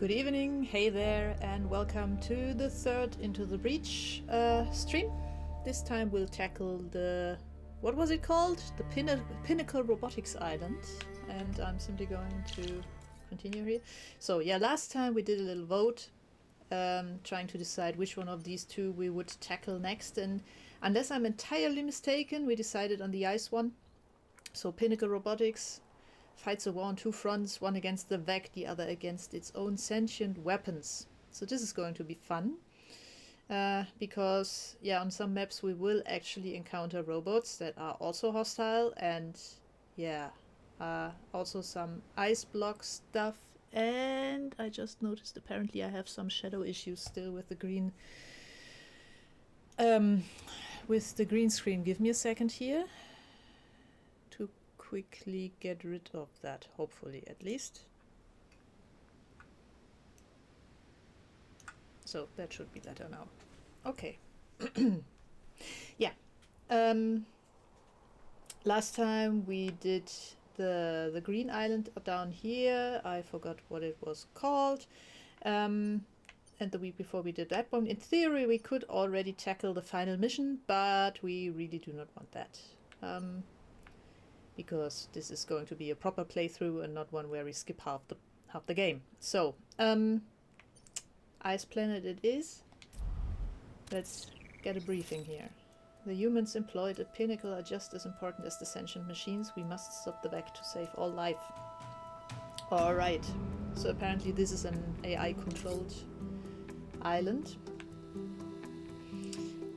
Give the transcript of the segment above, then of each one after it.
Good evening, hey there, and welcome to the third Into the Breach stream. This time we'll tackle the... what was it called? The Pinnacle Robotics Island. And I'm simply going to continue here. So yeah, last time we did a little vote, trying to decide which one of these two we would tackle next. And unless I'm entirely mistaken, we decided on the ice one. So Pinnacle Robotics fights a war on two fronts, one against the VEC, the other against its own sentient weapons. So this is going to be fun. Because, yeah, on some maps we will actually encounter robots that are also hostile, and, yeah, also some ice block stuff. And I just noticed apparently I have some shadow issues still with the green... with the green screen. Give me a second here to quickly get rid of that, hopefully, at least. So that should be better now. Okay. Yeah. Last time we did the green island down here. I forgot what it was called. And the week before we did that one. In theory, we could already tackle the final mission, but we really do not want that. Because this is going to be a proper playthrough and not one where we skip half the game. So, Ice Planet it is. Let's get a briefing here. The humans employed at Pinnacle are just as important as the sentient machines. We must stop the VEC to save all life. Alright, so apparently this is an AI-controlled island.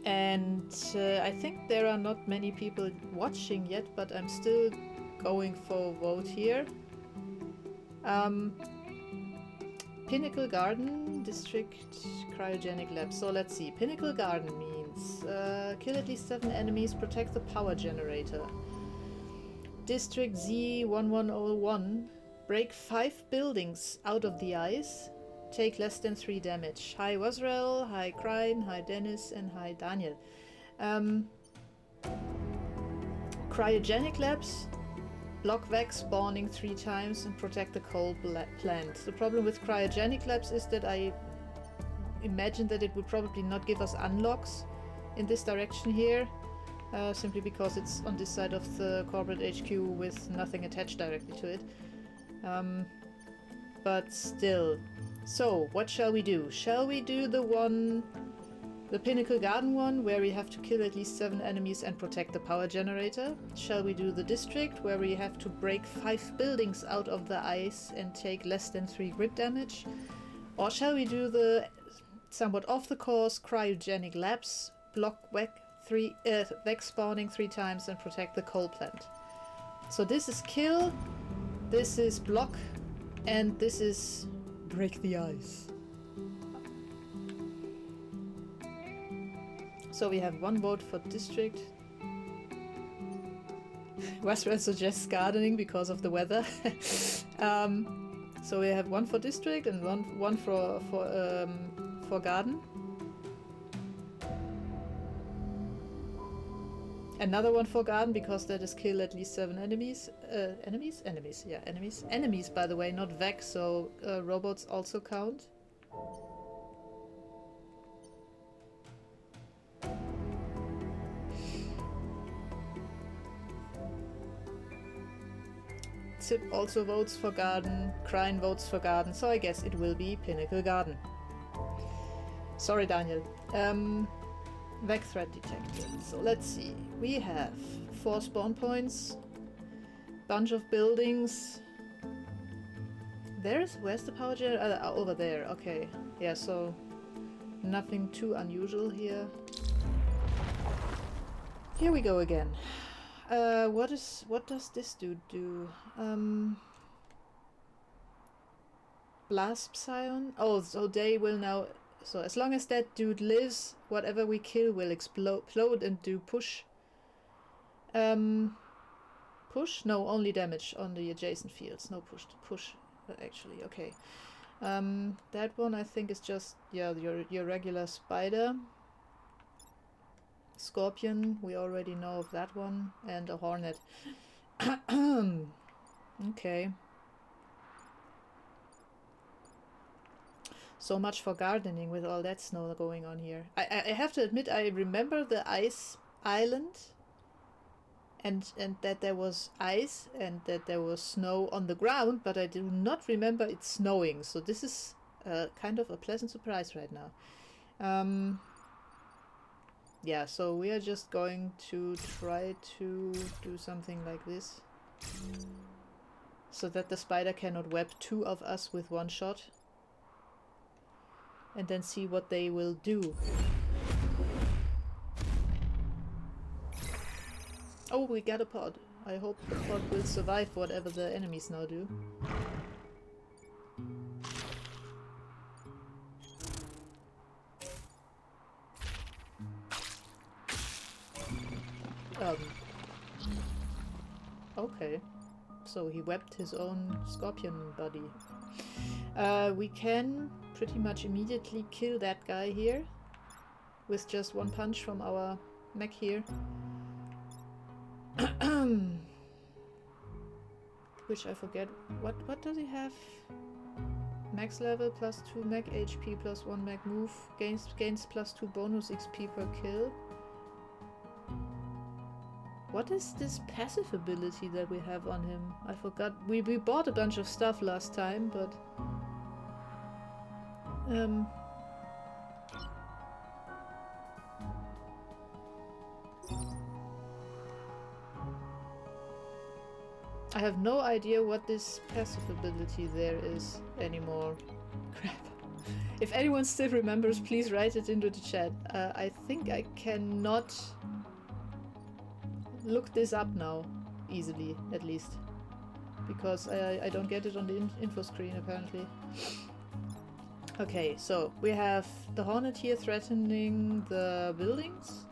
And I think there are not many people watching yet, but I'm still going for a vote here. Pinnacle Garden District Cryogenic Lab. So let's see. Pinnacle Garden means kill at least 7 enemies, protect the power generator. District Z1101. Break 5 buildings out of the ice. Take less than 3 damage. Hi Wasrel, hi Crine, hi Dennis, and hi Daniel. Cryogenic labs. Block VEC spawning 3 times and protect the coal plant. The problem with cryogenic labs is that I imagine that it would probably not give us unlocks in this direction here. Simply because it's on this side of the corporate HQ with nothing attached directly to it. But still. So, what shall we do? Shall we do the Pinnacle Garden one, where we have to kill at least 7 enemies and protect the power generator? Shall we do the district, where we have to break 5 buildings out of the ice and take less than 3 grid damage? Or shall we do the somewhat off the course cryogenic labs, block VEC spawning 3 times and protect the coal plant? So this is kill, this is block, and this is break the ice. So we have 1 vote for district. Westred suggests gardening because of the weather. So we have 1 for district and one for garden. Another 1 for garden because that is kill at least 7 enemies. Enemies? Enemies, yeah, enemies. Enemies, by the way, not VEC, so robots also count. Zip also votes for garden, Crine votes for garden, so I guess it will be Pinnacle Garden. Sorry, Daniel. VEC threat detected. So let's see. We have 4 spawn points, bunch of buildings. Where's the power generator? Over there. Okay. Yeah. So nothing too unusual here. Here we go again. What does this dude do? Blast Psion? Oh, so they will now... So as long as that dude lives, whatever we kill will explode and do push. Push? No, only damage on the adjacent fields. No push, actually. Okay. That one I think is just, yeah, your regular spider. Scorpion, we already know of that one, and a hornet. Okay. So much for gardening with all that snow going on here. I have to admit, I remember the ice island and that there was ice and that there was snow on the ground, but I do not remember it snowing. So this is kind of a pleasant surprise right now. Yeah, so we are just going to try to do something like this. So that the spider cannot web two of us with one shot. And then see what they will do. Oh, we got a pod. I hope the pod will survive whatever the enemies now do. Okay. So he webbed his own scorpion buddy. We can pretty much immediately kill that guy here with just one punch from our mech here. Which I forget. What does he have? Max level plus 2 mech HP plus 1 mech move. Gains plus 2 bonus XP per kill. What is this passive ability that we have on him? I forgot. We bought a bunch of stuff last time, but... I have no idea what this passive ability there is anymore. Crap. If anyone still remembers, please write it into the chat. I think I cannot look this up now, easily, at least. Because I don't get it on the info screen, apparently. Okay, so we have the Hornet here threatening the buildings.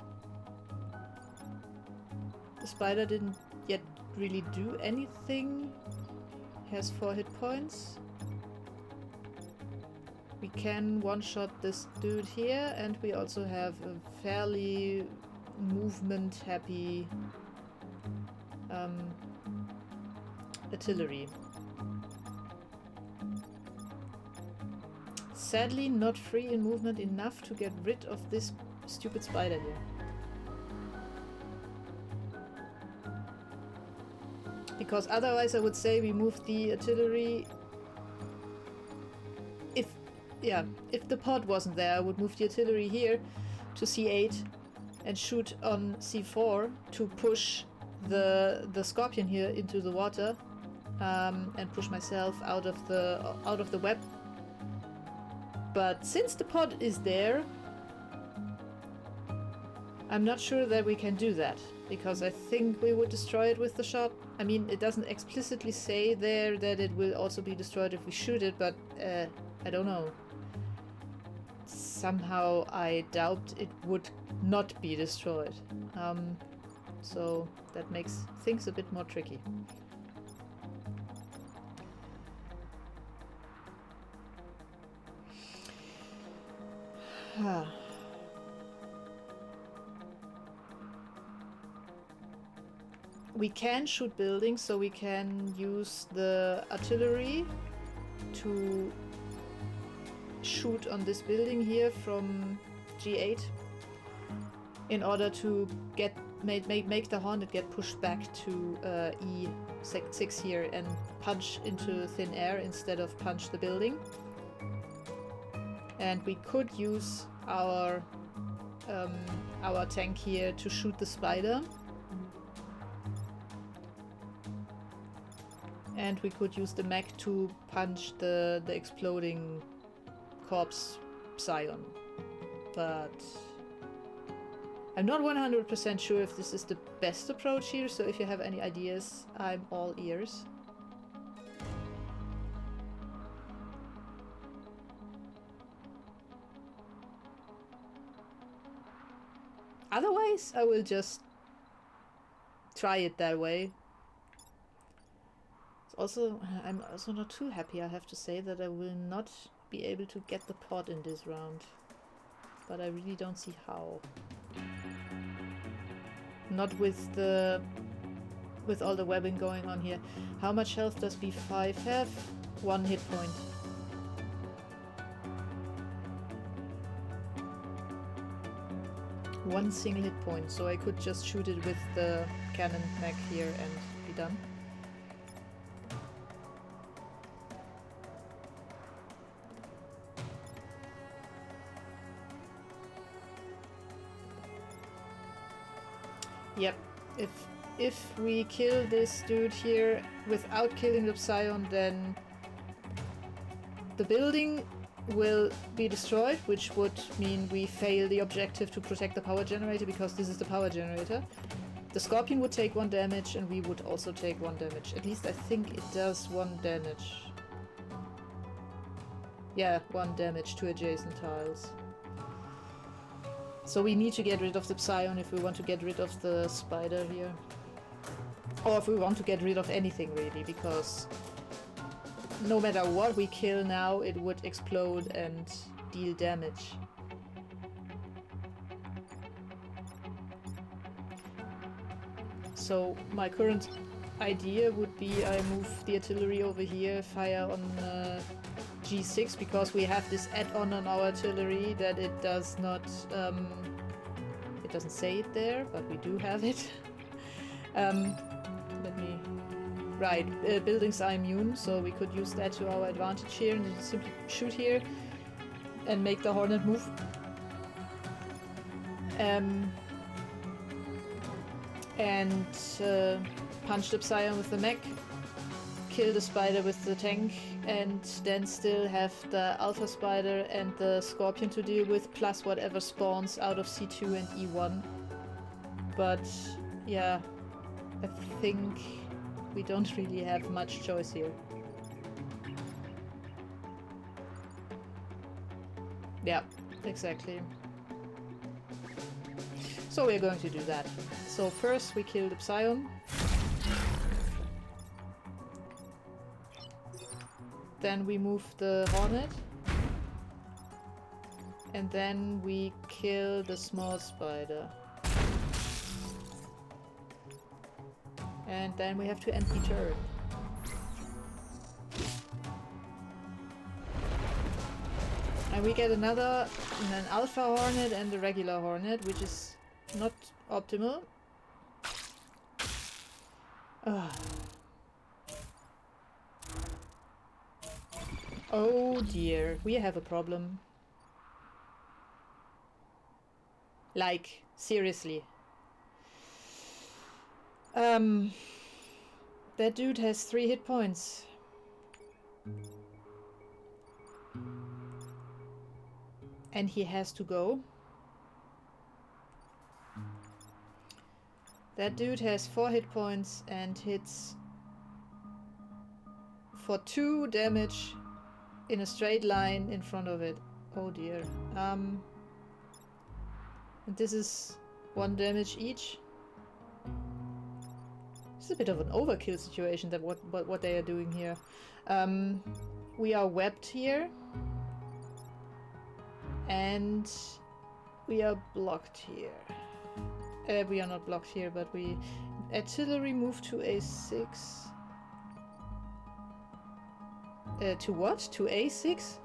The spider didn't yet really do anything. Has 4 hit points. We can one-shot this dude here, and we also have a fairly movement-happy artillery. Sadly, not free in movement enough to get rid of this stupid spider here. Because otherwise I would say we move the artillery... If the pod wasn't there, I would move the artillery here to C8 and shoot on C4 to push the scorpion here into the water and push myself out of the web. But since the pod is there, I'm not sure that we can do that, because I think we would destroy it with the shot. I mean, it doesn't explicitly say there that it will also be destroyed if we shoot it, but I don't know. Somehow I doubt it would not be destroyed. So that makes things a bit more tricky. We can shoot buildings, so we can use the artillery to shoot on this building here from G8 in order to make the Hornet get pushed back to E6 here and punch into thin air instead of punch the building. And we could use our tank here to shoot the spider. And we could use the mech to punch the exploding corpse scion. But I'm not 100% sure if this is the best approach here, so if you have any ideas, I'm all ears. Otherwise, I will just try it that way. I'm also not too happy, I have to say, that I will not be able to get the pod in this round. But I really don't see how. Not with all the webbing going on here. How much health does B5 have? 1 hit point. One single hit point, so I could just shoot it with the cannon mech here and be done. Yep, if we kill this dude here without killing the Psion, then the building will be destroyed, which would mean we fail the objective to protect the power generator, because this is the power generator. The Scorpion would take 1 damage and we would also take 1 damage. At least I think it does 1 damage. Yeah, 1 damage to adjacent tiles. So we need to get rid of the Psion if we want to get rid of the spider here. Or if we want to get rid of anything really, because no matter what we kill now, it would explode and deal damage. So my current idea would be I move the artillery over here, fire on G6, because we have this add-on on our artillery that it does not, it doesn't say it there, but we do have it. Let me, right, buildings are immune, so we could use that to our advantage here and just simply shoot here and make the Hornet move. And punch the Psion with the mech, kill the spider with the tank, and then still have the Alpha Spider and the Scorpion to deal with, plus whatever spawns out of C2 and E1. But yeah, I think we don't really have much choice here. Yeah, exactly. So we're going to do that. So first we kill the Psion. Then we move the Hornet. And then we kill the small spider. And then we have to end the turn. And we get an Alpha Hornet and a regular Hornet, which is not optimal. Oh dear, we have a problem. Like, seriously. That dude has 3 hit points. And he has to go. That dude has 4 hit points and hits for 2 damage in a straight line in front of it. Oh dear. And this is 1 damage each. It's a bit of an overkill situation that what they are doing here. We are webbed here. And we are blocked here. We are not blocked here, but we... Artillery move to A6. To what? To A6?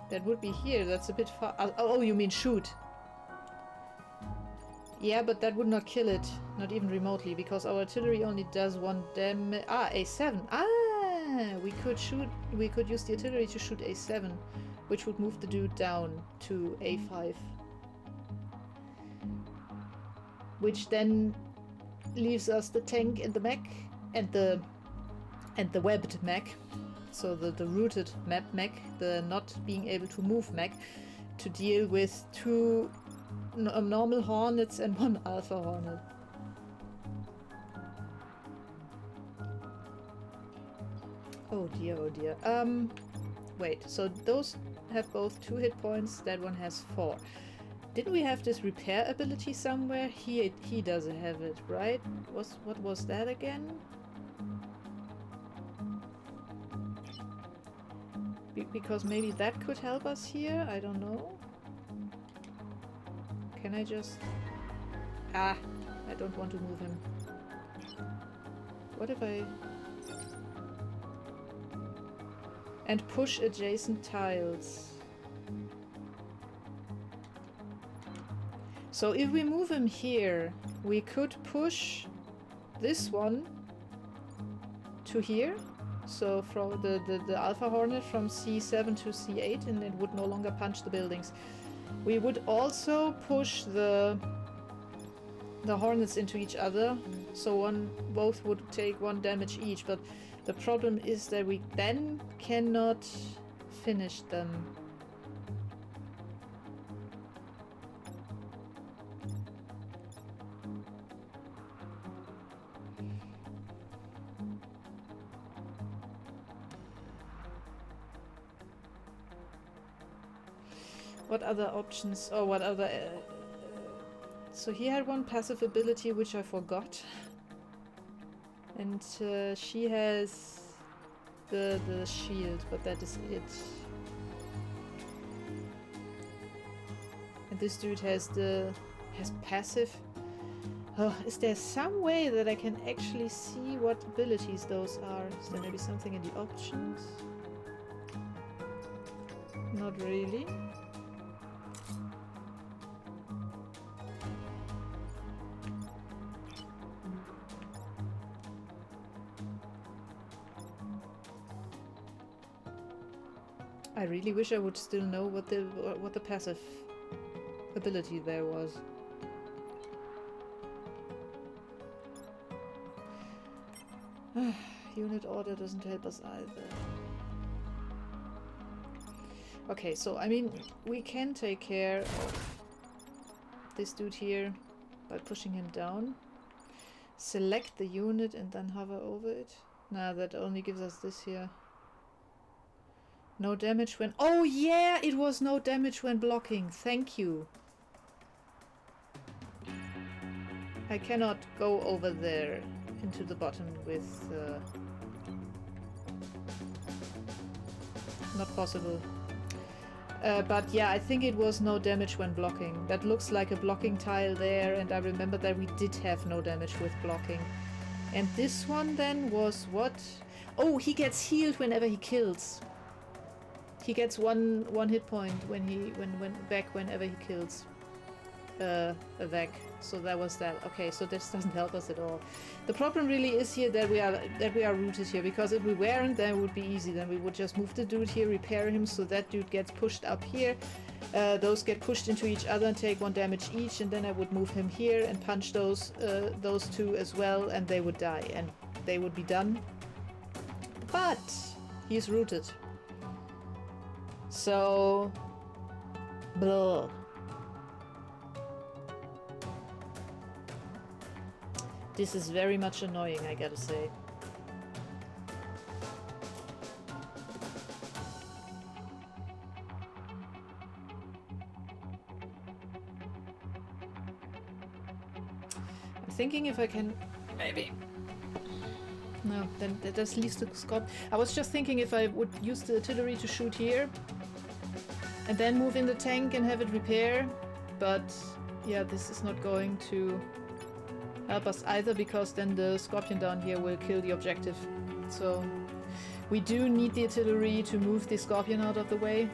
That would be here. That's a bit far. Oh, you mean shoot. Yeah, but that would not kill it. Not even remotely, because our artillery only does 1 damage. Ah, A7. Ah! We could shoot... We could use the artillery to shoot A7, which would move the dude down to A5. Which then leaves us the tank and the mech and the webbed mech. So the rooted mech, the not being able to move mech, to deal with 2 normal Hornets and 1 Alpha Hornet. Oh dear, oh dear. Wait, so those have both 2 hit points, that one has 4. Didn't we have this repair ability somewhere? He doesn't have it, right? What was that again? Because maybe that could help us here? I don't know. Can I just... Ah! I don't want to move him. What if I... And push adjacent tiles. So if we move him here, we could push this one to here. So from the Alpha Hornet from C7 to C8, and it would no longer punch the buildings. We would also push the Hornets into each other, so both would take 1 damage each, but the problem is that we then cannot finish them. What other options? Oh, what other... so he had one passive ability which I forgot. And she has the shield, but that is it. And this dude has passive. Oh, is there some way that I can actually see what abilities those are? Is there maybe something in the options? Not really. I really wish I would still know what the passive ability there was. Unit order doesn't help us either. Okay, so I mean, we can take care of this dude here by pushing him down. Select the unit and then hover over it. Nah, that only gives us this here. No damage when... Oh yeah, it was no damage when blocking. Thank you. I cannot go over there into the bottom with... not possible. But yeah, I think it was no damage when blocking. That looks like a blocking tile there, and I remember that we did have no damage with blocking. And this one then was what? Oh, he gets healed whenever he kills. He gets one hit point whenever he kills a Vec. So that was that. Okay, so this doesn't help us at all. The problem really is here that we are rooted here, because if we weren't, then it would be easy. Then we would just move the dude here, repair him, so that dude gets pushed up here. Those get pushed into each other and take 1 damage each, and then I would move him here and punch those two as well, and they would die, and they would be done. But he's rooted. So, blah. This is very much annoying, I gotta say. I'm thinking if I can... maybe... No, then that just leaves the scope. I was just thinking if I would use the artillery to shoot here, and then move in the tank and have it repair, but yeah, this is not going to help us either, because then the Scorpion down here will kill the objective. So we do need the artillery to move the Scorpion out of the way.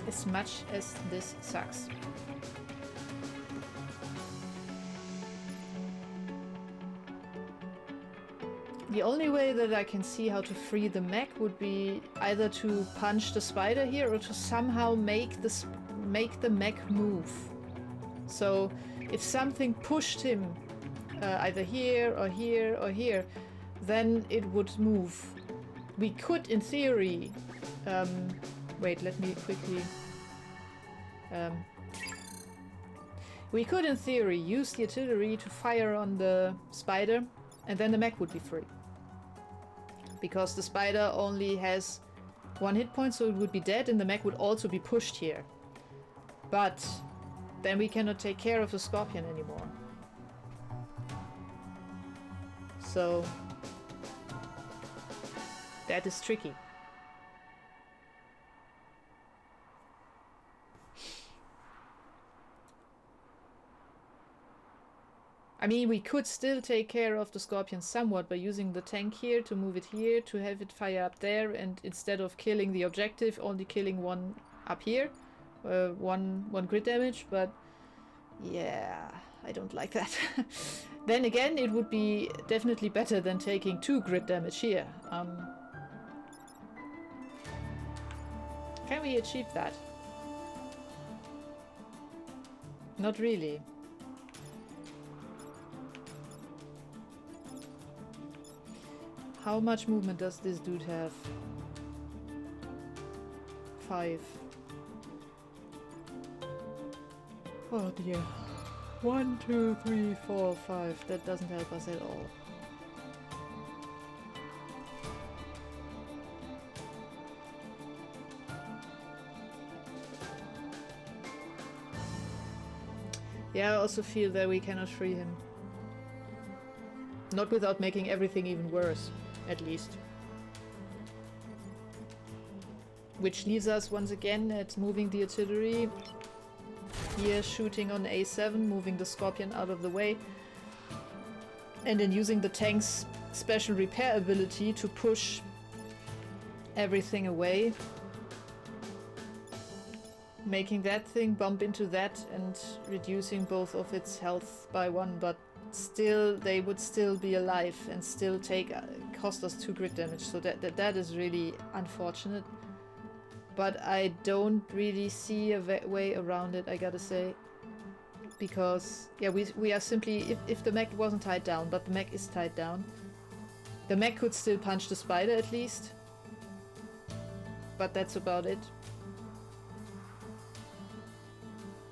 As much as this sucks. The only way that I can see how to free the mech would be either to punch the spider here or to somehow make the mech move. So if something pushed him either here or here or here, then it would move. We could, in theory... wait, let me quickly... we could, in theory, use the artillery to fire on the spider, and then the mech would be free. Because the spider only has 1 hit point, so it would be dead, and the mech would also be pushed here. But then we cannot take care of the Scorpion anymore. So that is tricky. I mean, we could still take care of the Scorpion somewhat by using the tank here to move it here, to have it fire up there, and instead of killing the objective, only killing one up here. One crit damage, but yeah, I don't like that. Then again, it would be definitely better than taking 2 crit damage here. Can we achieve that? Not really. How much movement does this dude have? 5. Oh dear. 1, 2, 3, 4, 5. That doesn't help us at all. Yeah, I also feel that we cannot free him. Not without making everything even worse, at least. Which leaves us once again at moving the artillery. Here shooting on A7, moving the Scorpion out of the way. And then using the tank's special repair ability to push everything away. Making that thing bump into that and reducing both of its health by 1, but still they would still be alive and still cost us 2 crit damage, so that is really unfortunate. But I don't really see a way around it, I gotta say. Because, yeah, we are simply... If the mech wasn't tied down, but the mech is tied down, the mech could still punch the spider at least. But that's about it.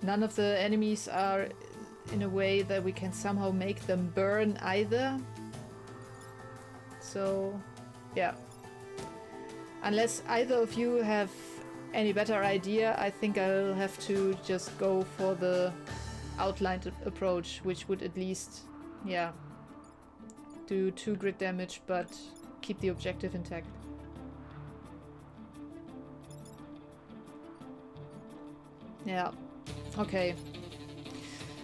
None of the enemies are in a way that we can somehow make them burn either. So, yeah. Unless either of you have any better idea, I think I'll have to just go for the outlined approach, which would at least, yeah, do 2 crit damage, but keep the objective intact. Yeah, okay.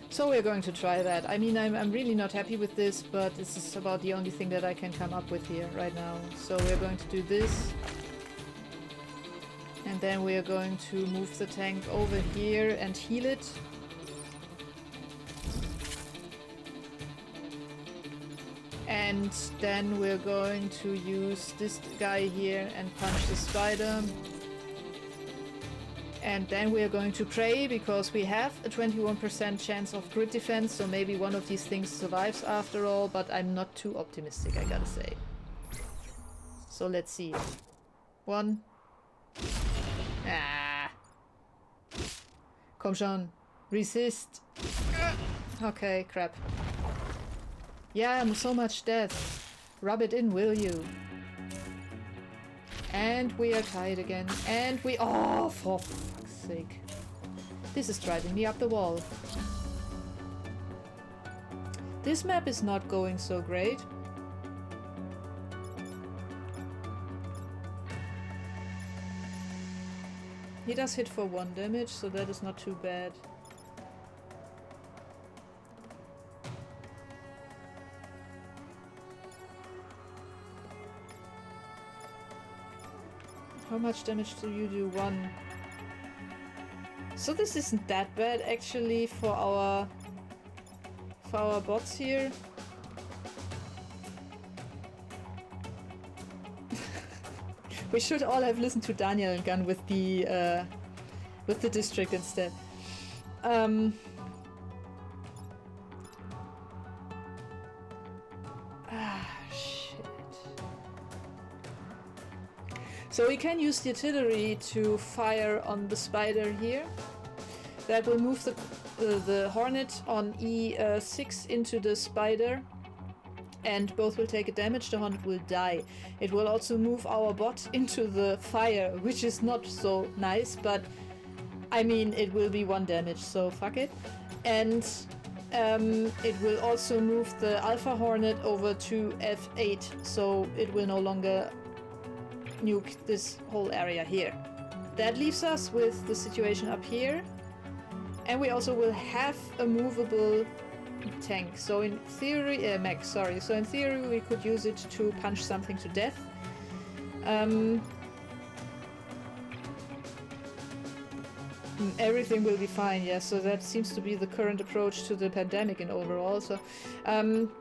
So we're going to try that. I mean, I'm really not happy with this, but this is about the only thing that I can come up with here right now. So we're going to do this. And then we are going to move the tank over here and heal it. And then we're going to use this guy here and punch the spider. And then we are going to pray, because we have a 21% chance of crit defense, so maybe one of these things survives after all, but I'm not too optimistic, I gotta say. So let's see. 1. Ah. Komm schon. Resist. Okay, crap. Yeah, so much death. Rub it in, will you? And we are tied again. And we... Oh, for fuck's sake. This is driving me up the wall. This map is not going so great. He does hit for 1 damage, so that is not too bad. How much damage do you do? 1. So this isn't that bad actually for our bots here. We should all have listened to Daniel and gone with the district instead. So we can use the artillery to fire on the spider here. That will move the hornet on E6 into the spider, and both will take a damage. The hornet will die. It will also move our bot into the fire, which is not so nice, but I mean, it will be 1 damage, so fuck it. And it will also move the alpha hornet over to F8, so it will no longer nuke this whole area here. That leaves us with the situation up here, and we also will have a movable tank. So in theory, mech, sorry. So in theory we could use it to punch something to death. Everything will be fine, yes. So that seems to be the current approach to the pandemic in overall. So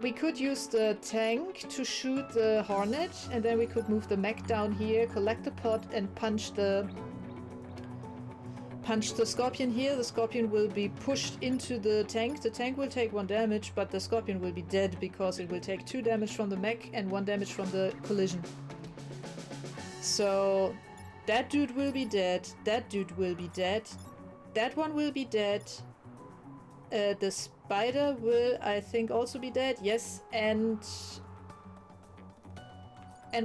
we could use the tank to shoot the Hornet, and then we could move the mech down here, collect the pot, and punch the Scorpion here. The Scorpion will be pushed into the tank. The tank will take 1 damage, but the Scorpion will be dead because it will take 2 damage from the mech and 1 damage from the collision. So that dude will be dead. That dude will be dead. That one will be dead. The spider will, I think, also be dead. Yes, and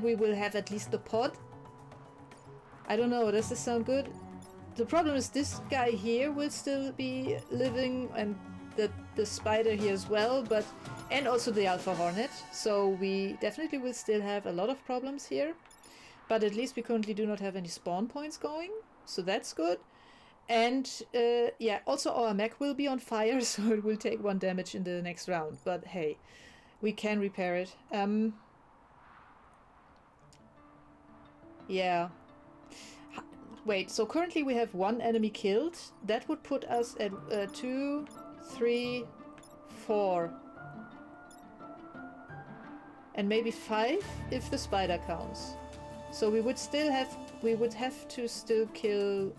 we will have at least the pod. I don't know. Does this sound good? The problem is this guy here will still be living, and the spider here as well, and also the Alpha Hornet. So we definitely will still have a lot of problems here. But at least we currently do not have any spawn points going, so that's good. And yeah, also our mech will be on fire, so it will take 1 damage in the next round. But hey, we can repair it. Yeah. Wait, so currently we have 1 enemy killed. That would put us at 2, 3, 4. And maybe 5 if the spider counts. So we would have to still kill.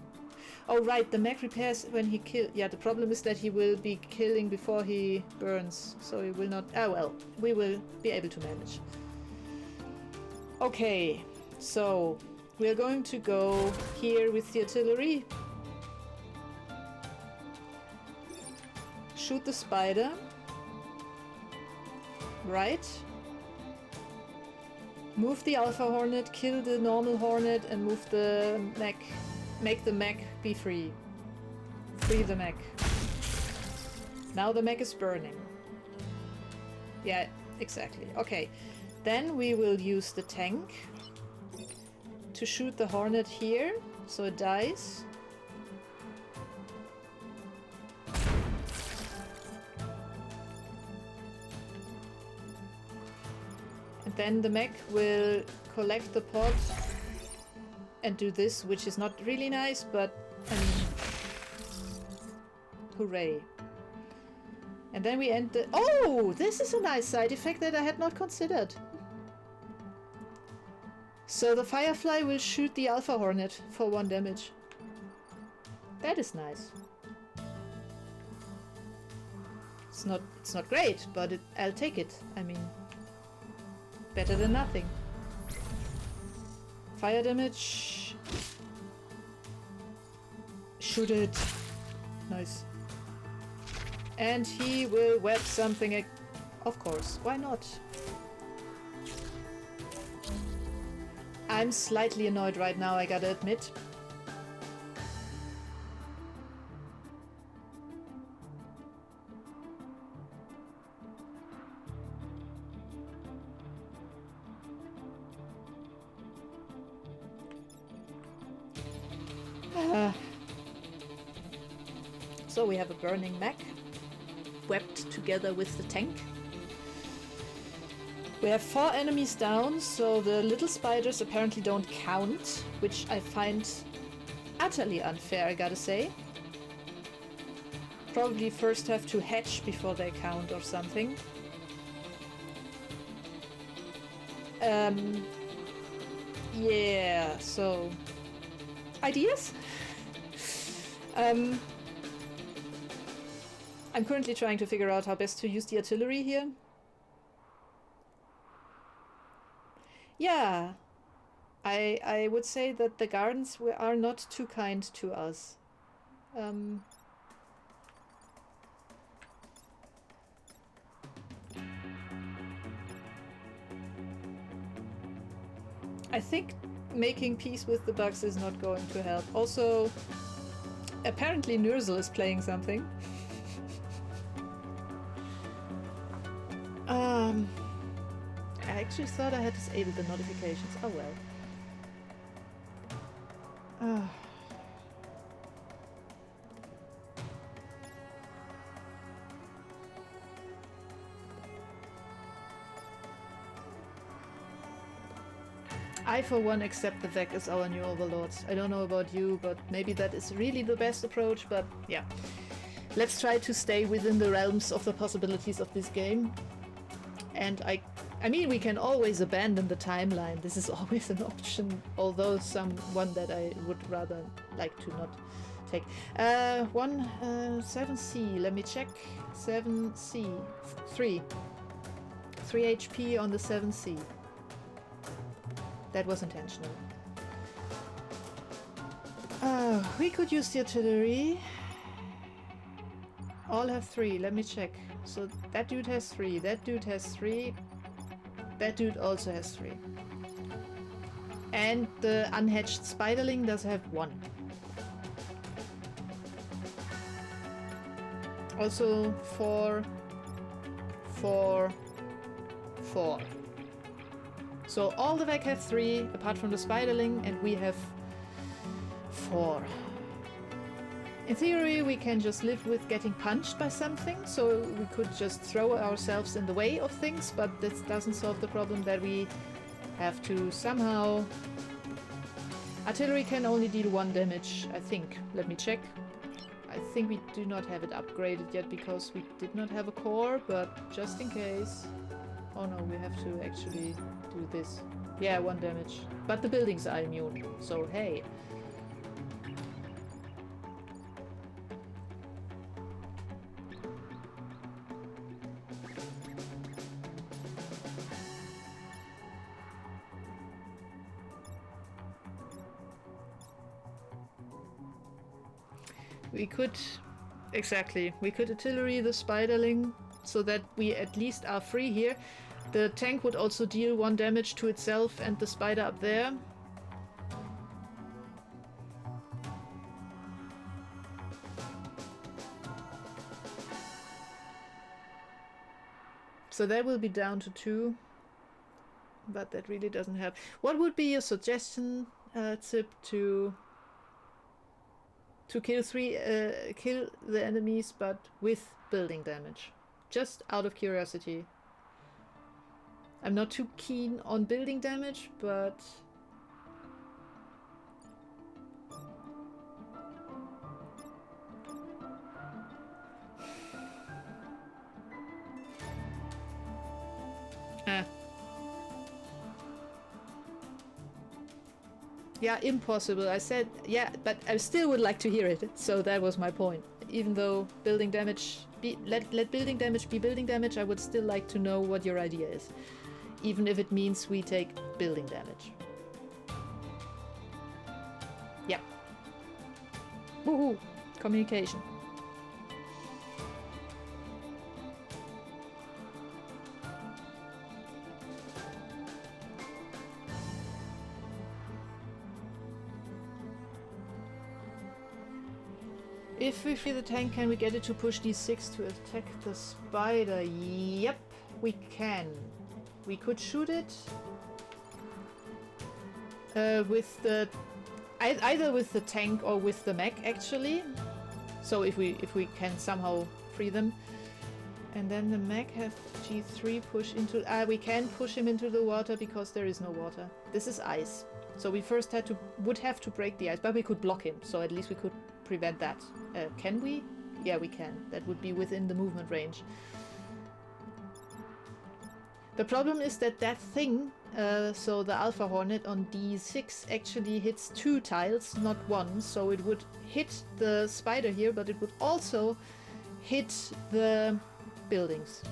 Oh right, the mech repairs when he kill. Yeah, the problem is that he will be killing before he burns, so he will not. Oh well, we will be able to manage. Okay, so we are going to go here with the artillery. Shoot the spider. Right. Move the Alpha Hornet, kill the normal Hornet, and move the mech. Make the mech be free. Free the mech. Now the mech is burning. Yeah, exactly. Okay. Then we will use the tank to shoot the Hornet here, so it dies. And then the mech will collect the pod and do this, which is not really nice, but I mean, hooray. And then we end the... Oh, this is a nice side effect that I had not considered. So the Firefly will shoot the Alpha Hornet for 1 damage. That is nice. It's not great, but I'll take it. I mean, better than nothing. Fire damage. Shoot it. Nice. And he will web something. Of course, why not? I'm slightly annoyed right now, I gotta admit. So we have a burning mech, webbed together with the tank. We have 4 enemies down, so the little spiders apparently don't count, which I find utterly unfair, I gotta say. Probably first have to hatch before they count or something. Yeah, so... Ideas? I'm currently trying to figure out how best to use the artillery here. Yeah, I would say that the gardens are not too kind to us. I think making peace with the bugs is not going to help. Also, apparently Nurzel is playing something. I actually thought I had disabled the notifications. Oh well. I for one accept the Vec as our new overlords. I don't know about you, but maybe that is really the best approach, but yeah. Let's try to stay within the realms of the possibilities of this game. And I mean, we can always abandon the timeline. This is always an option, although one that I would rather like to not take. 7C, let me check. 7C, 3 HP on the 7C. That was intentional. We could use the artillery. All have 3, let me check. So that dude has 3, that dude has 3, that dude also has 3. And the unhatched spiderling does have 1. Also 4, 4, 4. So all the Vec have 3, apart from the spiderling, and we have 4. In theory, we can just live with getting punched by something, so we could just throw ourselves in the way of things, but this doesn't solve the problem that we have to somehow... Artillery can only deal 1 damage, I think. Let me check. I think we do not have it upgraded yet because we did not have a core, but just in case... Oh no, we have to actually do this. Yeah, 1 damage. But the buildings are immune, so hey. We could... Exactly. We could artillery the spiderling so that we at least are free here. The tank would also deal 1 damage to itself and the spider up there. So that will be down to 2. But that really doesn't help. What would be a suggestion, Zip, to kill the enemies, but with building damage? Just out of curiosity. I'm not too keen on building damage, but... Yeah, impossible. I said, yeah, but I still would like to hear it. So that was my point. Even though building damage, let building damage be building damage, I would still like to know what your idea is. Even if it means we take building damage. Yeah. Woohoo! Communication. If we free the tank, can we get it to push D6 to attack the spider? Yep, we can. We could shoot it with the either with the tank or with the mech, actually. So if we can somehow free them, and then the mech have G3 push into. We can push him into the water because there is no water. This is ice. So we first would have to break the ice, but we could block him. So at least we could prevent that. Can we? Yeah, we can. That would be within the movement range. The problem is that thing, so the Alpha Hornet on D6 actually hits 2 tiles, not 1. So it would hit the spider here, but it would also hit the buildings.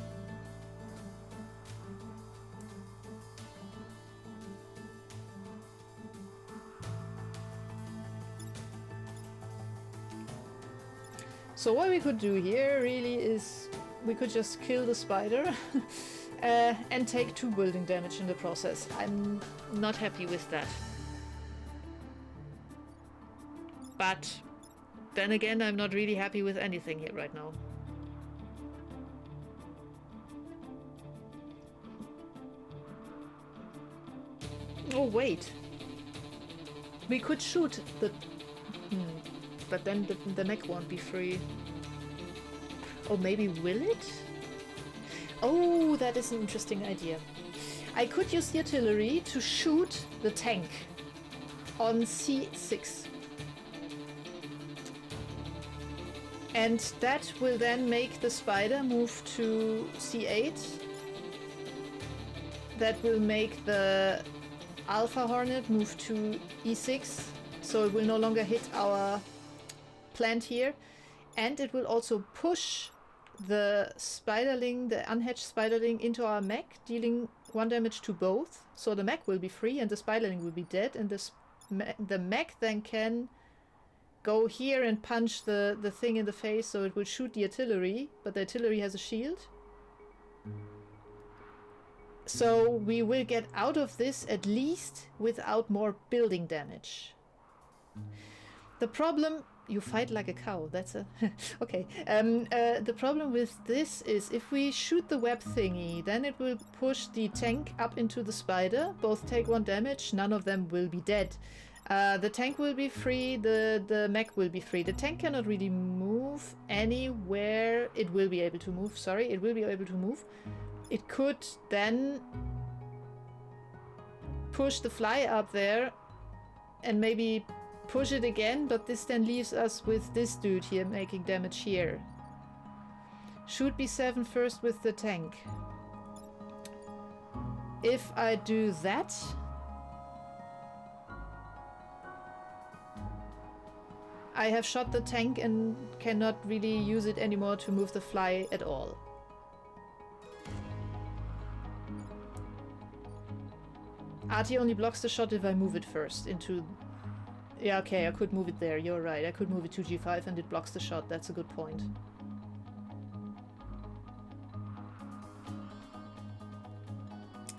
So what we could do here really is we could just kill the spider and take 2 building damage in the process. I'm not happy with that. But then again, I'm not really happy with anything here right now. Oh wait, we could shoot the... But then the mech won't be free. Or maybe will it? Oh, that is an interesting idea. I could use the artillery to shoot the tank on C6. And that will then make the spider move to C8. That will make the Alpha Hornet move to E6. So it will no longer hit our plant here. And it will also push the Spiderling, the unhatched Spiderling, into our mech, dealing 1 damage to both. So the mech will be free and the Spiderling will be dead. And the mech then can go here and punch the thing in the face, so it will shoot the artillery, but the artillery has a shield. So we will get out of this at least without more building damage. The problem... You fight like a cow, that's a... okay. The problem with this is if we shoot the web thingy, then it will push the tank up into the spider. Both take 1 damage, none of them will be dead. The tank will be free, the mech will be free. The tank cannot really move anywhere. It will be able to move, sorry. It will be able to move. It could then push the fly up there and maybe push it again, but this then leaves us with this dude here making damage here. Shoot B7 first with the tank. If I do that... I have shot the tank and cannot really use it anymore to move the fly at all. Artie only blocks the shot if I move it first into... Yeah, okay, I could move it there, you're right. I could move it to G5 and it blocks the shot, that's a good point.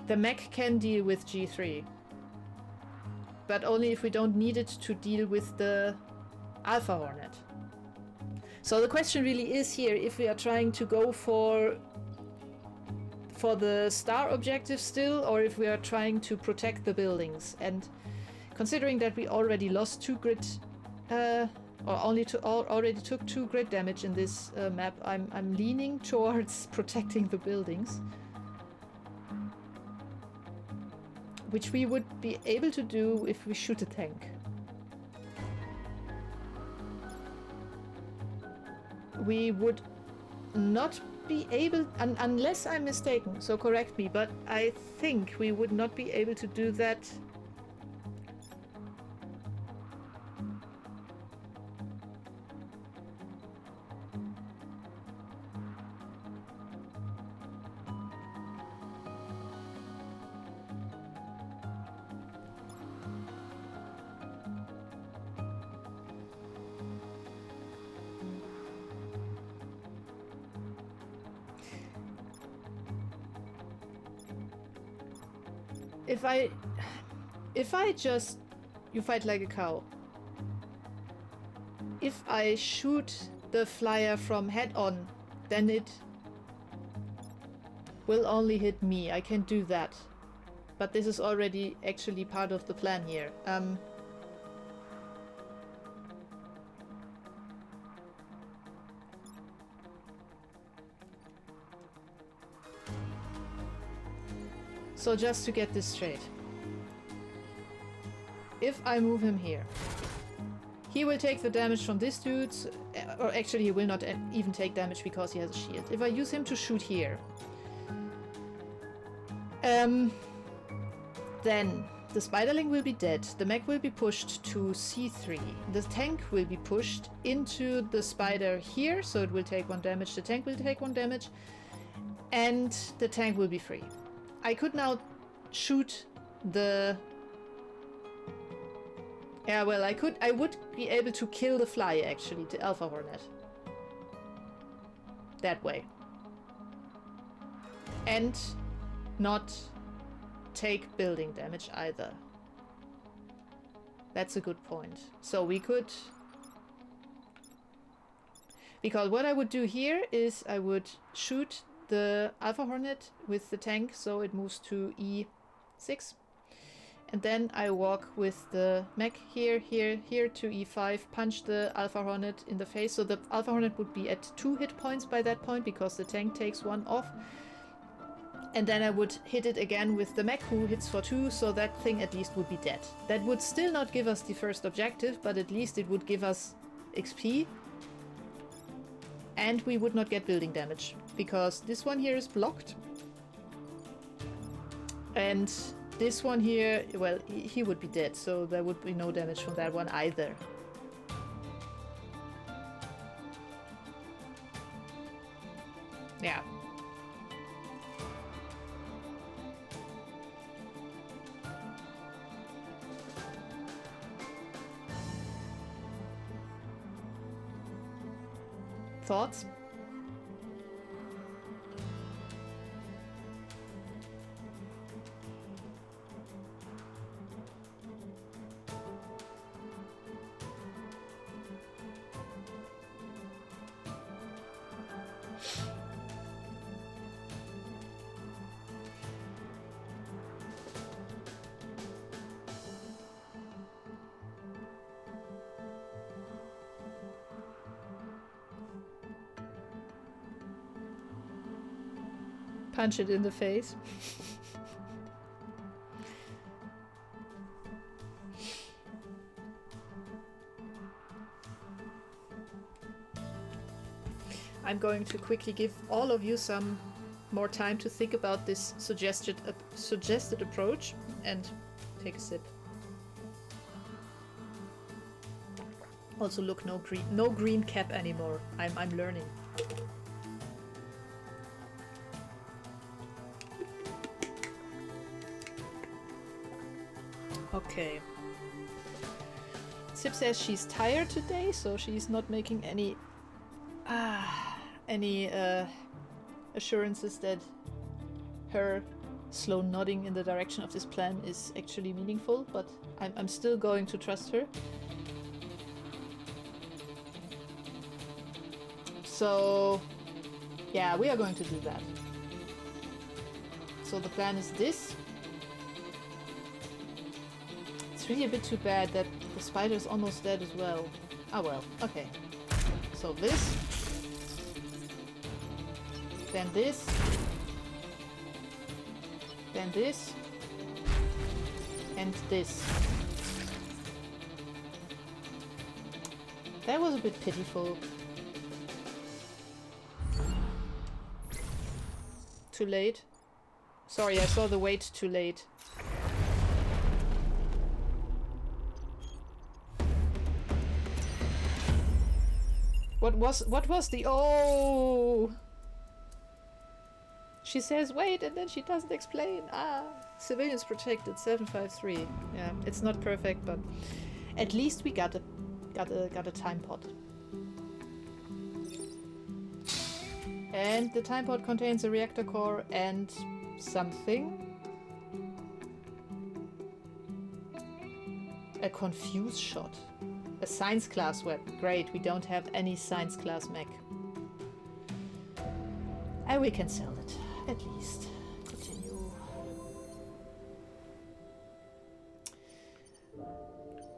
The mech can deal with G3. But only if we don't need it to deal with the Alpha Hornet. So the question really is here if we are trying to go for the star objective still, or if we are trying to protect the buildings. And considering that we already lost 2 grid, or already took 2 grid damage in this map, I'm leaning towards protecting the buildings, which we would be able to do if we shoot a tank. We would not be able, unless I'm mistaken, so correct me, but I think we would not be able to do that. If I just... You fight like a cow. If I shoot the flyer from head on, then it will only hit me. I can do that. But this is already actually part of the plan here. So just to get this straight. If I move him here, he will take the damage from this dude, or actually he will not even take damage because he has a shield. If I use him to shoot here, then the Spiderling will be dead, the mech will be pushed to C3, the tank will be pushed into the spider here, so it will take 1 damage, the tank will take 1 damage, and the tank will be free. I could now shoot the... Yeah, well, I would be able to kill the fly, actually, the Alpha Hornet. That way. And not take building damage either. That's a good point. So we could... Because what I would do here is I would shoot the Alpha Hornet with the tank, so it moves to E6. And then I walk with the mech here to E5, punch the Alpha Hornet in the face. So the Alpha Hornet would be at 2 hit points by that point, because the tank takes 1 off. And then I would hit it again with the mech, who hits for 2, so that thing at least would be dead. That would still not give us the first objective, but at least it would give us XP. And we would not get building damage, because this one here is blocked. And this one here, well, he would be dead, so there would be no damage from that one either. Yeah. Thoughts? Punch it in the face. I'm going to quickly give all of you some more time to think about this suggested approach and take a sip. Also, look, no green cap anymore. I'm learning. Okay. Sip says she's tired today, so she's not making any assurances that her slow nodding in the direction of this plan is actually meaningful, but I'm still going to trust her. So, yeah, we are going to do that. So the plan is this. It's really a bit too bad that the spider is almost dead as well. Ah well, okay. So this. Then this. Then this. And this. That was a bit pitiful. Too late. Sorry, I saw the wait too late. What was the oh? She says wait and then she doesn't explain. Ah, civilians protected 753. Yeah, it's not perfect, but at least we got a time pod. And the time pod contains a reactor core and something. A confuse shot. A science class weapon. Great, we don't have any science class mech. And we can sell it, at least. Continue.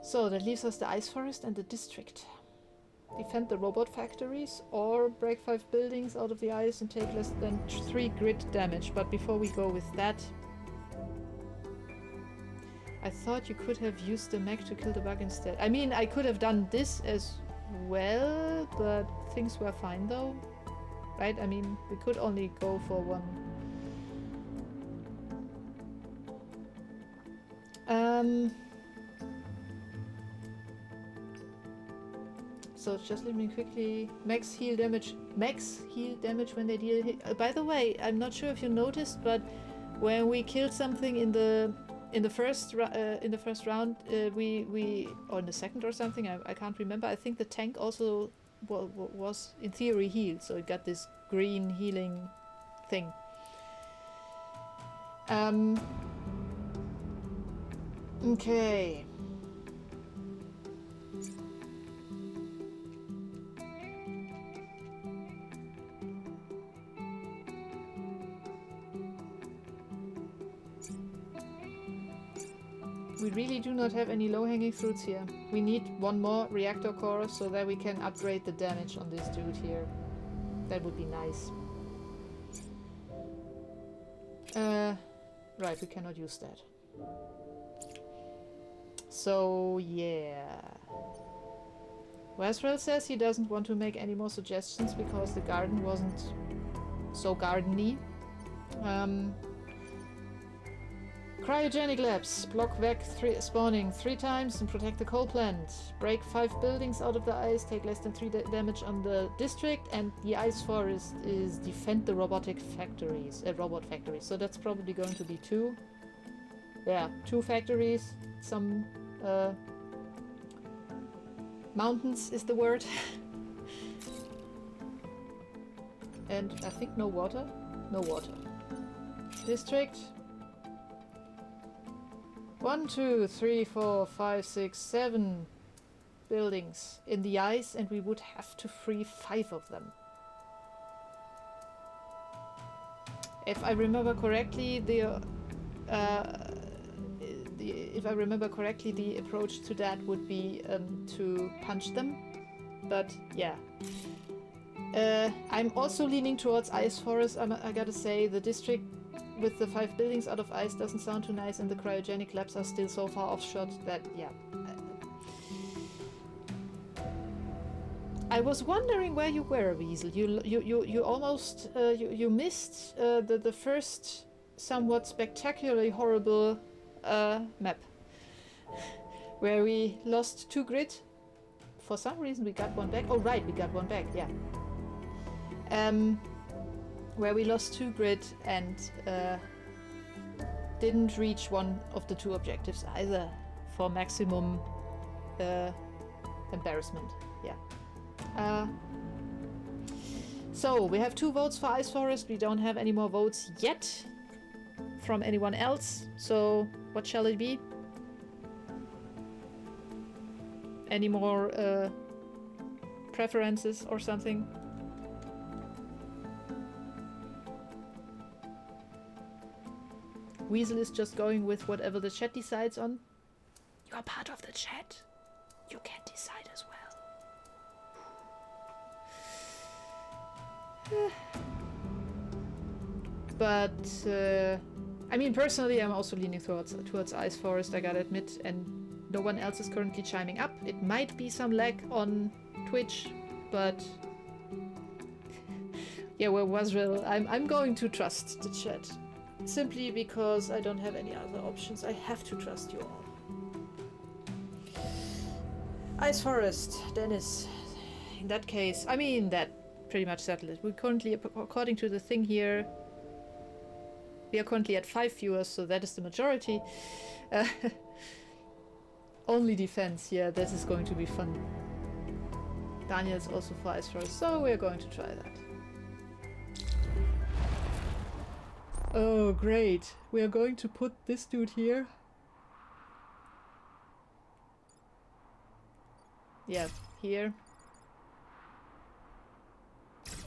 So that leaves us the ice forest and the district. Defend the robot factories or break 5 buildings out of the ice and take less than 3 grid damage. But before we go with that, I thought you could have used the mech to kill the bug instead. I mean, I could have done this as well, but things were fine though. Right? I mean, we could only go for one. So just let me quickly... Max heal damage when they deal hit. By the way, I'm not sure if you noticed, but when we killed something in the first round, we or in the second or something, I can't remember. I think the tank also was in theory healed, so it got this green healing thing. Okay. We really do not have any low-hanging fruits here. We need one more reactor core so that we can upgrade the damage on this dude here. That would be nice. Right, we cannot use that. So, yeah. Wesrel says he doesn't want to make any more suggestions because the garden wasn't so gardeny. Cryogenic labs. Block Vec spawning 3 times and protect the coal plant. Break 5 buildings out of the ice, take less than 3 damage on the district, and the ice forest is defend the robotic factories, robot factories. So that's probably going to be 2. Yeah, 2 factories, some mountains is the word. And I think no water? No water. District. 1, 2, 3, 4, 5, 6, 7 buildings in the ice, and we would have to free 5 of them. If I remember correctly, the approach to that would be to punch them. But yeah. I'm also leaning towards Ice Forest. I gotta say, the district with the 5 buildings out of ice doesn't sound too nice, and the cryogenic labs are still so far off shot that, yeah. I was wondering where you were, Weasel. You almost you missed the first somewhat spectacularly horrible map where we lost 2 grid. For some reason we got 1 back. Oh right, we got 1 back. Yeah. Where we lost 2 grid and didn't reach one of the 2 objectives either, for maximum embarrassment. Yeah. So we have 2 votes for Ice Forest. We don't have any more votes yet from anyone else. So what shall it be? Any more preferences or something? Weasel is just going with whatever the chat decides on. You are part of the chat. You can decide as well. But I mean, personally, I'm also leaning towards Ice Forest, I gotta admit, and no one else is currently chiming up. It might be some lag on Twitch, but yeah, well, Wasrel, I'm going to trust the chat. Simply because I don't have any other options. I have to trust you all. Ice Forest, Dennis. In that case, I mean, that pretty much settled it. We're currently, according to the thing here, we are currently at 5 viewers, so that is the majority. Only defense, yeah, this is going to be fun. Daniel's also for Ice Forest, so we're going to try that. Oh, great. We are going to put this dude here. Yeah, here.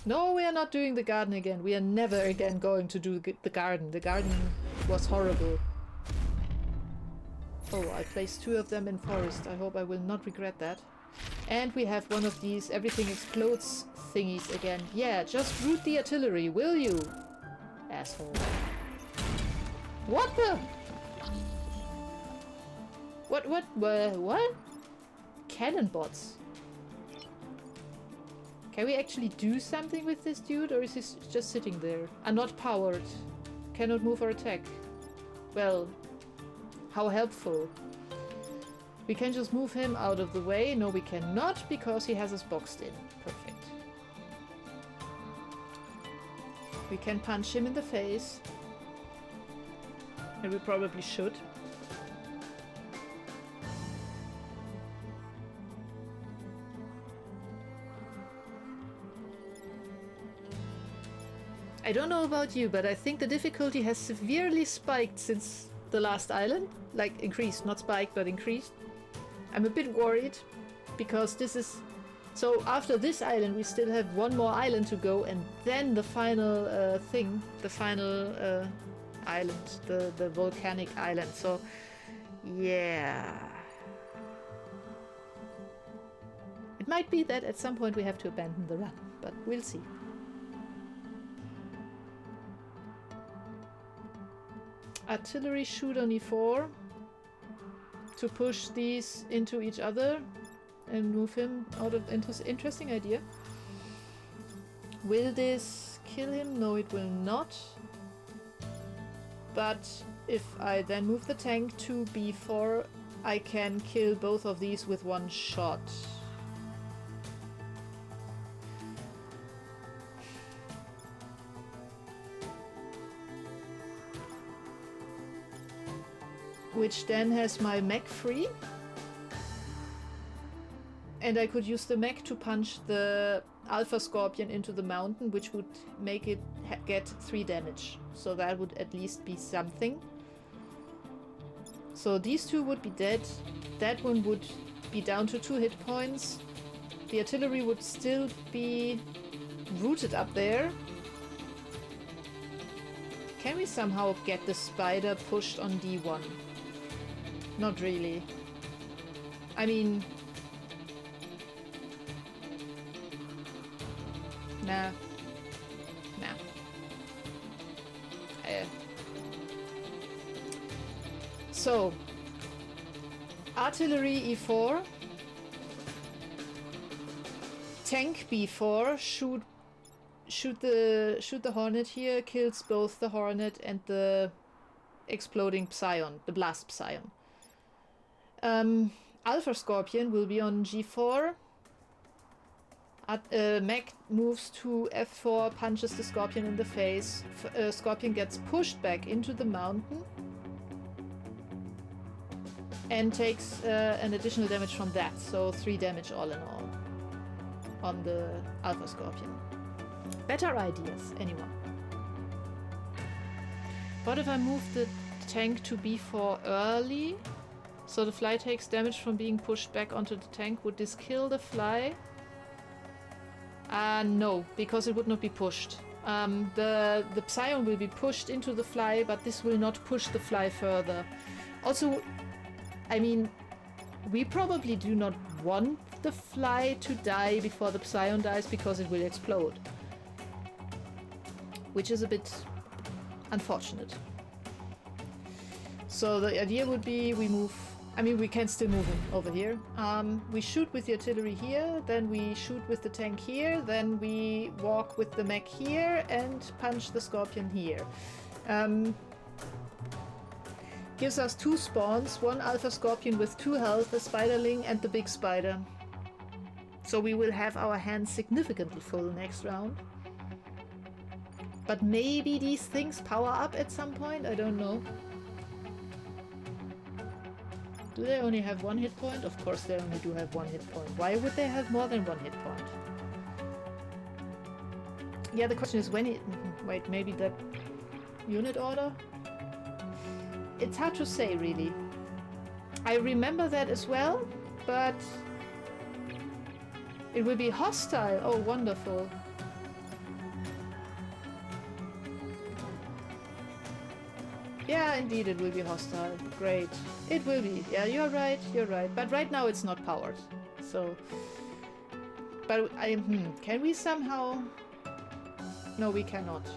No, we are not doing the garden again. We are never again going to do the garden. The garden was horrible. Oh, I placed 2 of them in forest. I hope I will not regret that. And we have one of these everything explodes thingies again. Yeah, just root the artillery, will you? Asshole. What the? What? Cannon bots. Can we actually do something with this dude, or is he just sitting there? Are not powered. Cannot move or attack. Well, how helpful. We can just move him out of the way. No, we cannot, because he has us boxed in. Perfect. We can punch him in the face. And we probably should. I don't know about you, but I think the difficulty has severely spiked since the last island. Like, increased, not spiked, but increased. I'm a bit worried, because this is... So after this island we still have 1 more island to go, and then the final thing, the final island, the volcanic island. So, yeah. It might be that at some point we have to abandon the run, but we'll see. artillery shoot on e4 to push these into each other and move him out of... Interesting idea. Will this kill him? No, it will not. But if I then move the tank to b4, I can kill both of these with one shot. Which then has my mech free. And I could use the mech to punch the Alpha Scorpion into the mountain, which would make it get 3 damage. So that would at least be something. So these two would be dead. That one would be down to 2 hit points. The artillery would still be rooted up there. Can we somehow get the spider pushed on D1? Not really. I mean... Nah. Nah. So, artillery e4, tank b4, shoot the hornet here, kills both the hornet and the exploding psion, the blast psion. Alpha Scorpion will be on g4. Mech moves to f4, punches the Scorpion in the face. Scorpion gets pushed back into the mountain and takes an additional damage from that, so 3 damage all in all on the Alpha Scorpion. Better ideas, anyone? What if I move the tank to b4 early? So the fly takes damage from being pushed back onto the tank. Would this kill the fly? No, because it would not be pushed. The psion will be pushed into the fly, but this will not push the fly further. Also, I mean, we probably do not want the fly to die before the psion dies because it will explode. Which is a bit unfortunate. So the idea would be we move... I mean, we can still move him over here. We shoot with the artillery here, then we shoot with the tank here, then we walk with the mech here and punch the Scorpion here. Gives us 2 spawns, 1 Alpha Scorpion with 2 health, a Spiderling and the big spider. So we will have our hands significantly full next round. But maybe these things power up at some point, I don't know. Do they only have 1 hit point? Of course they only do have 1 hit point. Why would they have more than 1 hit point? Yeah, the question is when it... Wait, maybe that unit order? It's hard to say, really. I remember that as well, but... It will be hostile. Oh, wonderful. Yeah, indeed it will be hostile. Great. It will be. Yeah, you're right, you're right. But right now it's not powered. So... But can we somehow... No, we cannot.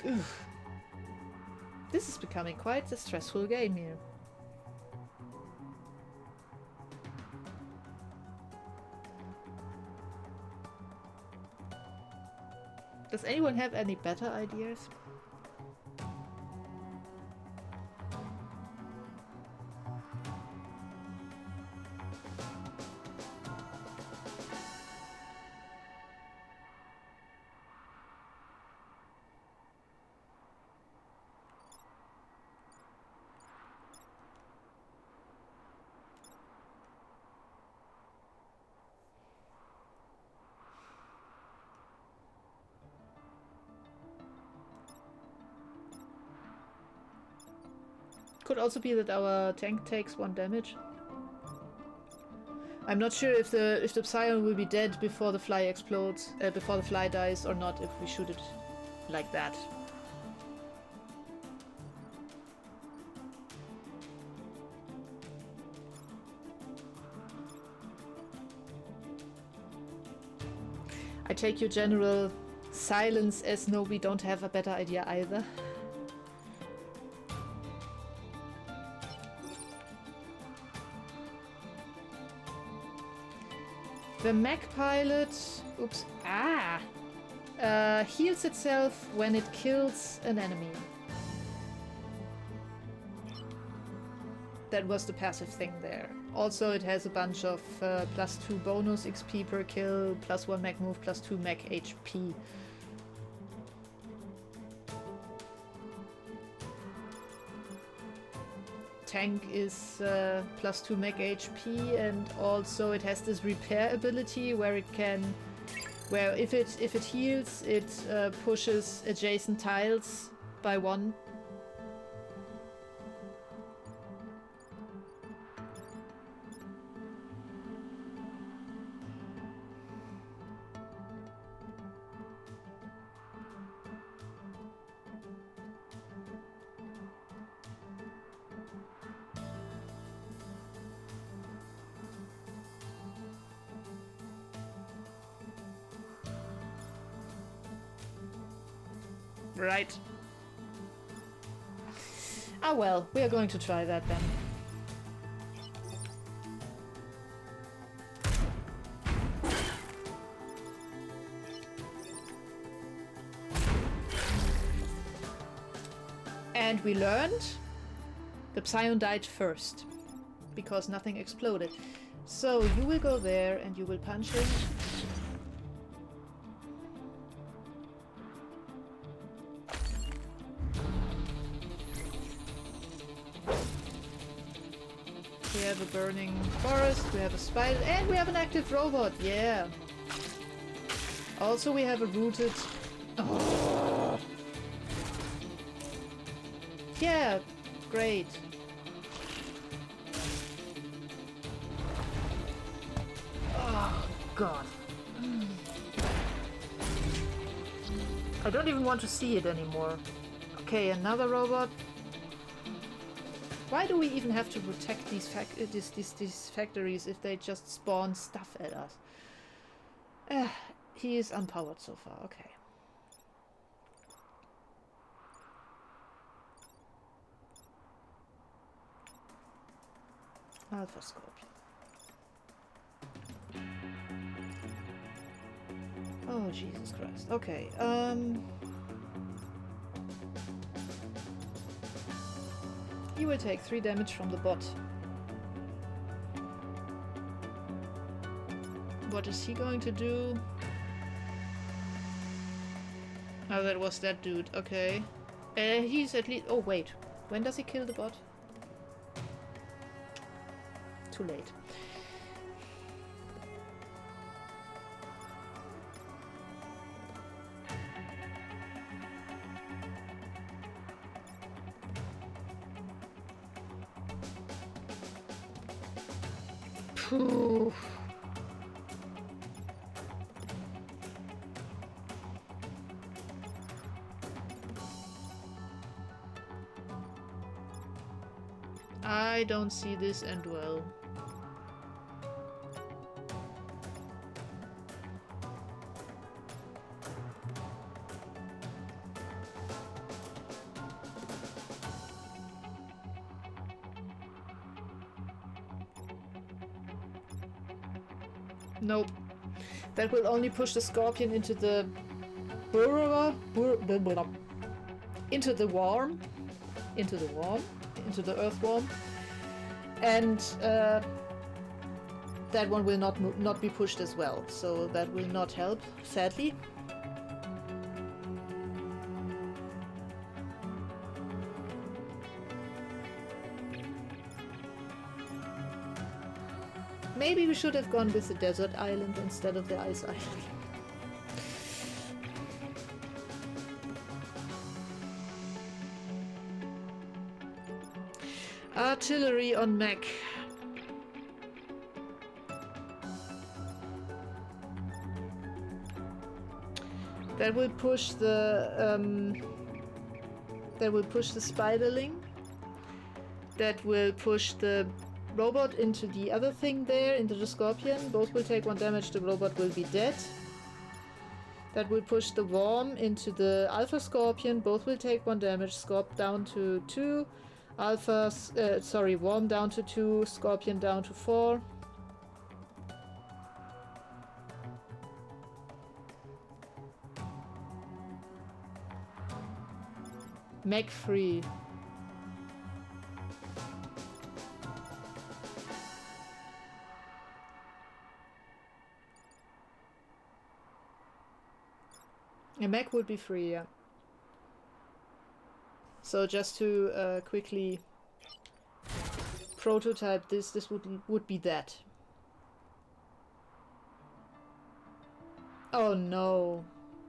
Oof. This is becoming quite a stressful game here. Does anyone have any better ideas? Could also be that our tank takes 1 damage. I'm not sure if the psion will be dead before the fly explodes, before the fly dies or not, if we shoot it like that. I take your general silence as no, we don't have a better idea either. The mech pilot, oops, heals itself when it kills an enemy. That was the passive thing there. Also, it has a bunch of +2 bonus XP per kill, +1 mech move, +2 mech HP. Tank is +2 mech HP, and also it has this repair ability where it can, where if it heals, it pushes adjacent tiles by 1. Right. Ah well, we are going to try that then. And we learned the Psion died first, because nothing exploded. So you will go there and you will punch him. We have a burning forest, we have a spider, and we have an active robot, yeah! Also we have a rooted... Oh. Yeah, great. Oh, God. I don't even want to see it anymore. Okay, another robot. Why do we even have to protect these factories if they just spawn stuff at us? He is unpowered so far, okay. Alpha Scorpion. Oh, Jesus Christ. Okay, he will take 3 damage from the bot. What is he going to do? Oh, that was that dude. Okay. He's at least... Oh, wait. When does he kill the bot? Too late. Phew. I don't see this end well. Nope. That will only push the Scorpion into the burrower, into the worm, into the earthworm, and that one will not be pushed as well. So that will not help, sadly. Maybe we should have gone with the desert island instead of the ice island. Artillery on mech. That will push the spiderling. That will push the robot into the other thing there, into the Scorpion. Both will take 1 damage, the robot will be dead. That will push the Worm into the Alpha Scorpion. Both will take 1 damage. Scorp down to 2. Worm down to 2. Scorpion down to 4. Mech free. A mech would be free, yeah. So just to quickly prototype this would be that. Oh no.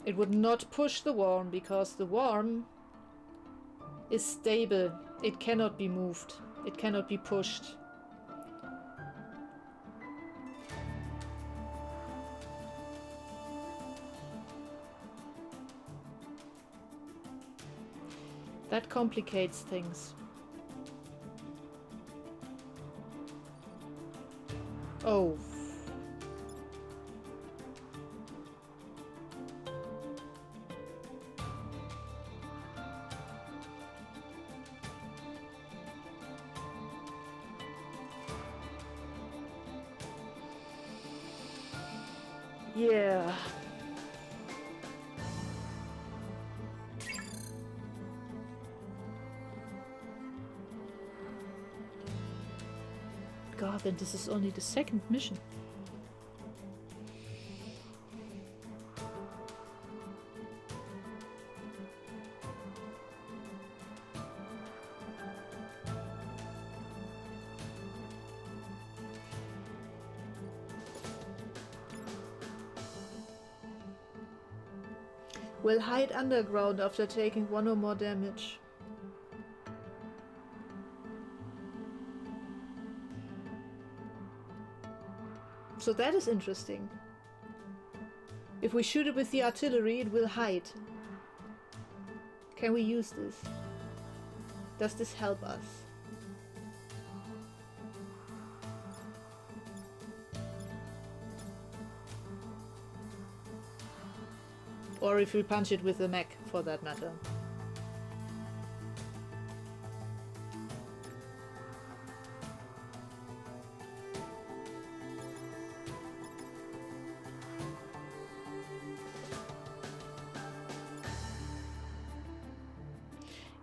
It would not push the Worm because the Worm is stable. It cannot be moved. It cannot be pushed. That complicates things. Oh. Yeah. God, then this is only the second mission. Will hide underground after taking 1 or more damage. So that is interesting. If we shoot it with the artillery, it will hide. Can we use this? Does this help us? Or if we punch it with the mech, for that matter.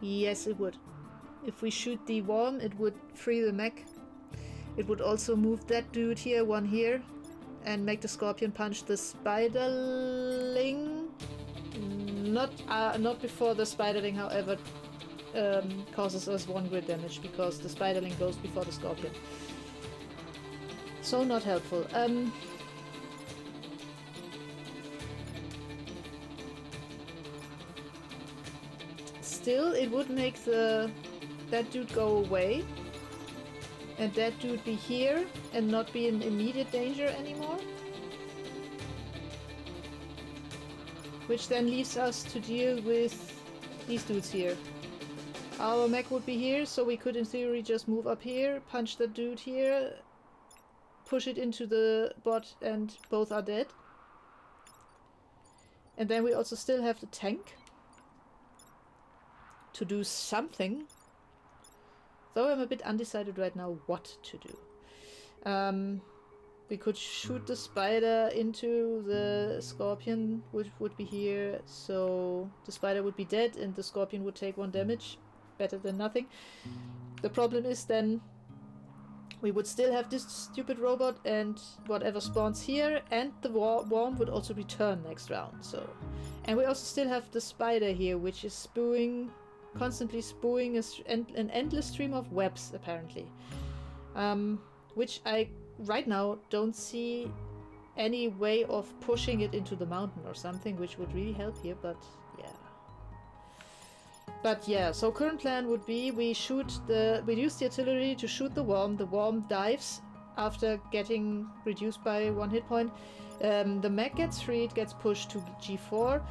Yes, it would. If we shoot the Worm, it would free the mech. It would also move that dude here, 1 here, and make the Scorpion punch the Spiderling. Not before the Spiderling, however, causes us 1 grid damage, because the Spiderling goes before the Scorpion. So not helpful. Still, it would make that dude go away, and that dude be here and not be in immediate danger anymore. Which then leaves us to deal with these dudes here. Our mech would be here, so we could in theory just move up here, punch that dude here, push it into the bot, and both are dead. And then we also still have the tank to do something. Though I'm a bit undecided right now what to do. We could shoot the spider into the Scorpion, which would be here, so the spider would be dead and the Scorpion would take 1 damage. Better than nothing. The problem is then we would still have this stupid robot and whatever spawns here, and the Worm would also return next round. So, and we also still have the spider here, which is constantly spewing an endless stream of webs, apparently. Which I right now don't see any way of pushing it into the mountain or something, which would really help here, but yeah. But yeah, so current plan would be we use the artillery to shoot the Worm dives after getting reduced by 1 hit point. The mech gets freed, gets pushed to G4,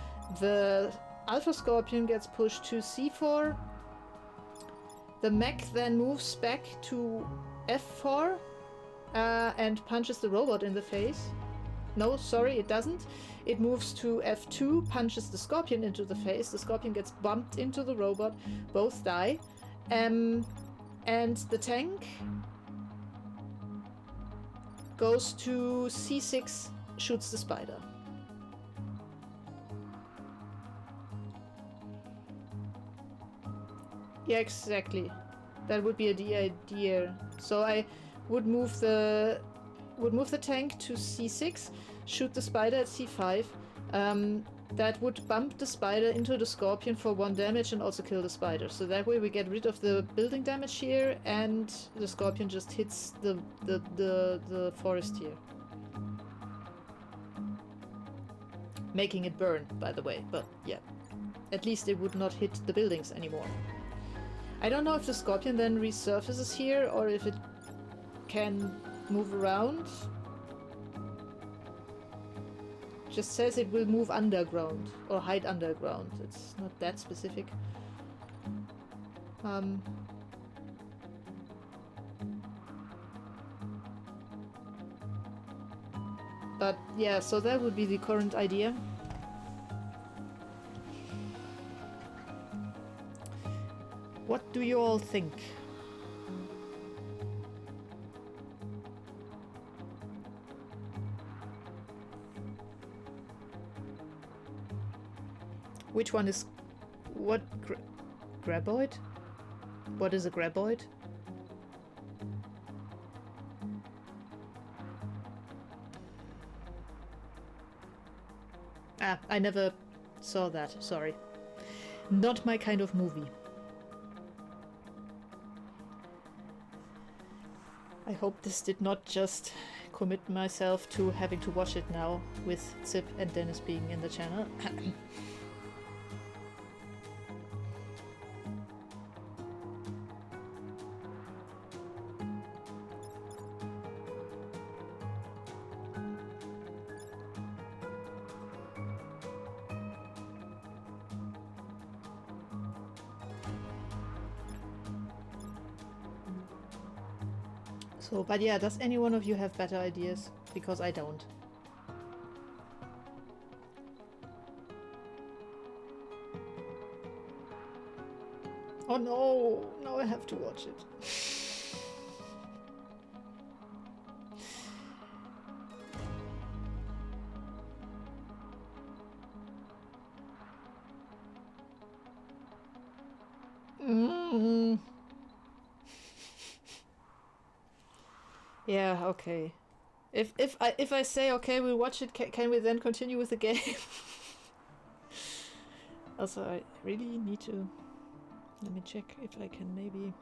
the Alpha Scorpion gets pushed to C4, the mech then moves back to F4 and punches the robot in the face. No, sorry, it doesn't. It moves to F2, punches the Scorpion into the face. The Scorpion gets bumped into the robot. Both die. And the tank goes to C6, shoots the spider. Yeah, exactly. That would be the idea. So I would move the tank to C6, shoot the spider at C5. That would bump the spider into the Scorpion for 1 damage and also kill the spider. So that way we get rid of the building damage here, and the Scorpion just hits the forest here. Making it burn, by the way, but yeah. At least it would not hit the buildings anymore. I don't know if the Scorpion then resurfaces here or if it can move around. Just says it will move underground or hide underground. It's not that specific. But yeah, so that would be the current idea. What do you all think? Which one is what? Graboid? What is a graboid? Ah, I never saw that, sorry. Not my kind of movie. I hope this did not just commit myself to having to watch it now with Zip and Dennis being in the channel. So, but yeah, does any one of you have better ideas? Because I don't. Oh no! Now I have to watch it. Yeah, okay. If I say okay, we'll watch it, can we then continue with the game? Also, I really need to... Let me check if I can maybe...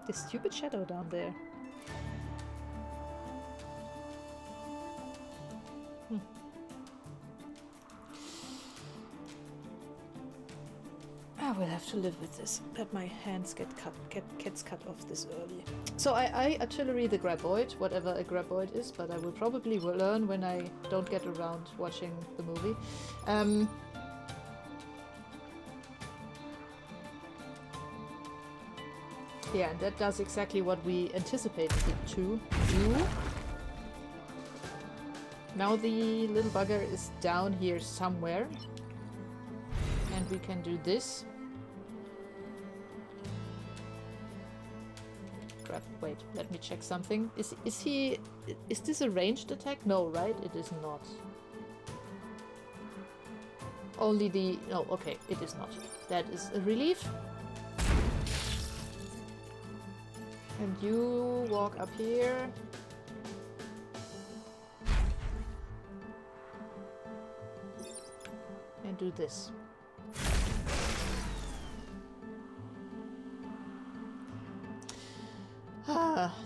This stupid shadow down there. I will have to live with this, that my hands gets cut off this early. So I artillery the graboid, whatever a graboid is, but I will probably learn when I don't get around watching the movie. Yeah, and that does exactly what we anticipated it to do. Now the little bugger is down here somewhere. And we can do this. Crap, wait, let me check something. Is this a ranged attack? No, right? It is not. Only the... No, okay, it is not. That is a relief. And you walk up here. And do this.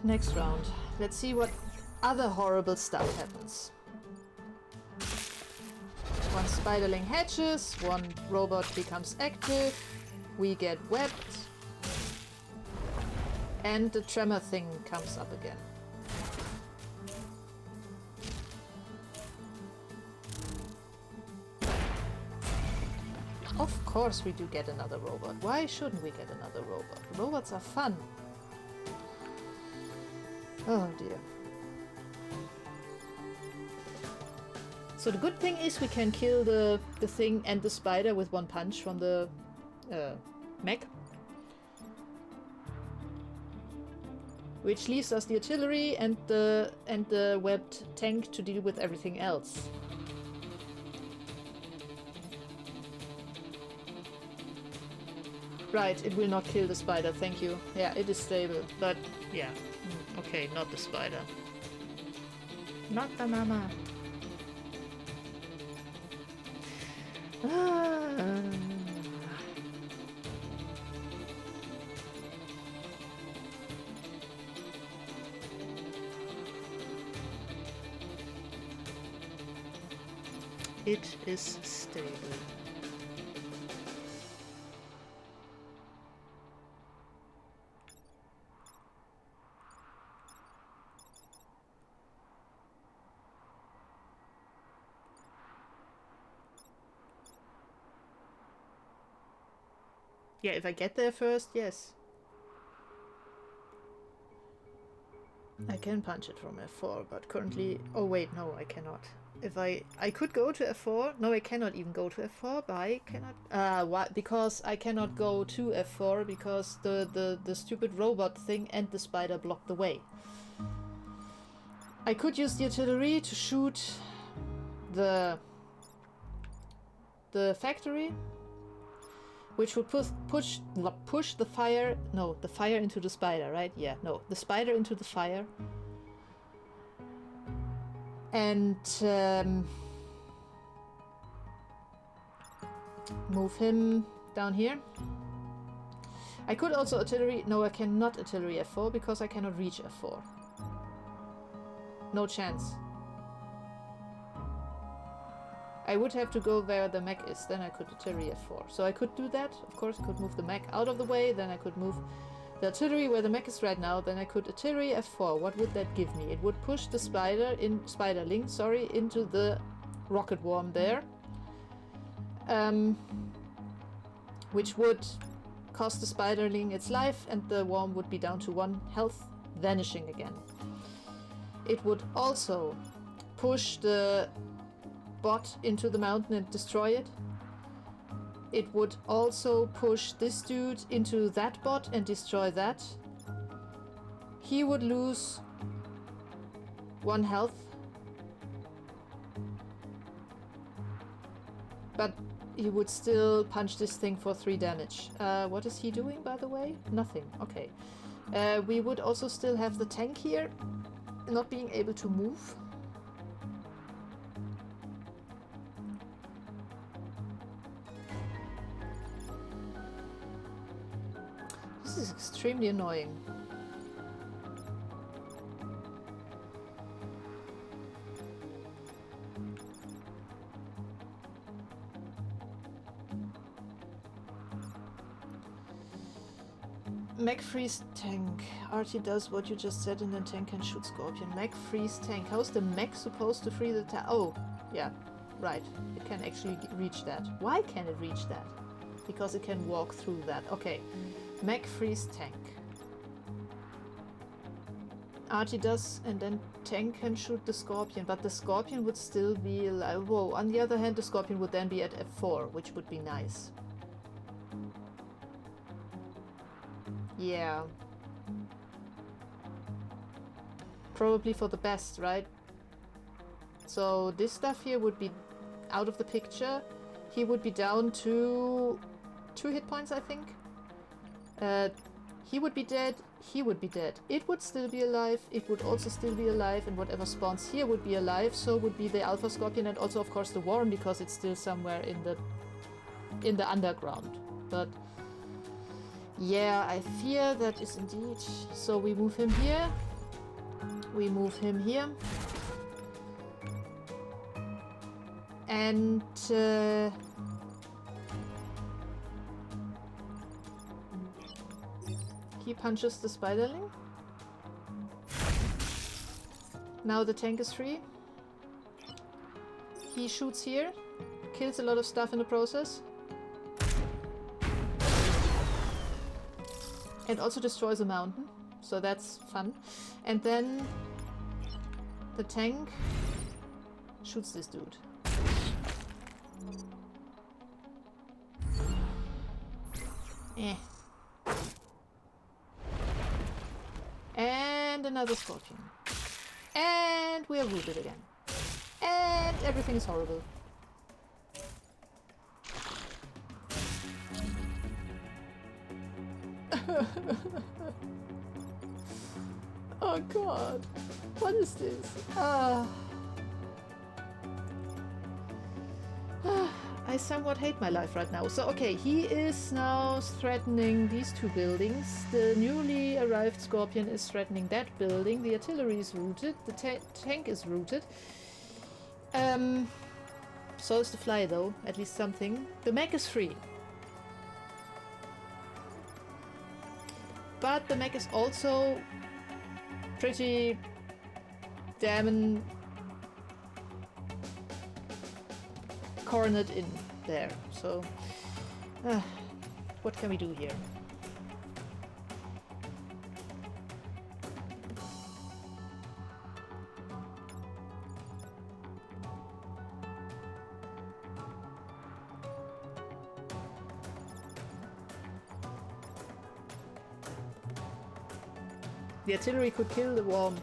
Next round. Let's see what other horrible stuff happens. One spiderling hatches, one robot becomes active, we get webbed, and the tremor thing comes up again. Of course we do get another robot. Why shouldn't we get another robot? Robots are fun. Oh dear. So the good thing is we can kill the thing and the spider with one punch from the mech. Which leaves us the artillery and the webbed tank to deal with everything else. Right, it will not kill the spider, thank you. Yeah, it is stable, but yeah. Okay, not the spider. Not the mama. It is stable. Yeah, if I get there first, yes. I can punch it from F4, but currently... Oh wait, no, I cannot. If I could go to F4. No, I cannot even go to F4, but I cannot... why? Because I cannot go to F4 because the stupid robot thing and the spider block the way. I could use the artillery to shoot the factory, which would push the fire... No, the fire into the spider, right? Yeah, no, the spider into the fire. And move him down here. I could also artillery... No, I cannot artillery F4 because I cannot reach F4. No chance. I would have to go where the mech is, then I could artillery F4. So I could do that. Of course, I could move the mech out of the way, then I could move the artillery where the mech is right now, then I could artillery F4. What would that give me? It would push the spiderling, sorry, into the rocket worm there. Which would cost the spiderling its life, and the worm would be down to 1 health, vanishing again. It would also push the bot into the mountain and destroy it. It would also push this dude into that bot and destroy that. He would lose 1 health. But he would still punch this thing for 3 damage. What is he doing, by the way? Nothing. Okay. We would also still have the tank here, not being able to move. This is extremely annoying. Mech freeze tank. Artie does what you just said and then tank can shoot Scorpion. Mech freeze tank. How's the mech supposed to free the tank? Oh, yeah, right. It can actually reach that. Why can it reach that? Because it can walk through that. Okay. Mech freeze tank. Artie does, and then tank can shoot the Scorpion, but the Scorpion would still be alive. Whoa, on the other hand, the Scorpion would then be at F4, which would be nice. Yeah. Probably for the best, right? So this stuff here would be out of the picture. He would be down to 2 hit points, I think. He would be dead, he would be dead. It would still be alive, it would also still be alive, and whatever spawns here would be alive, so would be the Alpha Scorpion and also of course the Worm, because it's still somewhere in the underground. But yeah, I fear that is indeed. So we move him here. We move him here. And he punches the spiderling. Now the tank is free. He shoots here. Kills a lot of stuff in the process. And also destroys a mountain. so that's fun. And then the tank shoots this dude. Eh. And another scorpion. And we are wounded again. And everything is horrible. Oh god. What is this? I somewhat hate my life right now. So, okay, he is now threatening these two buildings. The newly arrived Scorpion is threatening that building. The artillery is routed. The tank is routed. So is the fly, though. At least something. The mech is free. But the mech is also pretty damn cornered in there. So, what can we do here? The artillery could kill the worm.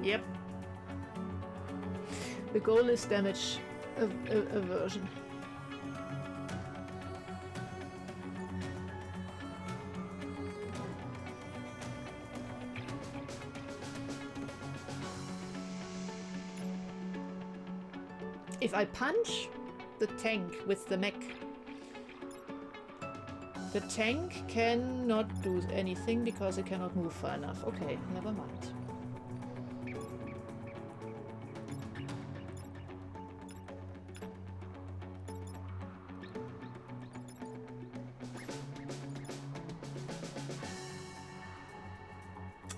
Yep. The goal is damage aversion. If I punch the tank with the mech, the tank cannot do anything because it cannot move far enough. Okay, never mind.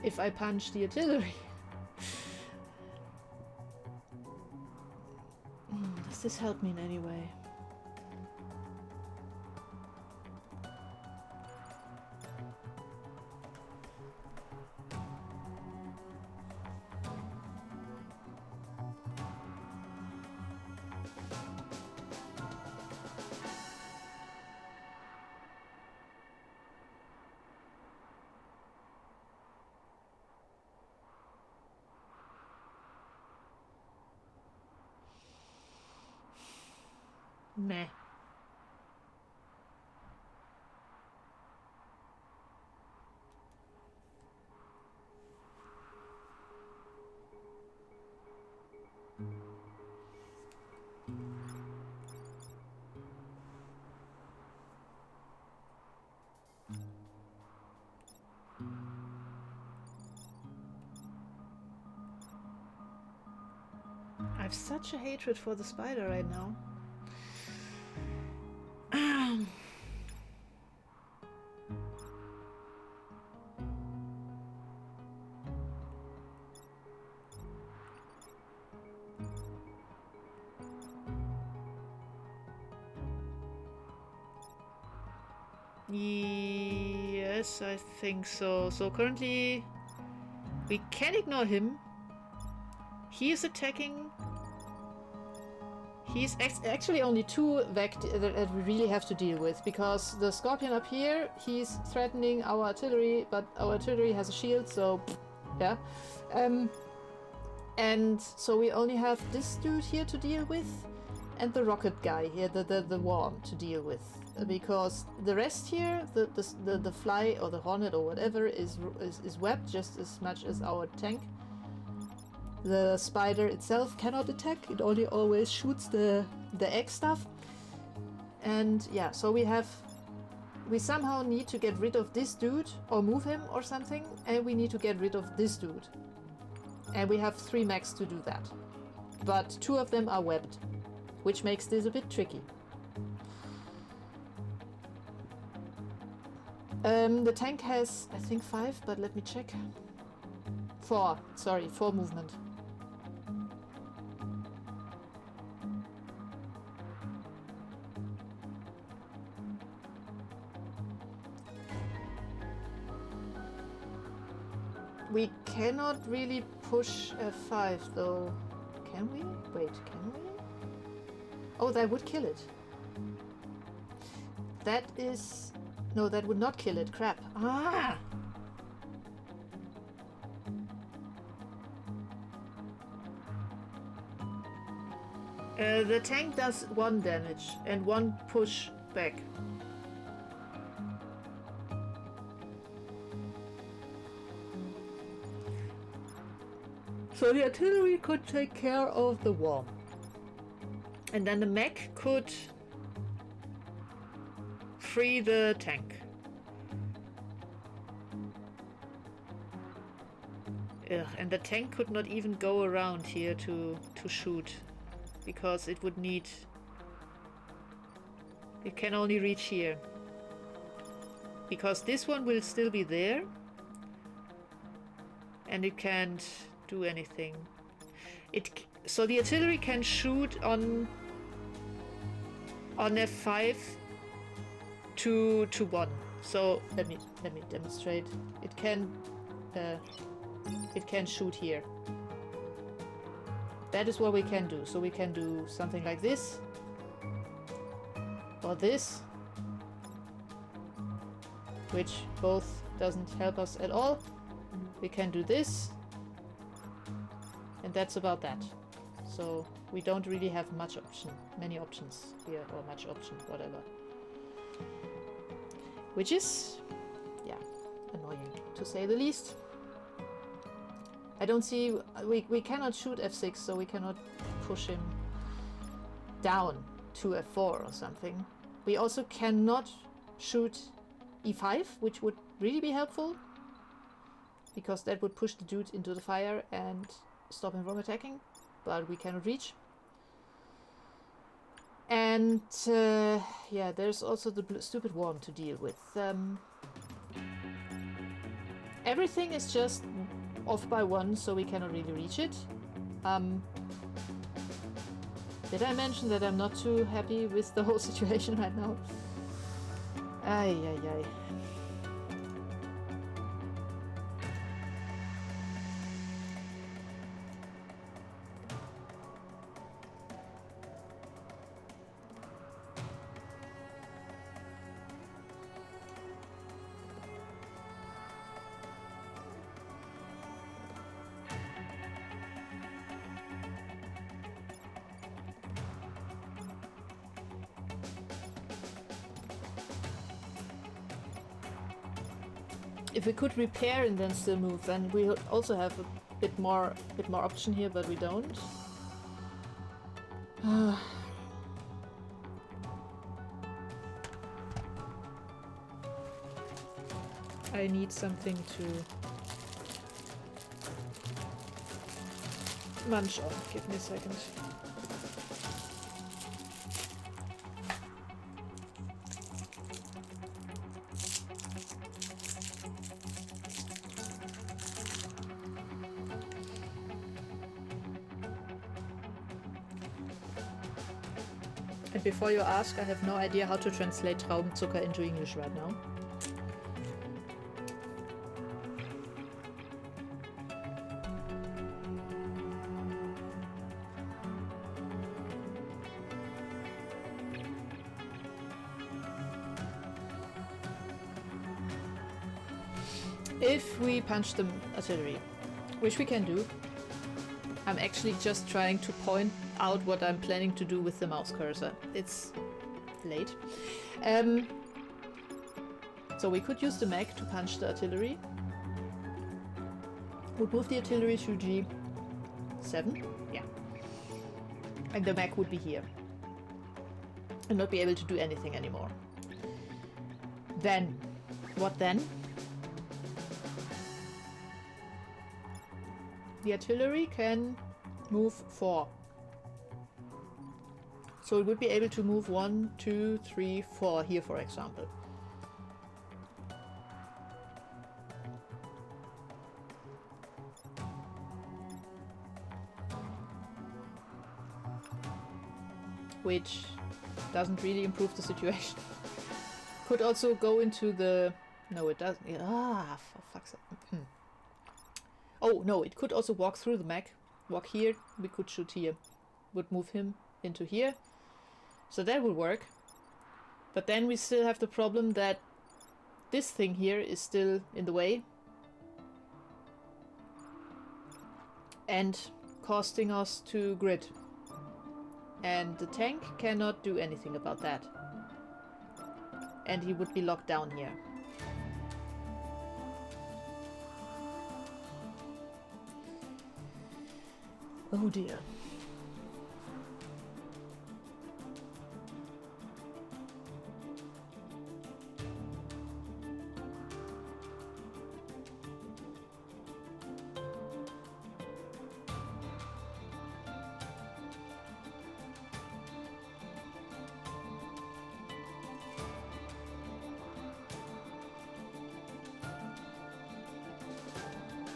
If I punch the artillery. Does this help me in any way? Meh. I have such a hatred for the spider right now. Yes, I think so. So currently we can ignore him. He is attacking. He's actually only two Vect that we really have to deal with, because the Scorpion up here, he's threatening our artillery, but our artillery has a shield, so yeah. And so we only have this dude here to deal with, and the rocket guy here, the worm, to deal with, because the rest here, the fly or the hornet or whatever is webbed just as much as our tank. The spider itself cannot attack, it only always shoots the egg stuff. And yeah, so we somehow need to get rid of this dude, or move him or something, and we need to get rid of this dude. And we have 3 mechs to do that. But 2 of them are webbed, which makes this a bit tricky. The tank has, I think, 5, but let me check. 4, sorry, 4 movement. We cannot really push F5 though. Can we? Wait, can we? Oh, that would kill it. That is... No, that would not kill it. Crap. Ah! The tank does 1 damage and 1 push back. So the artillery could take care of the worm. And then the mech could free the tank. Ugh, and the tank could not even go around here to shoot, because it would need... It can only reach here. Because this one will still be there. And it can't do anything. So the artillery can shoot on F5 to 1. So let me demonstrate. It can shoot here. That is what we can do. So we can do something like this or this, which both doesn't help us at all. We can do this, and that's about that. So we don't really have many options here, or much option, whatever. Which is, yeah, annoying to say the least. I don't see, we cannot shoot F6, so we cannot push him down to F4 or something. We also cannot shoot E5, which would really be helpful, because that would push the dude into the fire and stop him from attacking, but we cannot reach. And yeah, there's also the stupid worm to deal with. Everything is just off by 1, so we cannot really reach it. Did I mention that I'm not too happy with the whole situation right now? Ay, ay, ay. If we could repair and then still move, then we also have a bit more option here, but we don't. I need something to munch on. Give me a second. And before you ask, I have no idea how to translate Traubenzucker into English right now. If we punch the artillery, which we can do, I'm actually just trying to point out what I'm planning to do with the mouse cursor. It's late. So we could use the mech to punch the artillery. We'll move the artillery to G7. Yeah. And the mech would be here. And not be able to do anything anymore. Then, what then? the artillery can move 4. So it would be able to move 1, 2, 3, 4 here, for example. Which doesn't really improve the situation. Could also go into the... No, it doesn't. Ah, for fuck's sake. Oh, no, it could also walk through the mech. Walk here, we could shoot here. Would move him into here. So that would work. But then we still have the problem that this thing here is still in the way. And costing us 2 grid. And the tank cannot do anything about that. And he would be locked down here. Oh dear.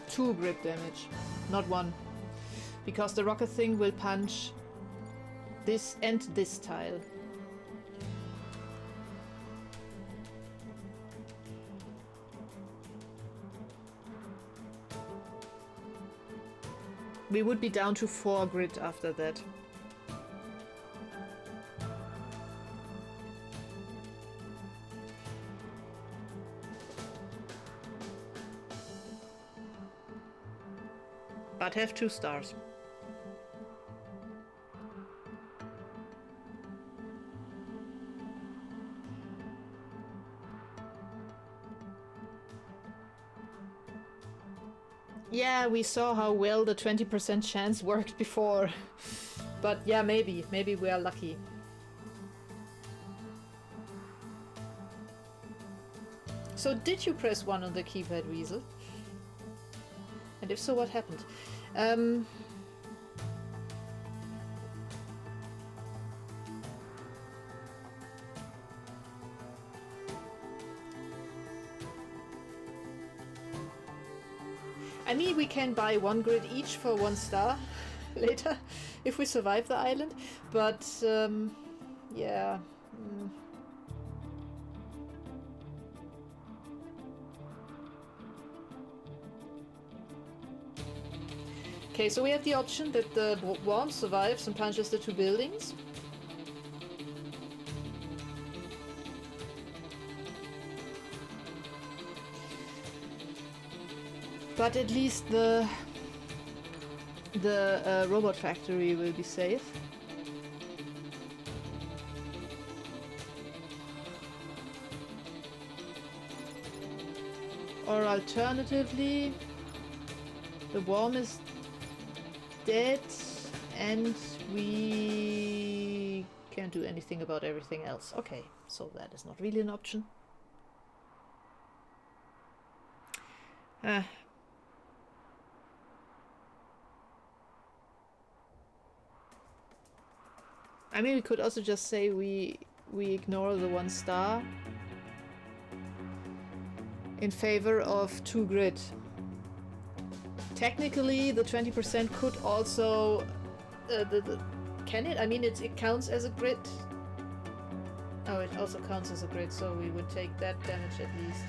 Two grip damage, not 1. Because the rocket thing will punch this and this tile. We would be down to 4 grid after that. But have 2 stars. Yeah, we saw how well the 20% chance worked before. But yeah, maybe we are lucky. So did you press 1 on the keypad, Weasel? And if so, what happened? I mean, we can buy 1 grid each for 1 star later if we survive the island, but yeah. Okay, so we have the option that the worm survives and punches the 2 buildings. But at least the robot factory will be safe. Or alternatively, the worm is dead and we can't do anything about everything else. Okay, so that is not really an option. I mean, we could also just say we ignore the 1 star in favor of 2 grid. Technically, the 20% could also... can it? I mean, it counts as a grid. Oh, it also counts as a grid, so we would take that damage at least.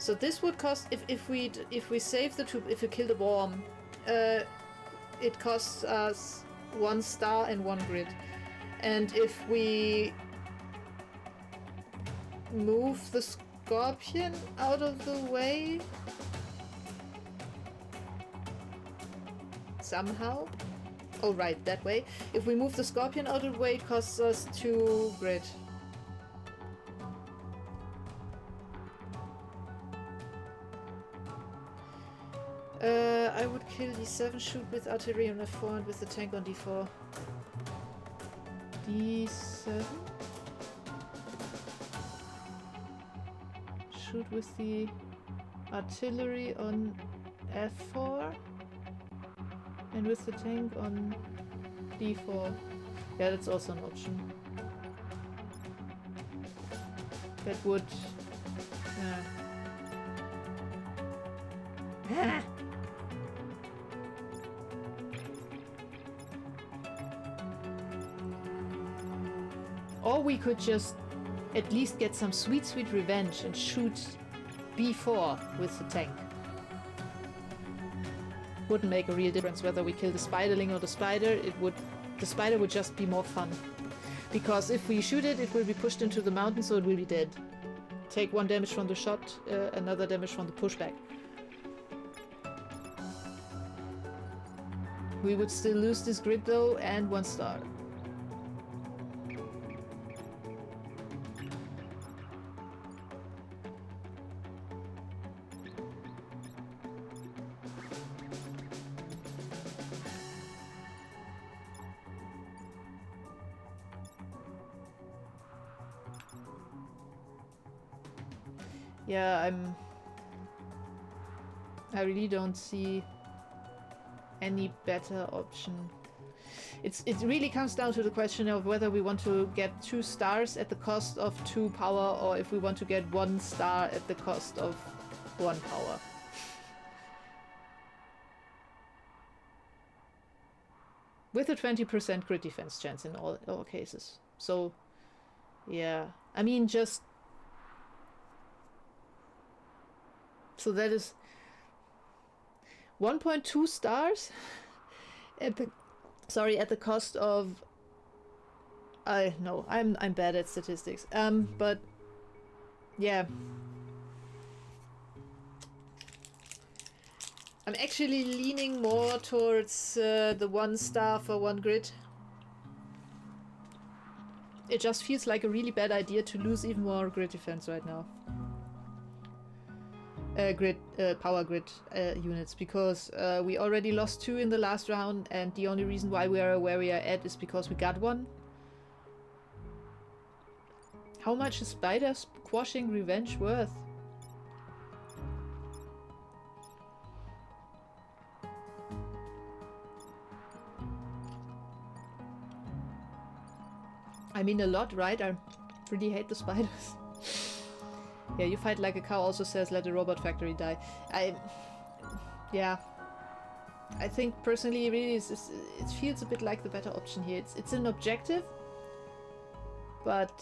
So this would cost, if we save the 2, if we kill the worm, it costs us 1 star and 1 grid. And if we move the scorpion out of the way somehow, oh right, that way. If we move the scorpion out of the way, it costs us 2 grid. I would kill D7, shoot with artillery on F4 and with the tank on D4. D7? shoot with the artillery on F4 and with the tank on D4. Yeah, that's also an option. That would... Or we could just at least get some sweet revenge and shoot B4 with the tank. Wouldn't make a real difference whether we kill the spiderling or the spider. The spider would just be more fun. Because if we shoot it, it will be pushed into the mountain, so it will be dead. Take 1 damage from the shot, another damage from the pushback. We would still lose this grid though, and 1 star. Yeah, I really don't see any better option. It really comes down to the question of whether we want to get 2 stars at the cost of 2 power, or if we want to get 1 star at the cost of 1 power. With a 20% crit defense chance in all cases. So, yeah. I mean, just... So that is 1.2 stars at the cost of... No, I'm bad at statistics. But yeah. I'm actually leaning more towards the 1 star for 1 grid. It just feels like a really bad idea to lose even more grid defense right now. Power grid units, because we already lost 2 in the last round, and the only reason why we are where we are at is because we got 1. How much is Spider Squashing Revenge worth? I mean, a lot, right? I really hate the spiders. Yeah, you fight like a cow also says let the robot factory die. Yeah. I think personally really it feels a bit like the better option here. It's an objective, but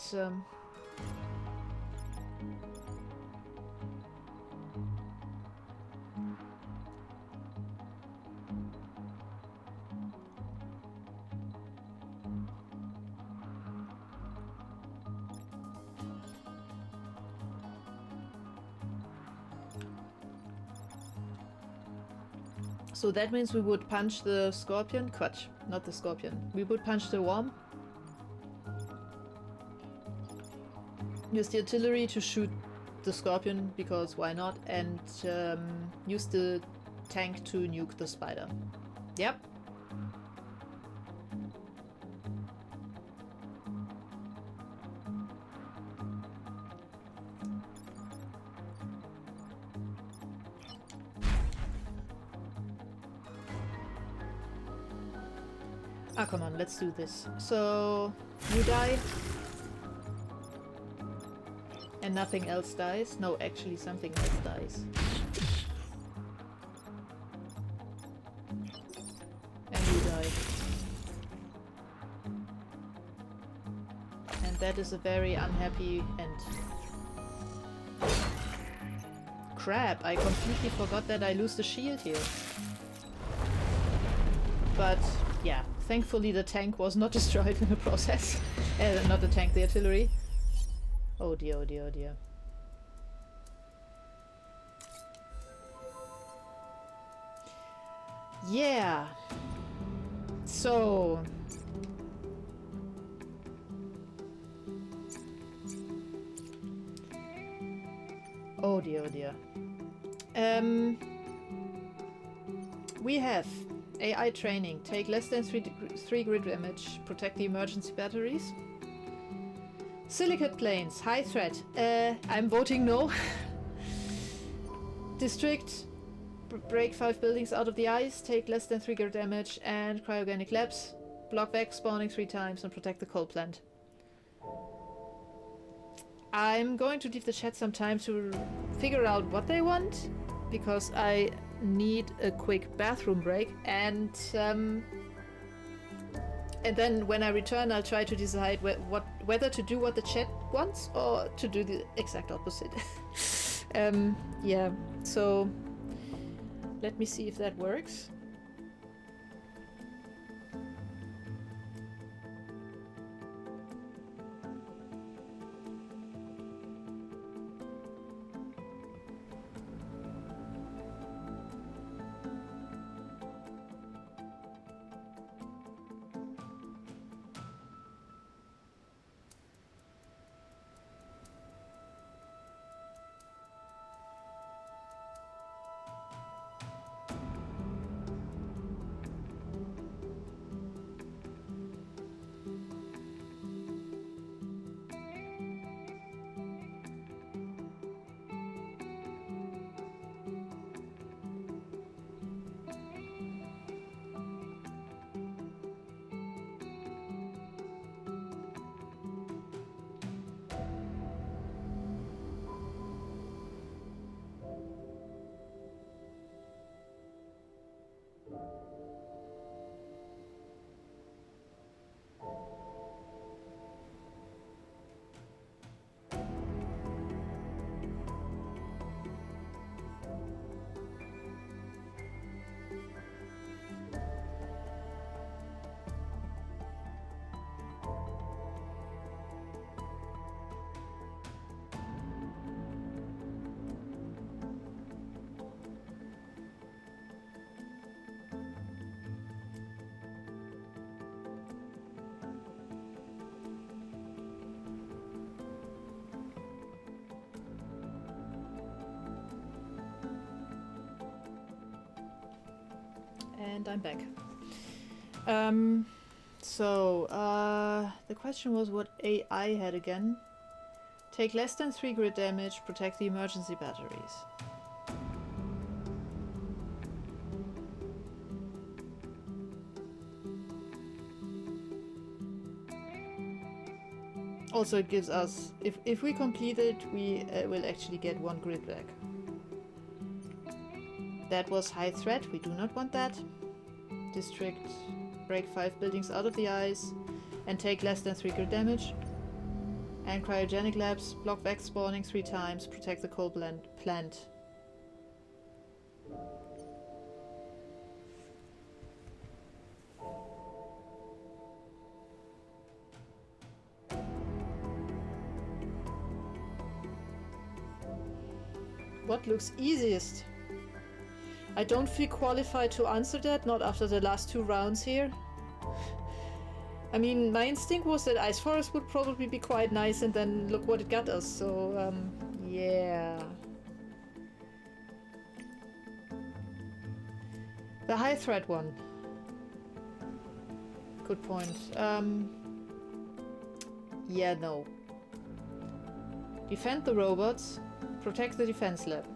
so that means we would punch the scorpion. Quatsch, not the scorpion. We would punch the worm. Use the artillery to shoot the scorpion, because why not? And use the tank to nuke the spider. Yep. Ah, come on, let's do this. So, you die. And nothing else dies? No, actually something else dies. And you die. And that is a very unhappy end. Crap, I completely forgot that I lose the shield here. But, yeah. Thankfully the tank was not destroyed in the process. Not the tank, the artillery. Oh dear, oh dear, oh dear. Yeah. So... Oh dear, oh dear. We have AI training. Take less than 3 grid damage. Protect the emergency batteries. Silicate planes. High threat. I'm voting no. District, break 5 buildings out of the ice, take less than 3 gear damage, and cryogenic labs. Block Vex spawning 3 times and protect the coal plant. I'm going to give the chat some time to figure out what they want, because I need a quick bathroom break, and then when I return I'll try to decide whether to do what the chat wants or to do the exact opposite. Yeah, so let me see if that works. And I'm back. The question was what AI had again. Take less than 3 grid damage, protect the emergency batteries. Also it gives us, if we complete it, we will actually get 1 grid back. That was high threat, we do not want that. District, break 5 buildings out of the ice and take less than 3 grid damage. And cryogenic labs, block Vex spawning 3 times, protect the coal plant. What looks easiest? I don't feel qualified to answer that, not after the last 2 rounds here. I mean, my instinct was that Ice Forest would probably be quite nice, and then look what it got us, so, yeah. The high threat one. Good point. Yeah, no. Defend the robots, protect the defense lab.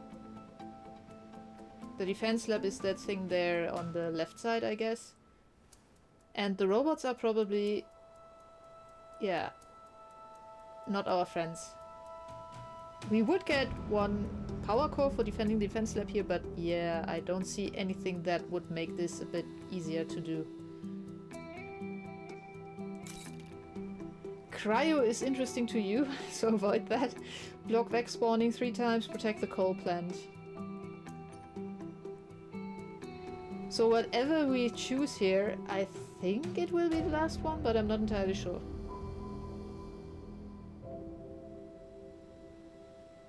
The defense lab is that thing there on the left side, I guess. And the robots are probably... yeah. Not our friends. We would get 1 power core for defending the defense lab here, but yeah, I don't see anything that would make this a bit easier to do. Cryo is interesting to you, so avoid that. Block Vex spawning 3 times, protect the coal plant. So whatever we choose here, I think it will be the last one, but I'm not entirely sure.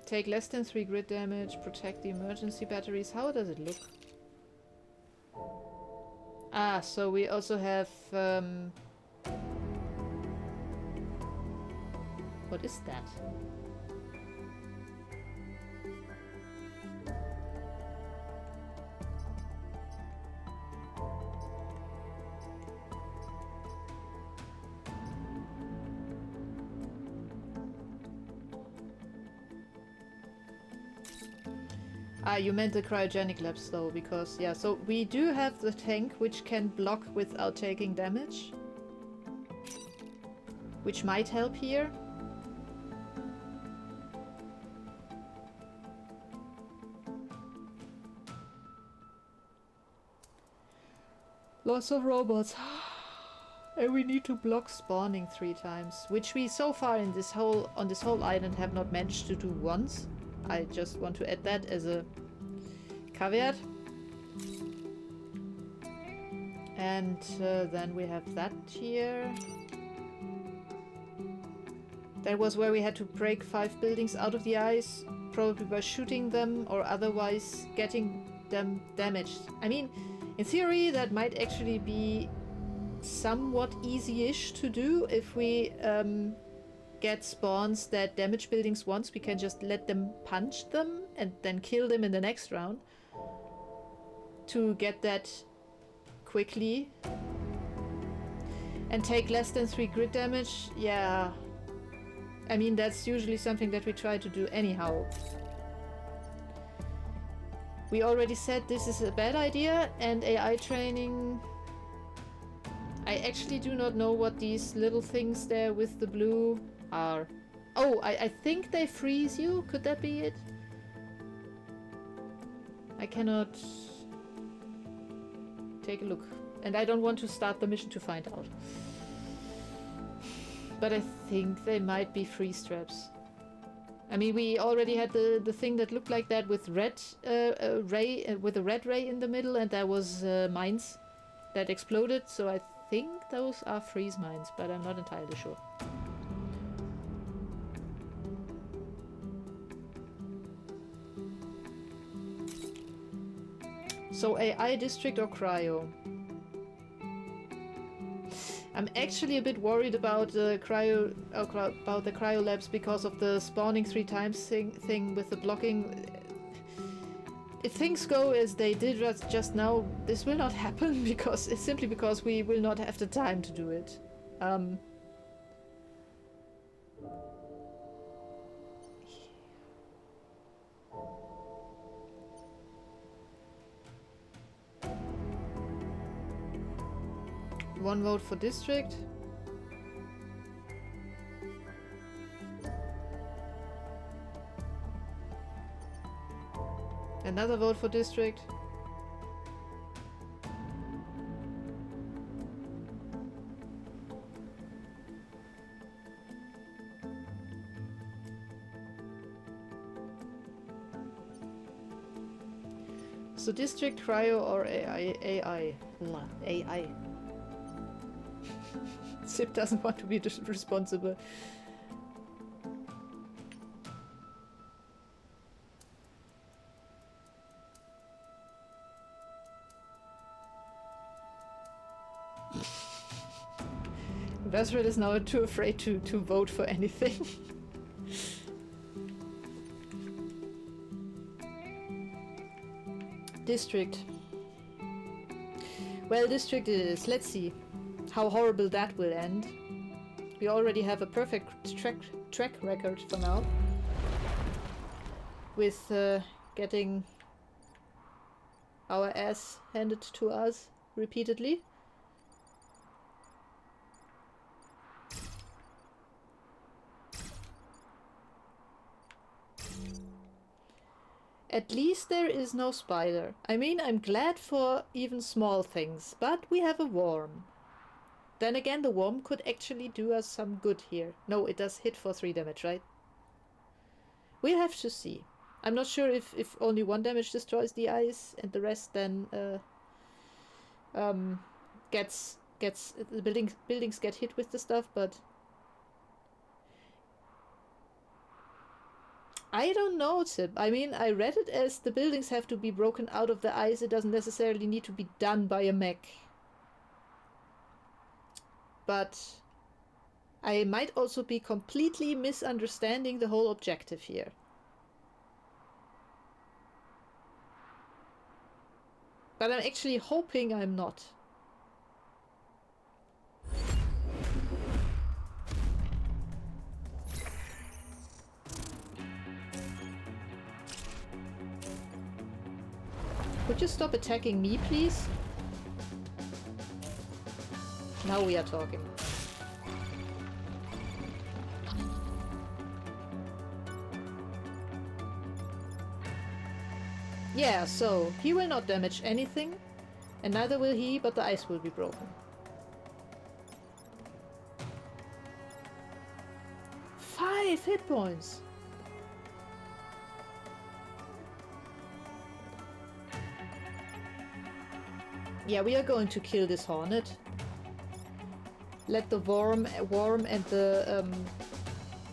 Take less than 3 grid damage, protect the emergency batteries. How does it look? Ah, so we also have... what is that? Ah, you meant the cryogenic labs though, because yeah, so we do have the tank which can block without taking damage, which might help here. Lots of robots. And we need to block spawning 3 times, which we so far in this whole island have not managed to do once. I just want to add that as a caveat. And then we have that here. That was where we had to break 5 buildings out of the ice, probably by shooting them or otherwise getting them damaged. I mean, in theory that might actually be somewhat easy-ish to do. If we get spawns that damage buildings once, we can just let them punch them and then kill them in the next round to get that quickly and take less than 3 grid damage. Yeah, I mean that's usually something that we try to do anyhow. We already said this is a bad idea, and AI training... I actually do not know what these little things there with the blue are. Oh, I think they freeze you? Could that be it? I cannot take a look. And I don't want to start the mission to find out. But I think they might be freeze traps. I mean, we already had the thing that looked like that with red ray, with a red ray in the middle, and there was mines that exploded, so I think those are freeze mines, but I'm not entirely sure. So AI district or cryo? I'm actually a bit worried about the cryo labs because of the spawning 3 times thing with the blocking. If things go as they did just now, this will not happen because it's simply because we will not have the time to do it. One vote for district. Another vote for district. So district, cryo, or AI? AI. Zip doesn't want to be responsible. Vesrel is now too afraid to vote for anything. District. Well, district it is. Let's see how horrible that will end. We already have a perfect track record for now with getting our ass handed to us repeatedly. At least there is no spider. I mean, I'm glad for even small things, but we have a worm. Then again, the worm could actually do us some good here. No, it does hit for 3 damage, right? We'll have to see. I'm not sure if only 1 damage destroys the ice and the rest then gets the buildings get hit with the stuff, but I don't know, Tip. I mean, I read it as the buildings have to be broken out of the ice. It doesn't necessarily need to be done by a mech. But I might also be completely misunderstanding the whole objective here. But I'm actually hoping I'm not. Could you stop attacking me, please? Now we are talking. Yeah, so he will not damage anything, and neither will he, but the ice will be broken. 5 hit points! Yeah, we are going to kill this hornet. Let the worm and the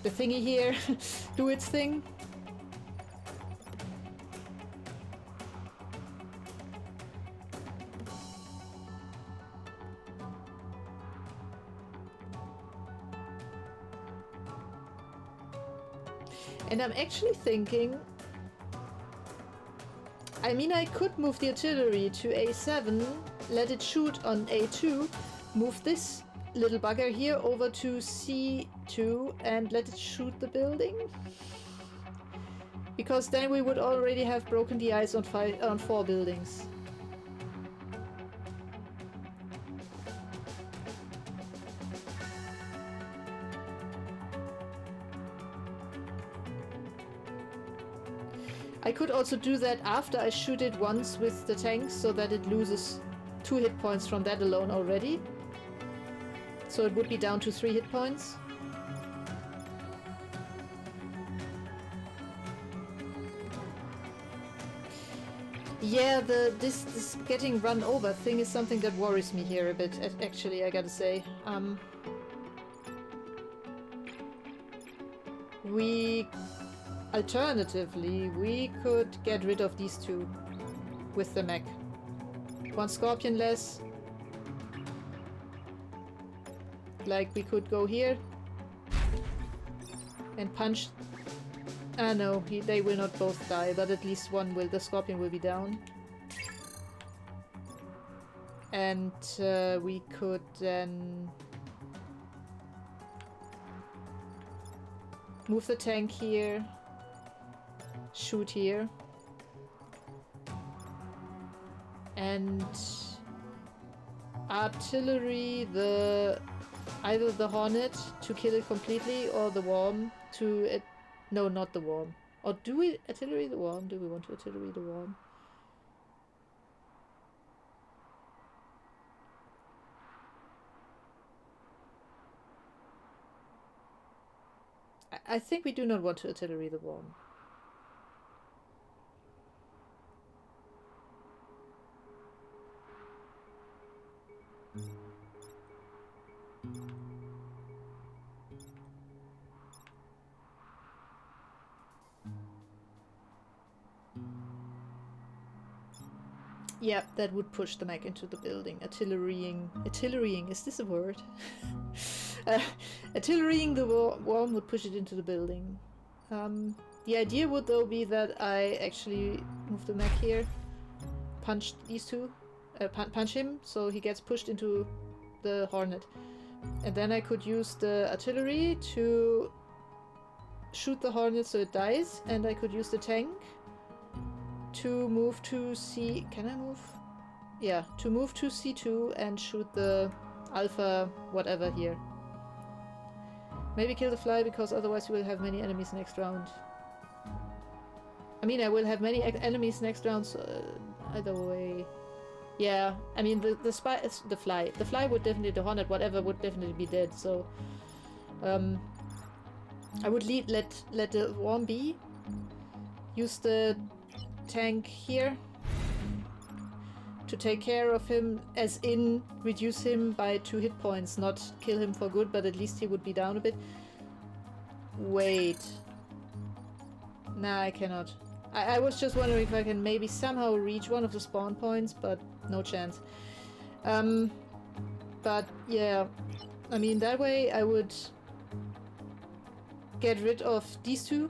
thingy here do its thing. And I'm actually thinking, I mean, I could move the artillery to A7, let it shoot on A2, move this little bugger here over to C2 and let it shoot the building. Because then we would already have broken the ice on 4 buildings. I could also do that after I shoot it once with the tanks, so that it loses 2 hit points from that alone already. So it would be down to 3 hit points. Yeah, this getting run over thing is something that worries me here a bit, actually, I gotta say. Alternatively, we could get rid of these 2 with the mech. 1 scorpion less. Like, we could go here and punch. Ah no, they will not both die, but at least one will. The scorpion will be down. And we could then move the tank here. Shoot here. And artillery either the hornet to kill it completely, or the worm to no, not the worm. Or do we artillery the worm? Do we want to artillery the worm? I think we do not want to artillery the worm. Yeah, that would push the mech into the building. Artillerying, is this a word? Artillerying the worm would push it into the building. The idea would though be that I actually move the mech here, punch these 2, punch him so he gets pushed into the hornet. And then I could use the artillery to shoot the hornet so it dies, and I could use the tank to move to C... Can I move? Yeah, to move to C2 and shoot the alpha whatever here. Maybe kill the fly, because otherwise we will have many enemies next round. I mean, I will have many enemies next round, so either way. Yeah, I mean, the fly would definitely, the hornet, whatever, would definitely be dead, so... I would let the worm be. Use the tank here to take care of him, as in reduce him by 2 hit points, not kill him for good, but at least he would be down a bit. Wait. Nah, I cannot. I was just wondering if I can maybe somehow reach one of the spawn points, but no chance. But yeah, I mean, that way I would get rid of these 2,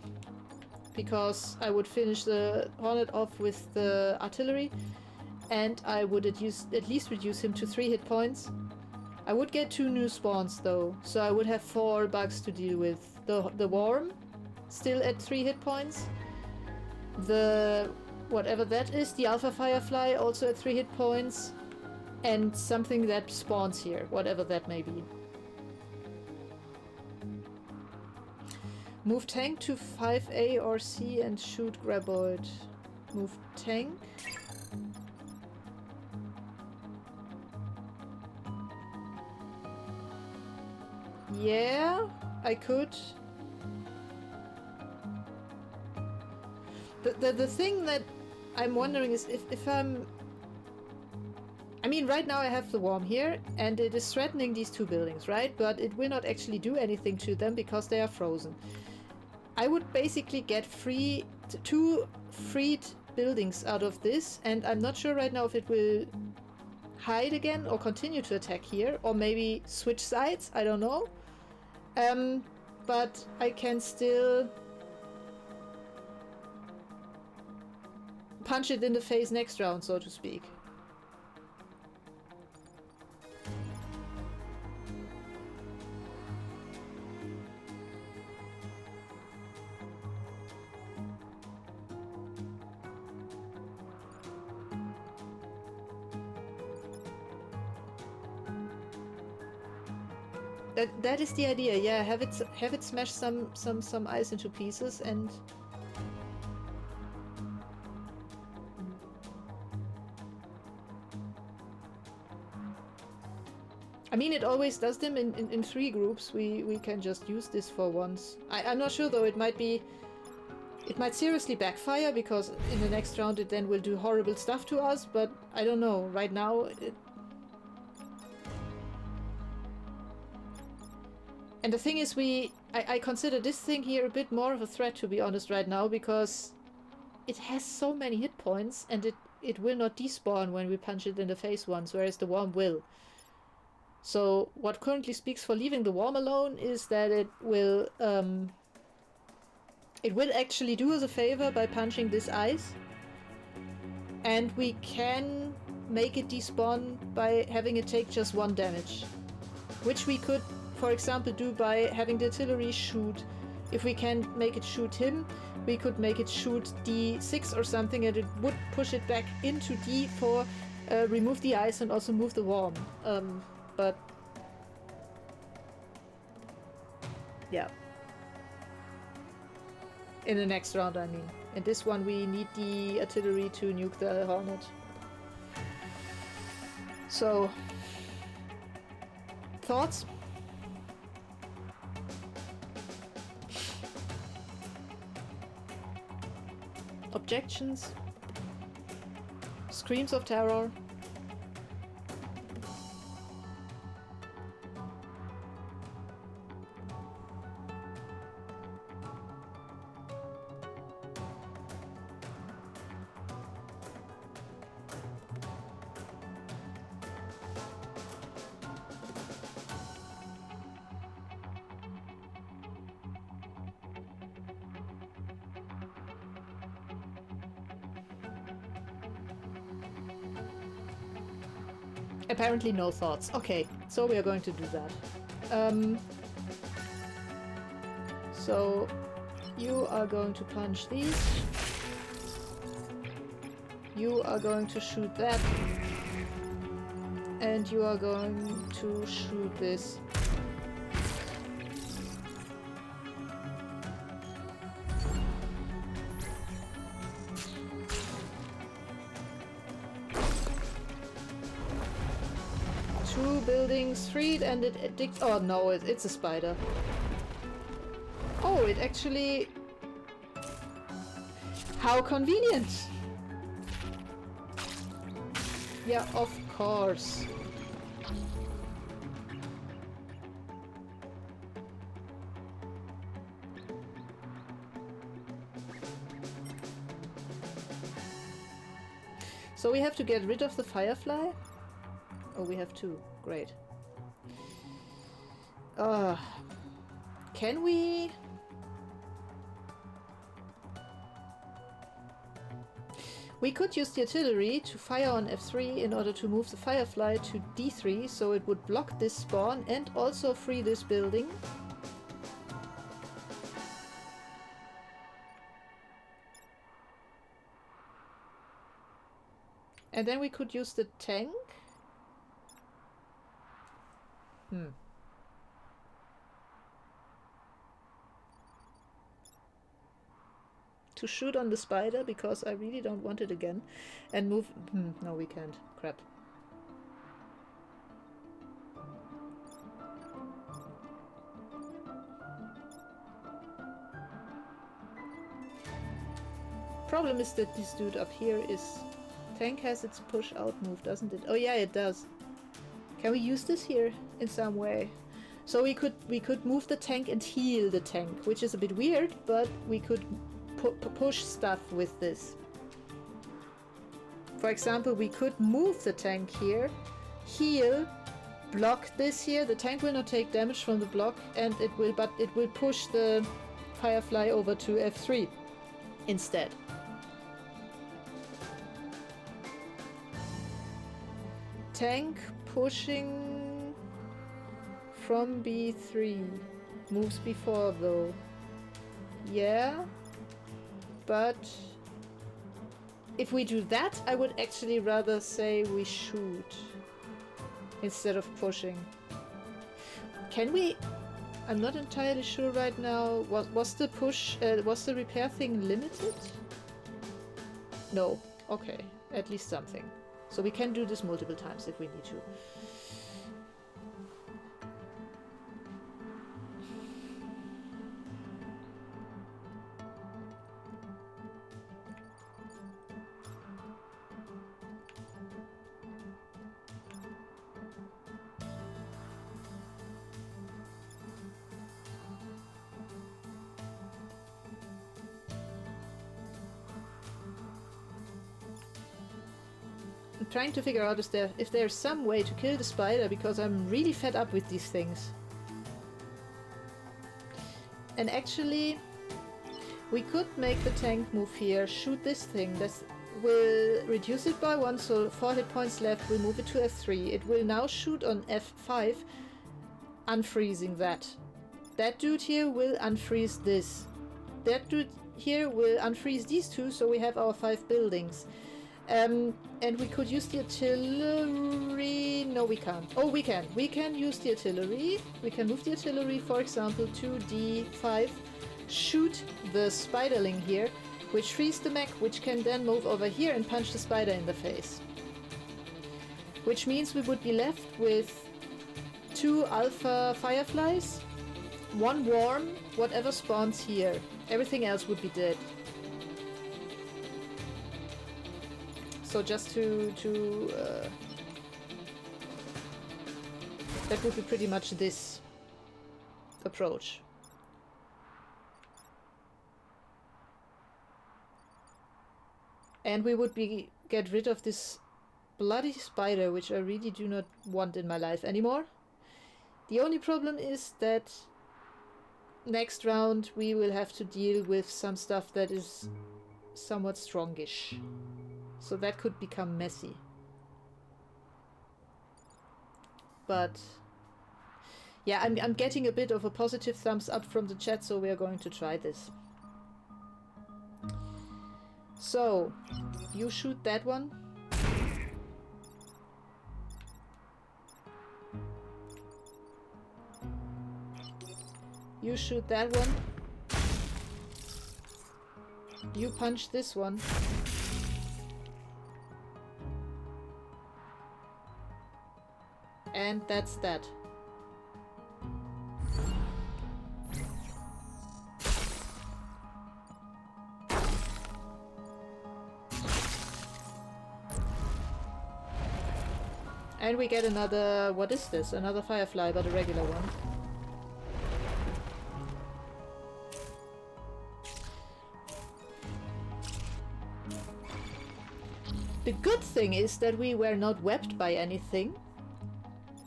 because I would finish the hornet off with the artillery, and I would at least reduce him to 3 hit points. I would get 2 new spawns though, so I would have 4 bugs to deal with. The worm, still at 3 hit points. The Whatever that is, the Alpha Firefly also at 3 hit points. And something that spawns here, whatever that may be. Move tank to 5A or C and shoot Graboid. Move tank. Yeah, I could. The thing that I'm wondering is if I'm... I mean, right now I have the worm here, and it is threatening these 2 buildings, right? But it will not actually do anything to them because they are frozen. I would basically get 2 freed buildings out of this, and I'm not sure right now if it will hide again or continue to attack here, or maybe switch sides, I don't know. But I can still punch it in the face next round, so to speak. That is the idea, yeah. Have it smash some ice into pieces and... I mean, it always does them in 3 groups. We can just use this for once. I'm not sure though, it might seriously backfire because in the next round it then will do horrible stuff to us, but I don't know. Right now And the thing is, I consider this thing here a bit more of a threat, to be honest, right now, because it has so many hit points, and it will not despawn when we punch it in the face once, whereas the worm will. So what currently speaks for leaving the worm alone is that it will actually do us a favor by punching this ice, and we can make it despawn by having it take just 1 damage, which we could, for example, do by having the artillery shoot. If we can make it shoot him, we could make it shoot D6 or something, and it would push it back into D4, remove the ice and also move the worm. But yeah. In the next round, I mean. In this one, we need the artillery to nuke the Hornet. So, thoughts? Objections? Screams of terror? Apparently no thoughts. Okay, so we are going to do that. So you are going to punch these. You are going to shoot that. And you are going to shoot this. Buildings freed, and it addicts. Oh no, it's a spider. Oh, it actually... How convenient! Yeah, of course. So we have to get rid of the Firefly? Oh, we have 2. Great. Can we... We could use the artillery to fire on F3 in order to move the Firefly to D3, so it would block this spawn and also free this building. And then we could use the tank. To shoot on the spider, because I really don't want it again. And move... no, we can't. Crap. Problem is that this dude up here is... Tank has its push out move, doesn't it? Oh yeah, it does. Can we use this here in some way? So we could move the tank and heal the tank, which is a bit weird, but we could push stuff with this. For example, we could move the tank here, heal, block this here. The tank will not take damage from the block, and it will push the Firefly over to F3 instead. Tank pushing from B3. Moves before though. Yeah. But if we do that, I would actually rather say we shoot instead of pushing. Can we? I'm not entirely sure right now. Was the push, was the repair thing limited? No. Okay. At least something. So we can do this multiple times if we need to. Trying to figure out if there's some way to kill the spider, because I'm really fed up with these things. And actually, we could make the tank move here, shoot this thing. This will reduce it by 1, so 4 hit points left. We'll move it to F3. It will now shoot on F5, unfreezing that. That dude here will unfreeze this. That dude here will unfreeze these two, so we have our 5 buildings. And we could use the artillery... No, we can't. Oh, we can. We can use the artillery. We can move the artillery, for example, to D5. Shoot the spiderling here, which frees the mech, which can then move over here and punch the spider in the face. Which means we would be left with 2 alpha fireflies, 1 worm, whatever spawns here. Everything else would be dead. So just that would be pretty much this approach. And we would get rid of this bloody spider, which I really do not want in my life anymore. The only problem is that next round we will have to deal with some stuff that is somewhat strongish. So that could become messy. But yeah, I'm getting a bit of a positive thumbs up from the chat, so we are going to try this. So, you shoot that one. You shoot that one. You punch this one. And that's that. And we get another... What is this? Another firefly, but a regular one. The good thing is that we were not webbed by anything.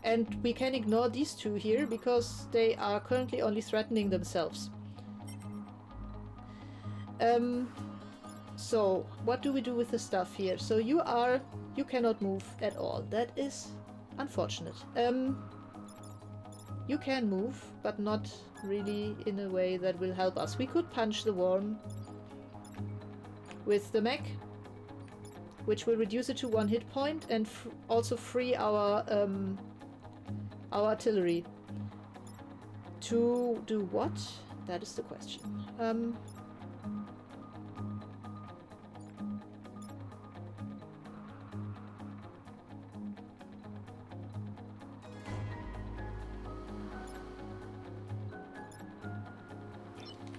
And we can ignore these two here, because they are currently only threatening themselves. So, what do we do with the stuff here? So you cannot move at all. That is unfortunate. You can move, but not really in a way that will help us. We could punch the worm with the mech. which will reduce it to 1 hit point and also free our artillery. To do what? That is the question.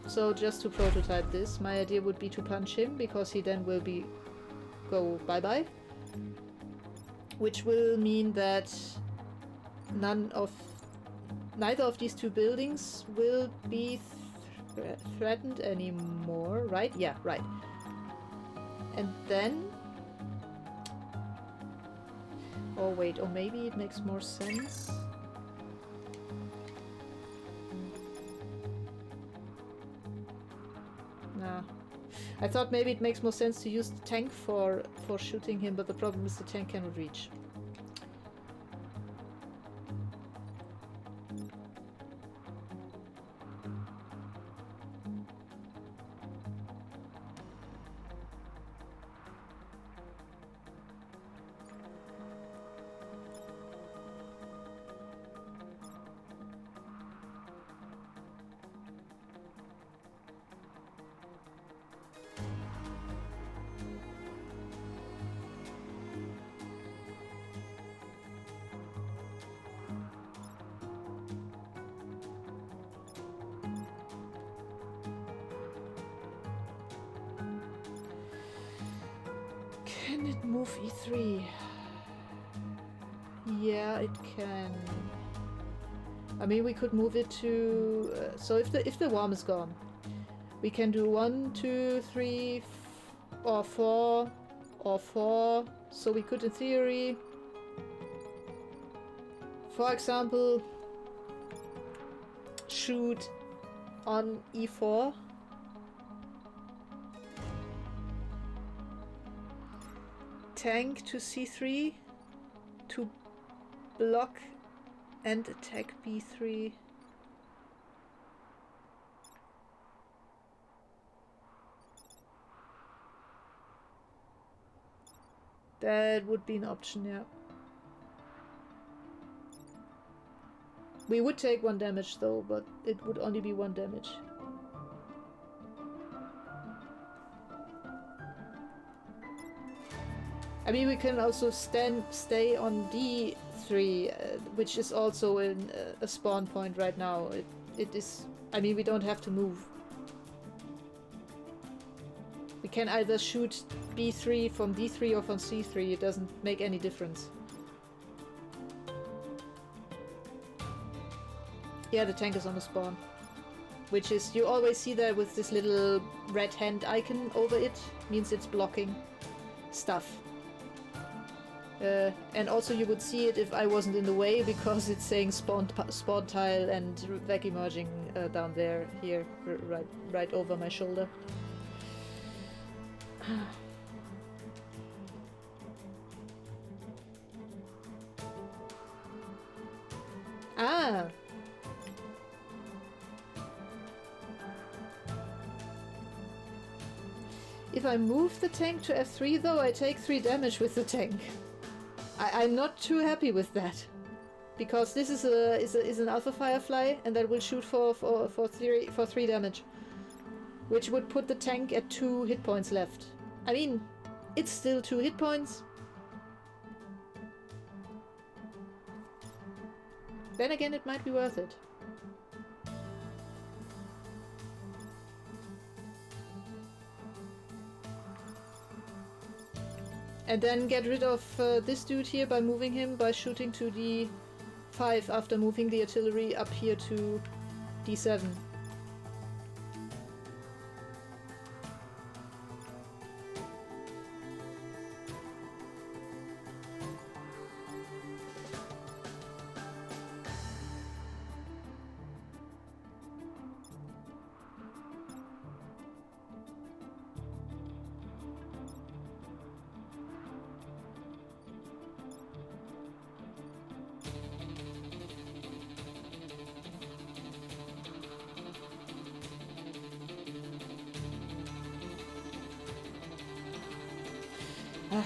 So just to prototype this, my idea would be to punch him, because he then will go bye-bye. Which will mean that neither of these two buildings will be threatened anymore, right? Yeah, right. And then... Oh wait, or maybe it makes more sense. Nah. I thought maybe it makes more sense to use the tank for shooting him, but the problem is the tank cannot reach. Can it move E3? Yeah, it can. I mean, we could move it to... so if the worm is gone, we can do 1, 2, 3, or 4, or 4. So we could, in theory, for example, shoot on E4. Tank to C3 to block and attack B3. That would be an option, yeah. We would take 1 damage though, but it would only be 1 damage. I mean, we can also stay on D3, which is also in a spawn point right now. It is... I mean, we don't have to move. We can either shoot B3 from D3 or from C3. It doesn't make any difference. Yeah, the tank is on the spawn. Which is... You always see that with this little red hand icon over it. Means it's blocking stuff. And also you would see it if I wasn't in the way, because it's saying spawn tile and vacuum merging down there, here, right over my shoulder. Ah! If I move the tank to F3 though, I take 3 damage with the tank. I'm not too happy with that, because this is an Alpha Firefly, and that will shoot for 3 damage, which would put the tank at 2 hit points left. I mean, it's still 2 hit points. Then again, it might be worth it. And then get rid of this dude here by moving him, by shooting to D5 after moving the artillery up here to D7.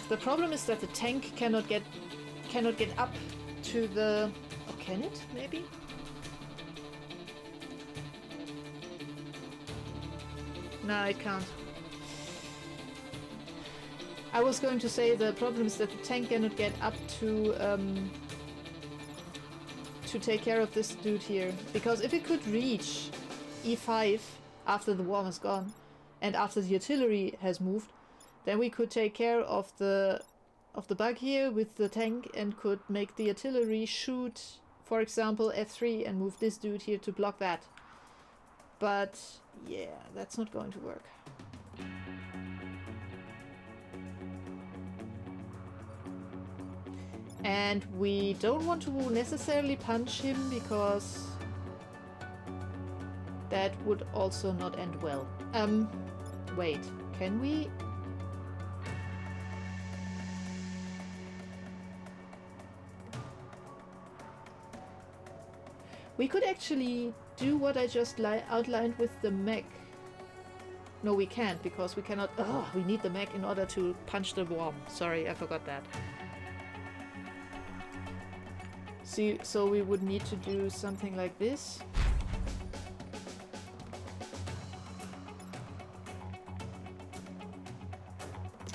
The problem is that the tank cannot get up to the... Oh, can it? Maybe? No, it can't. I was going to say the problem is that the tank cannot get up to take care of this dude here. Because if it could reach E5 after the worm is gone and after the artillery has moved, then we could take care of the bug here with the tank and could make the artillery shoot, for example, F3 and move this dude here to block that. But yeah, that's not going to work. And we don't want to necessarily punch him because that would also not end well. Wait, can we? We could actually do what I just outlined with the mech. No, we can't because we cannot... Oh, we need the mech in order to punch the worm. Sorry, I forgot that. See, so we would need to do something like this.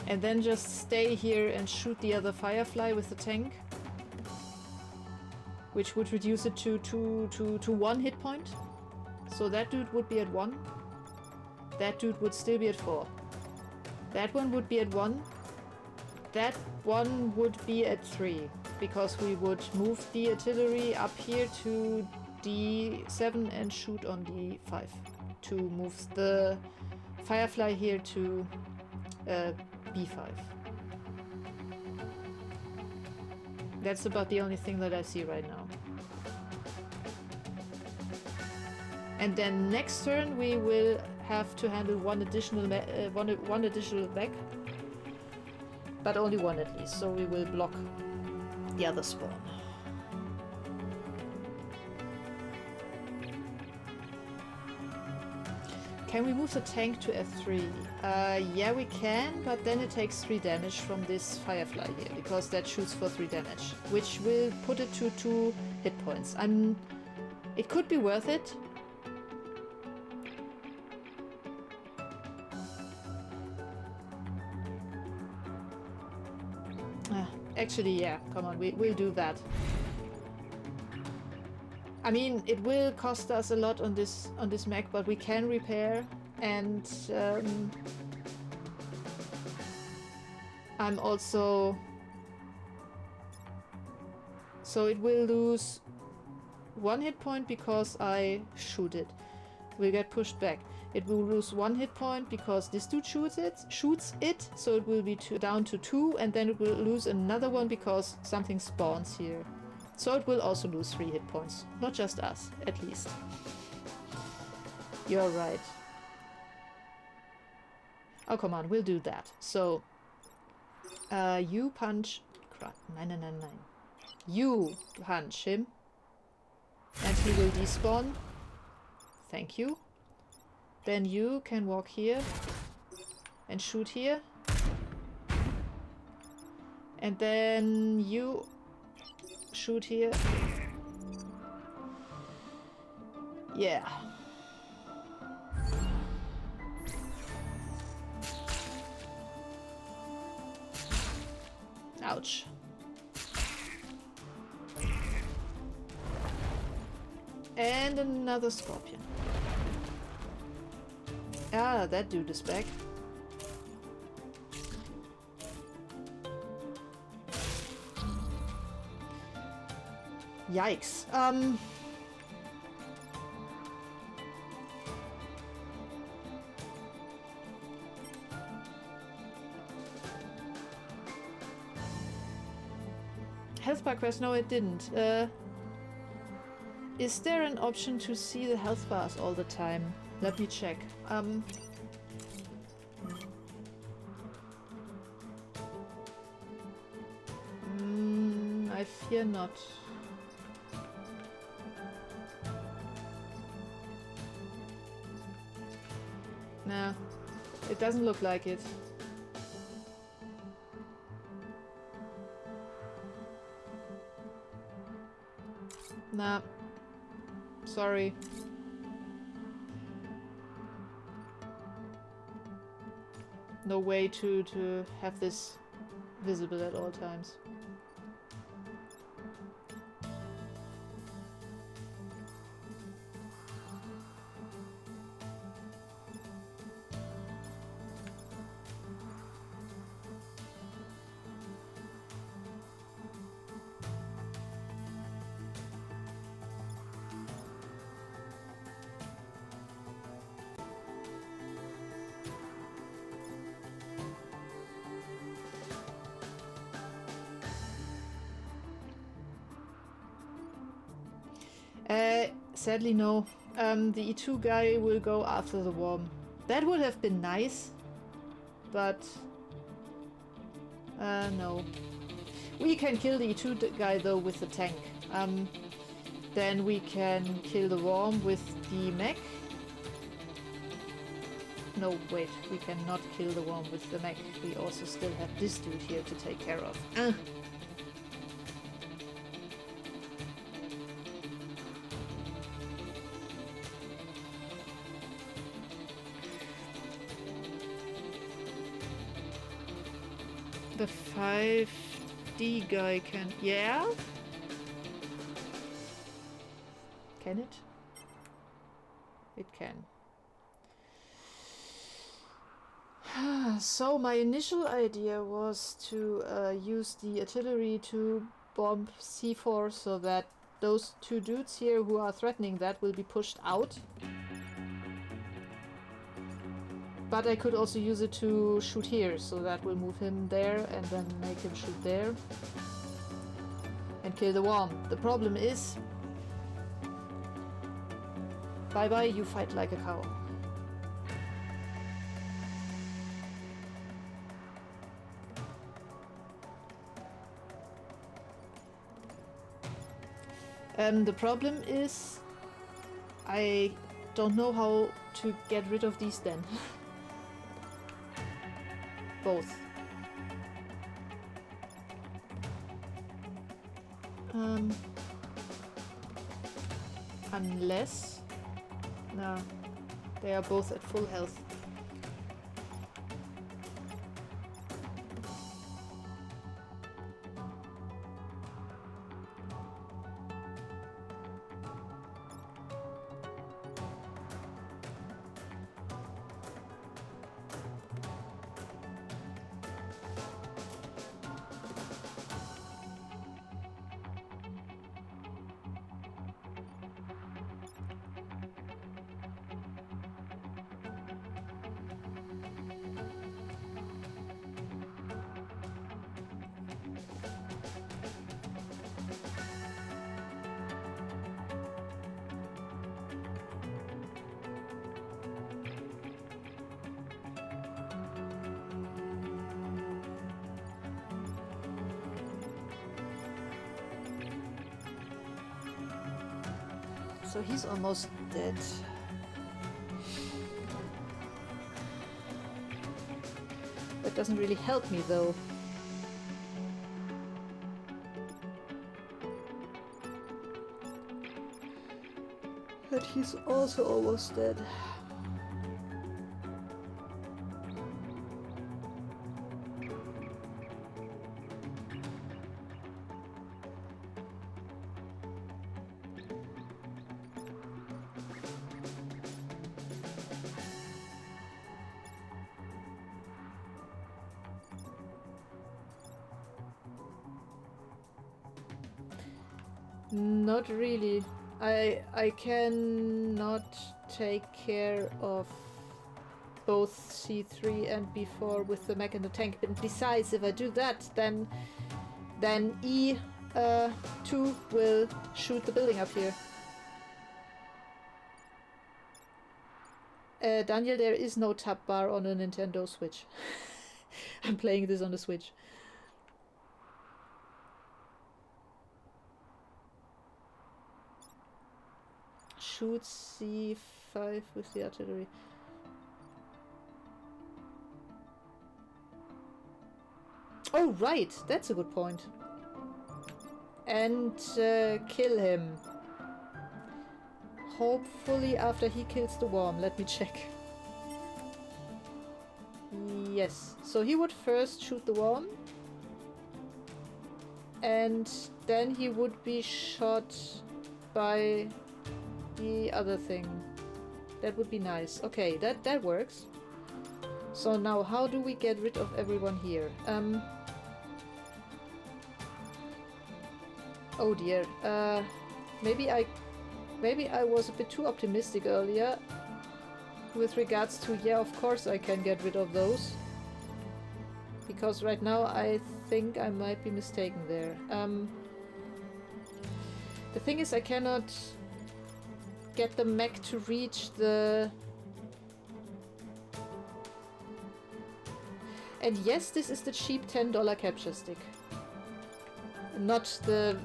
And then just stay here and shoot the other Firefly with the tank. Which would reduce it to 1 hit point. So that dude would be at 1. That dude would still be at 4. That one would be at 1. That one would be at 3. Because we would move the artillery up here to D7 and shoot on D5. To move the Firefly here to B5. That's about the only thing that I see right now. And then next turn we will have to handle one additional mech. But only one at least, so we will block the other spawn. Can we move the tank to F3? Yeah, we can, but then it takes 3 damage from this Firefly here, because that shoots for 3 damage, which will put it to 2 hit points. It could be worth it. Actually, yeah, come on, we'll do that. I mean, it will cost us a lot on this mech, but we can repair, and I'm also... So it will lose 1 hit point because I shoot it. Will get pushed back. It will lose 1 hit point because this dude shoots it, so it will be down to 2, and then it will lose another one because something spawns here. So it will also lose 3 hit points. Not just us, at least. You're right. Oh, come on, we'll do that. So, you punch... Crap, 999. You punch him. And he will despawn. Thank you. Then you can walk here. And shoot here. And then you... shoot here. Yeah. Ouch. And another scorpion. Ah, that dude is back. Yikes. Health bar quest? No, it didn't. Is there an option to see the health bars all the time? Let me check. I fear not. Nah, it doesn't look like it. Nah. Sorry. No way to have this visible at all times. Sadly no. The E2 guy will go after the worm. That would have been nice, but no. We can kill the E2 guy though with the tank. Then we can kill the worm with the mech. No, wait, we cannot kill the worm with the mech. We also still have this dude here to take care of. The 5D guy can... Yeah? Can it? It can. So my initial idea was to use the artillery to bomb C4 so that those two dudes here who are threatening that will be pushed out. But I could also use it to shoot here, so that will move him there and then make him shoot there. And kill the worm. The problem is... Bye bye, you fight like a cow. The problem is... I don't know how to get rid of these then. Both. Unless... No, they are both at full health. So he's almost dead. That doesn't really help me though. But he's also almost dead. Not really. I cannot take care of both C3 and B4 with the mech and the tank. But besides, if I do that, then E2 will shoot the building up here. Daniel, there is no tab bar on a Nintendo Switch. I'm playing this on the Switch. Shoot C5 with the artillery. Oh, right, that's a good point. And kill him. Hopefully after he kills the worm. Let me check. Yes. So he would first shoot the worm. And then he would be shot by the other thing. That would be nice. Okay, that works. So now how do we get rid of everyone here? Oh dear. Maybe I was a bit too optimistic earlier with regards to, yeah, of course I can get rid of those. Because right now I think I might be mistaken there. The thing is I cannot get the mech to reach the... And yes, this is the cheap $10 capture stick. Not the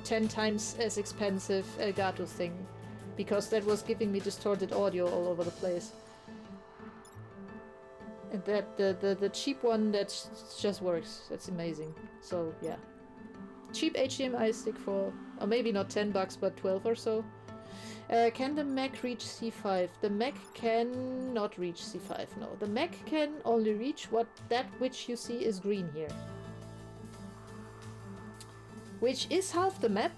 10 times as expensive Elgato thing. Because that was giving me distorted audio all over the place. And that the cheap one that just works. That's amazing. So yeah. Cheap HDMI stick for, or maybe not $10 but 12 or so. Can the mech reach C5? The mech cannot reach C5, no. The mech can only reach that which you see is green here. Which is half the map,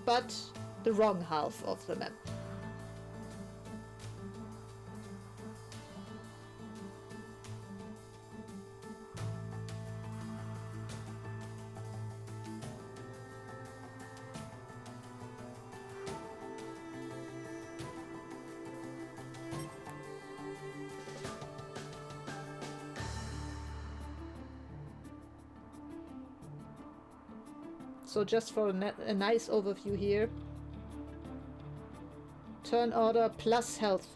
but the wrong half of the map. So just for a nice overview here. Turn order plus health.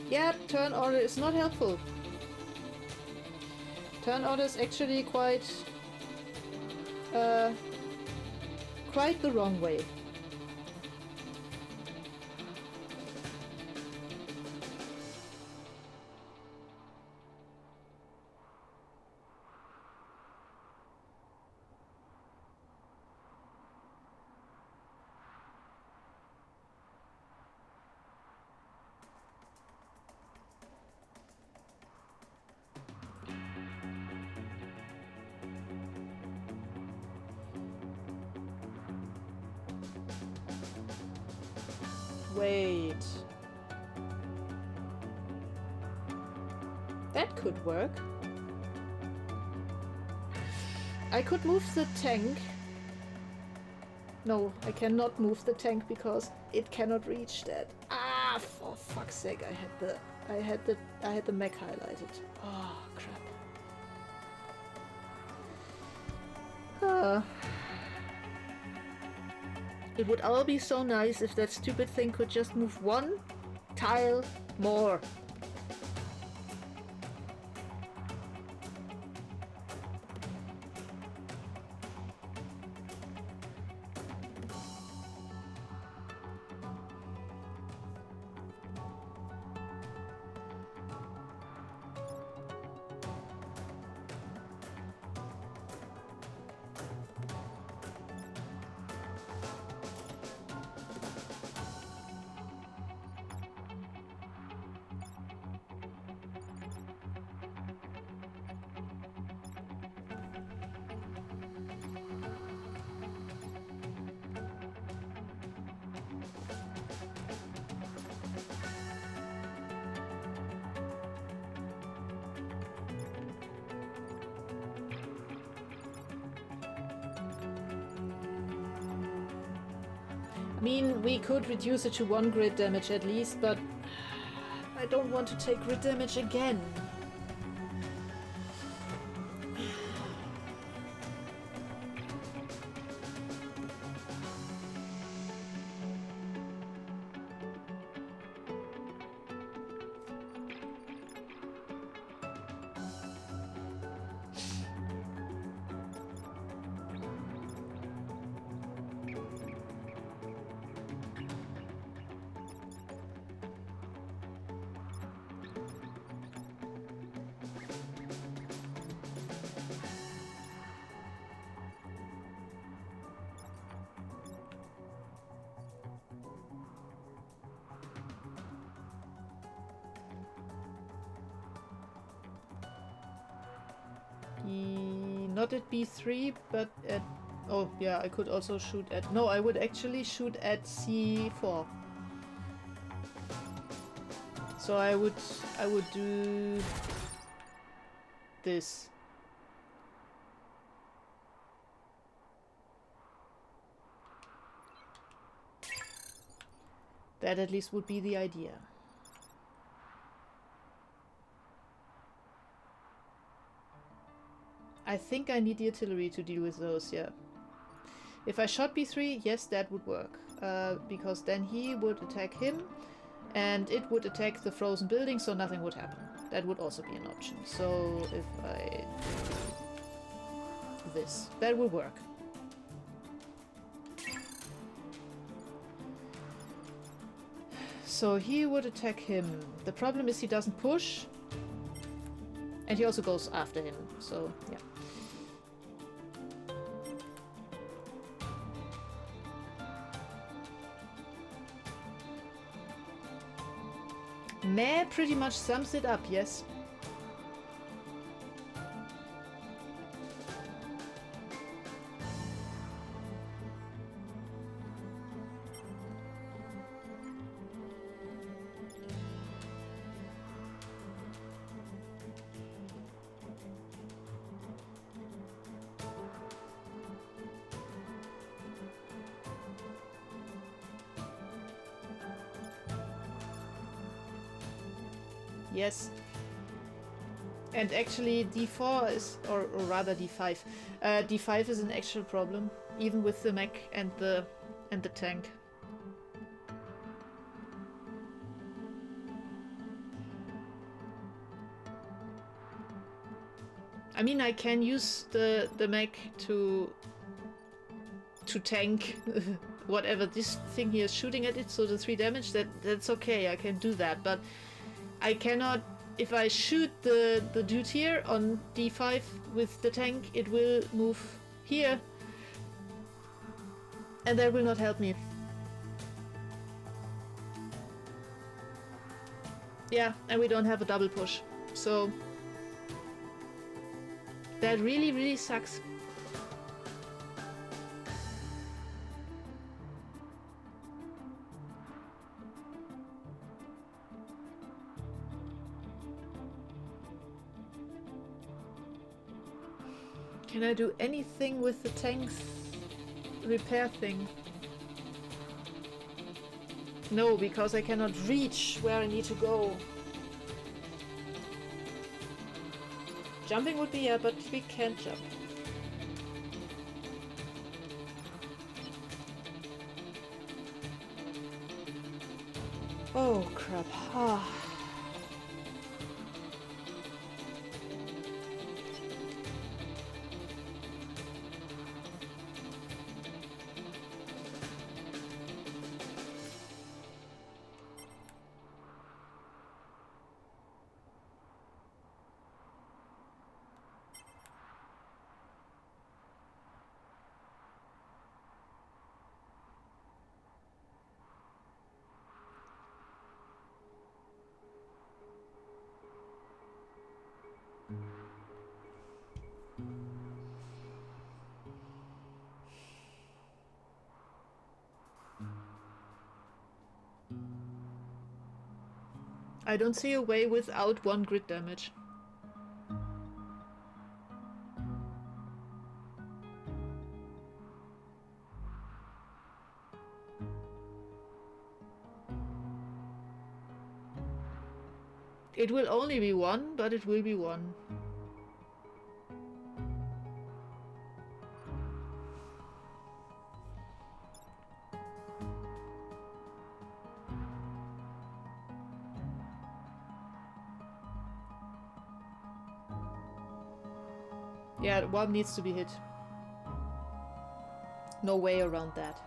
Yeah, turn order is not helpful. Turn order is actually quite the wrong way. Wait. That could work. I could move the tank. No, I cannot move the tank because it cannot reach that. Ah, for fuck's sake, I had the mech highlighted. Oh, crap. It would all be so nice if that stupid thing could just move one tile more. I mean, we could reduce it to 1 grid damage at least, but I don't want to take grid damage again. Not at B3, but at... Oh, yeah, I could also shoot at... No, I would actually shoot at C4. So I would do this. That at least would be the idea. I think I need the artillery to deal with those, yeah. If I shot B3, yes, that would work. Because then he would attack him, and it would attack the frozen building, so nothing would happen. That would also be an option. So if I do this, that would work. So he would attack him. The problem is he doesn't push, and he also goes after him, so yeah. Meh pretty much sums it up, yes. Yes. And actually D4 is, or rather D5. D5 is an actual problem, even with the mech and the tank. I mean, I can use the mech to tank whatever this thing here is shooting at it, so the 3 damage, that's okay, I can do that, but I cannot, if I shoot the dude here on D5 with the tank, it will move here, and that will not help me. Yeah, and we don't have a double push, so that really, really sucks. Can I do anything with the tank's repair thing? No, because I cannot reach where I need to go. Jumping would be, yeah, but we can't jump. Oh crap. Ah. I don't see a way without 1 grid damage. It will only be 1, but it will be 1. Yeah, 1 needs to be hit. No way around that.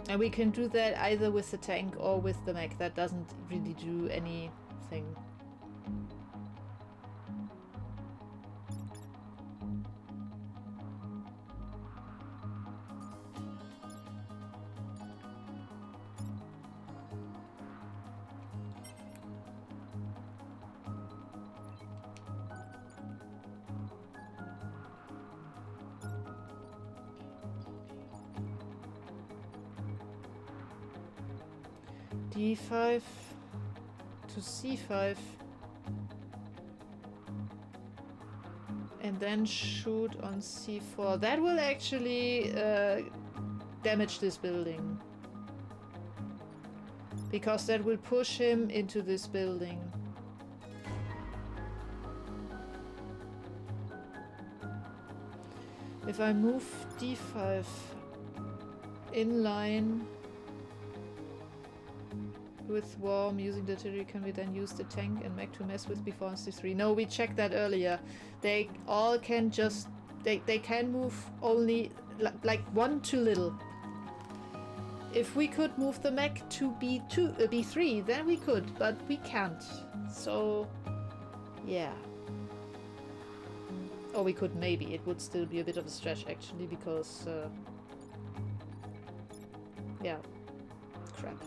And we can do that either with the tank or with the mech. That doesn't really do anything. D5 to C5. And then shoot on C4. That will actually damage this building. Because that will push him into this building. If I move D5 in line with Worm using the artillery, can we then use the tank and mech to mess with before on C3? No, we checked that earlier. They all can just... They can move only like one too little. If we could move the mech to B2, B3, then we could, but we can't. So, yeah. Or we could maybe. It would still be a bit of a stretch actually, because... yeah. Crap.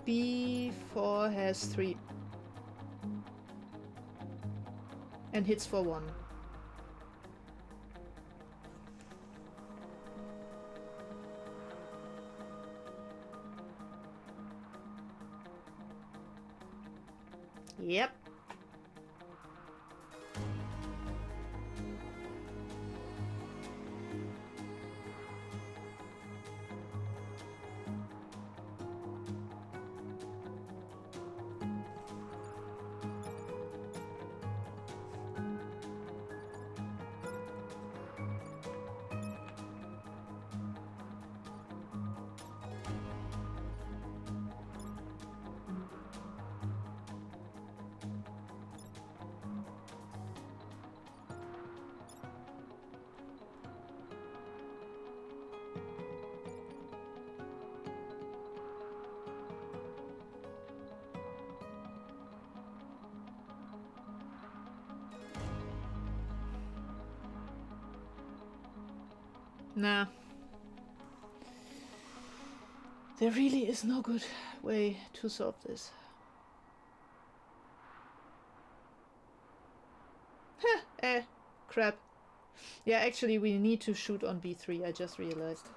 B4 has 3. And hits for 1. Yep. Nah. There really is no good way to solve this. Huh, crap. Yeah, actually we need to shoot on B3, I just realized.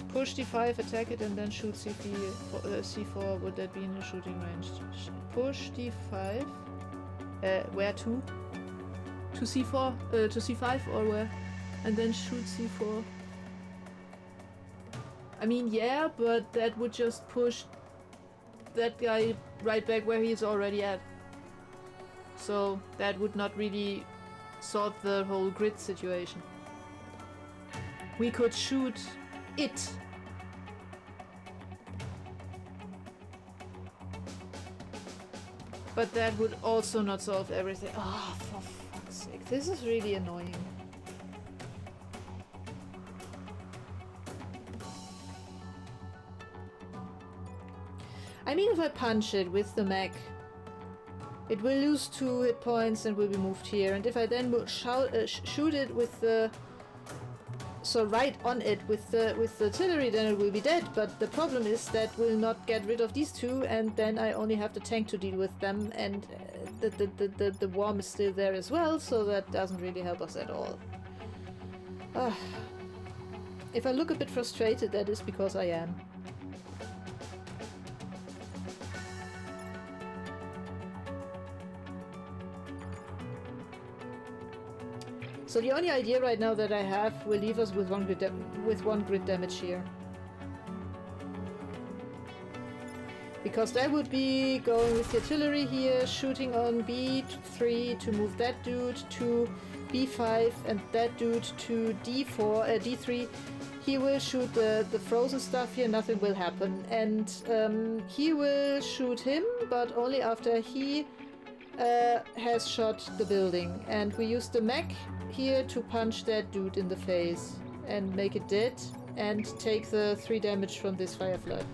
Push D5, attack it, and then shoot C4. Would that be in the shooting range? Push D5. Where to? To C4? To C5 or where? And then shoot C4. I mean, yeah, but that would just push that guy right back where he's already at. So that would not really solve the whole grid situation. We could shoot it. But that would also not solve everything. Oh, for fuck's sake. This is really annoying. I mean, if I punch it with the mech, it will lose 2 hit points and will be moved here. And if I then shoot it with the... So right on it with the artillery, then it will be dead. But the problem is that will not get rid of these 2, and then I only have the tank to deal with them, and the worm is still there as well, so that doesn't really help us at all. If I look a bit frustrated, that is because I am. So the only idea right now that I have will leave us with one grid damage here. Because that would be going with the artillery here, shooting on B3 to move that dude to B5 and that dude to D3. He will shoot the frozen stuff here, nothing will happen. And he will shoot him, but only after he has shot the building. And we use the mech here to punch that dude in the face and make it dead and take the 3 damage from this fire flood.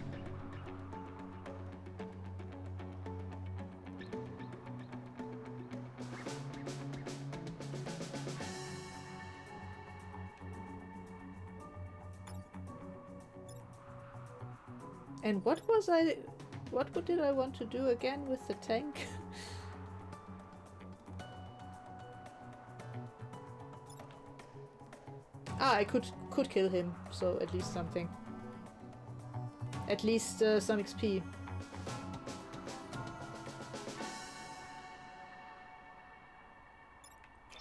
And what was I What did I want to do again with the tank? Ah, I could kill him, so at least something. At least some XP.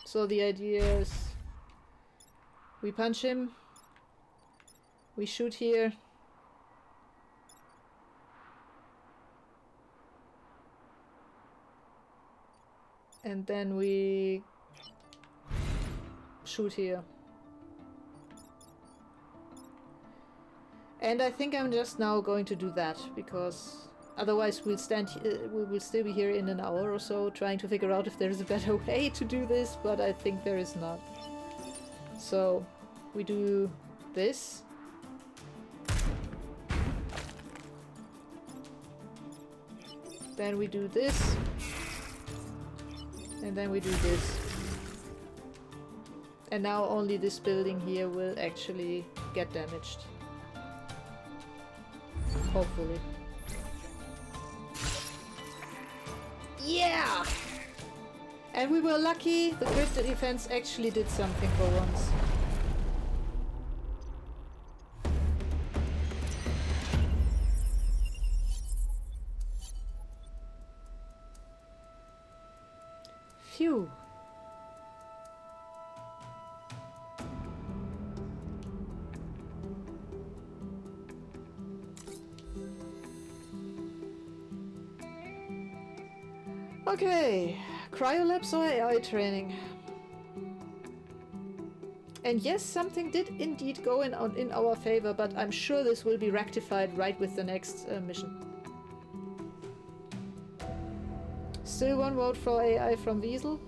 So the idea is we punch him, we shoot here, and then we shoot here. And I think I'm just now going to do that, because otherwise we will still be here in an hour or so trying to figure out if there is a better way to do this, but I think there is not. So we do this. Then we do this. And then we do this. And now only this building here will actually get damaged. Hopefully. Yeah! And we were lucky, the grid defense actually did something for once. Phew. Okay, cryolabs or AI training. And yes, something did indeed go in our favor, but I'm sure this will be rectified right with the next mission. Still one vote for AI from Wiesel.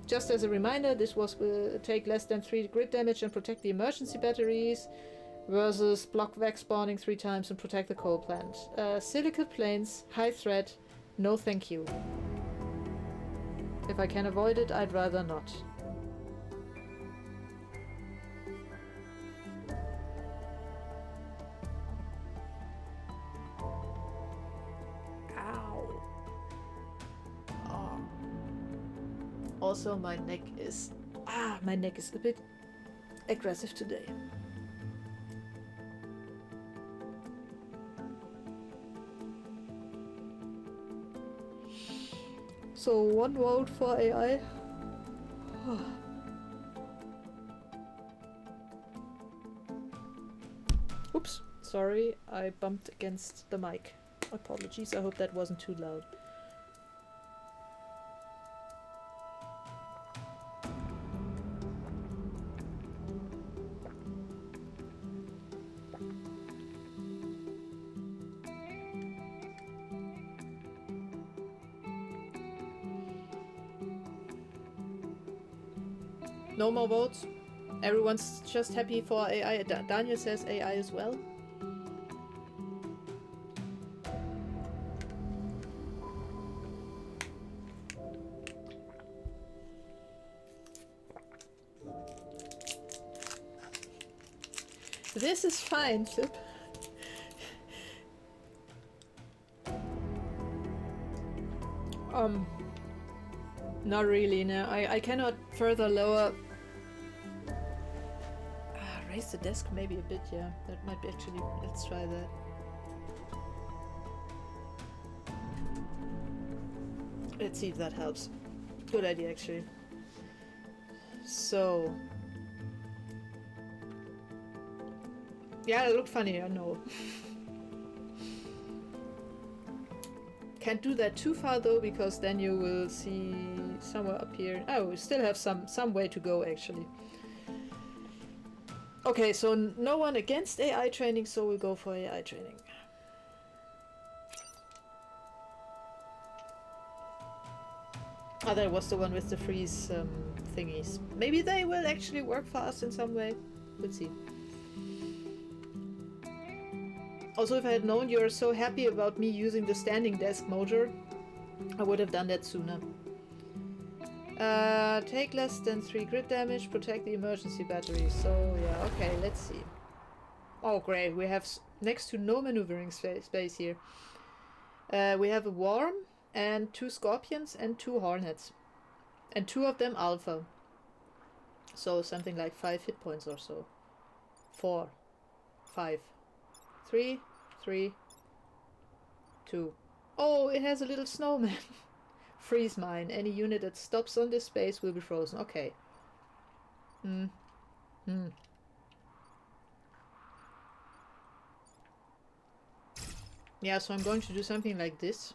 Just as a reminder, this will take less than 3 grid damage and protect the emergency batteries, versus block vac spawning 3 times and protect the coal plant. Silicate planes, high threat, no thank you. If I can avoid it, I'd rather not. Ow. Oh. Also, my neck is a bit aggressive today. So 1 vote for AI. Oops, sorry, I bumped against the mic. Apologies, I hope that wasn't too loud. No more votes. Everyone's just happy for AI. Daniel says AI as well. This is fine, Flip. Not really, no. I cannot further lower... raise the desk maybe a bit, yeah. That might be actually... Let's try that. Let's see if that helps. Good idea, actually. So... Yeah, it looked funny, I know. Can't do that too far though, because then you will see somewhere up here. Oh, we still have some way to go actually. Okay, so no one against AI training, so we'll go for AI training. Oh, that was the one with the freeze thingies. Maybe they will actually work for us in some way. We'll see. Also, if I had known you're so happy about me using the standing desk motor, I would have done that sooner. Take less than 3 grid damage, protect the emergency battery. So, yeah, okay, let's see. Oh, great, we have next to no maneuvering space here. We have a worm and 2 scorpions and 2 hornets. And 2 of them alpha. So something like 5 hit points or so. 4, 5, 3, 3, 2. Oh, it has a little snowman. Freeze mine. Any unit that stops on this space will be frozen. Okay. Yeah, so I'm going to do something like this.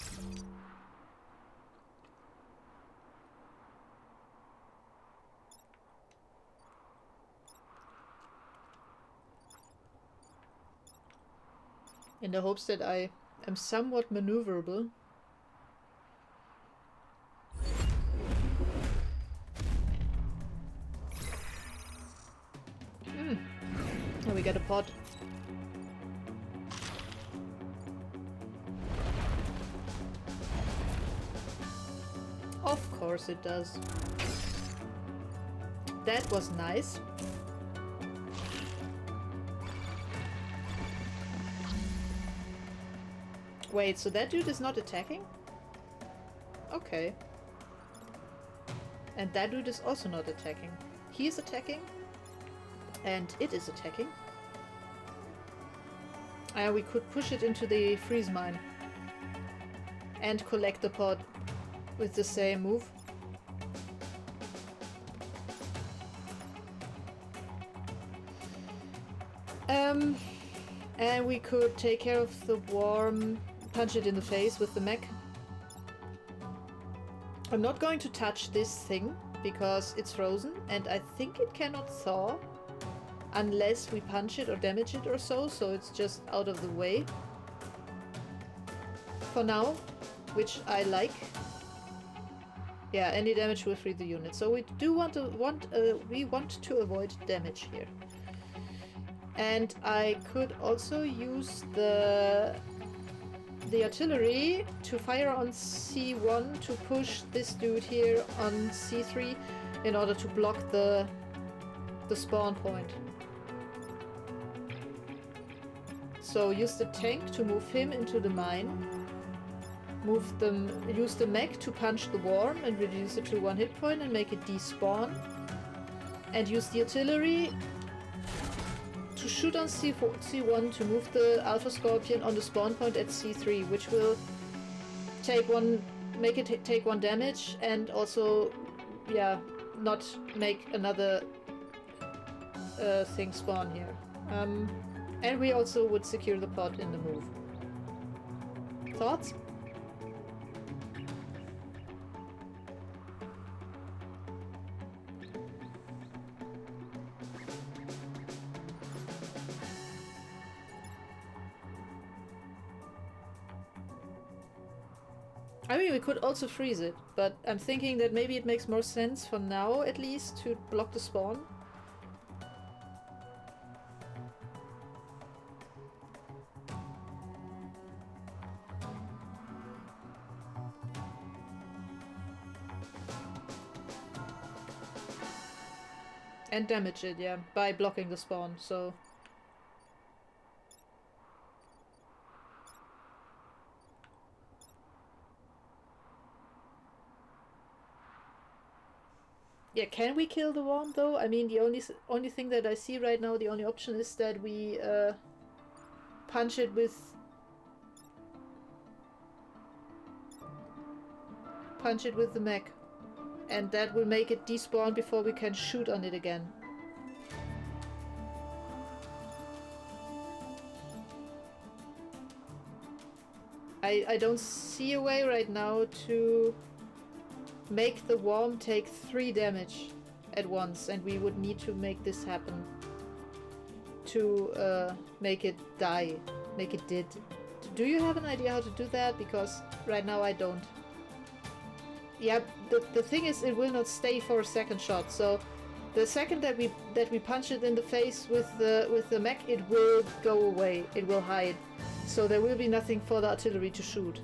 In the hopes that I am somewhat maneuverable. And we get a pod. Of course it does. That was nice. Wait, so that dude is not attacking? Okay. And that dude is also not attacking. He is attacking. And it is attacking. We could push it into the freeze mine. And collect the pod with the same move. And we could take care of the worm, punch it in the face with the mech. I'm not going to touch this thing because it's frozen and I think it cannot thaw unless we punch it or damage it or so it's just out of the way for now, which I like. Yeah, any damage will free the unit. So we do want to avoid damage here. And I could also use the artillery to fire on C1 to push this dude here on C3 in order to block the spawn point. So use the tank to move him into the mine. Use the mech to punch the worm and reduce it to 1 hit point and make it despawn. And use the artillery to shoot on C1 to move the Alpha Scorpion on the spawn point at C3, which will make it take 1 damage and also, yeah, not make another thing spawn here. And we also would secure the pod in the move. Thoughts? I mean, we could also freeze it, but I'm thinking that maybe it makes more sense for now, at least, to block the spawn. And damage it, yeah, by blocking the spawn, so... Yeah, can we kill the worm though? I mean, the only thing that I see right now, the only option is that we punch it with the mech, and that will make it despawn before we can shoot on it again. I don't see a way right now to make the worm take 3 damage at once, and we would need to make this happen to make it die, make it dead. Do you have an idea how to do that? Because right now I don't. Yeah, the thing is, it will not stay for a second shot, so the second that we punch it in the face with the mech, it will go away, it will hide. So there will be nothing for the artillery to shoot.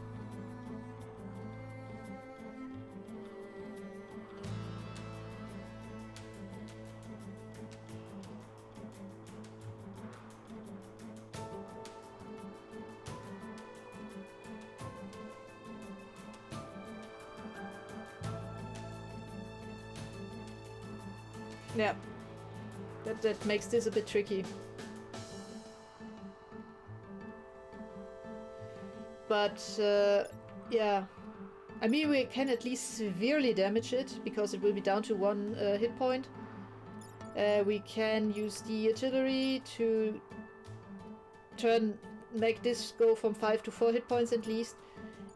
Yeah, that makes this a bit tricky. But yeah, I mean we can at least severely damage it because it will be down to 1 hit point. We can use the artillery to make this go from 5 to 4 hit points at least,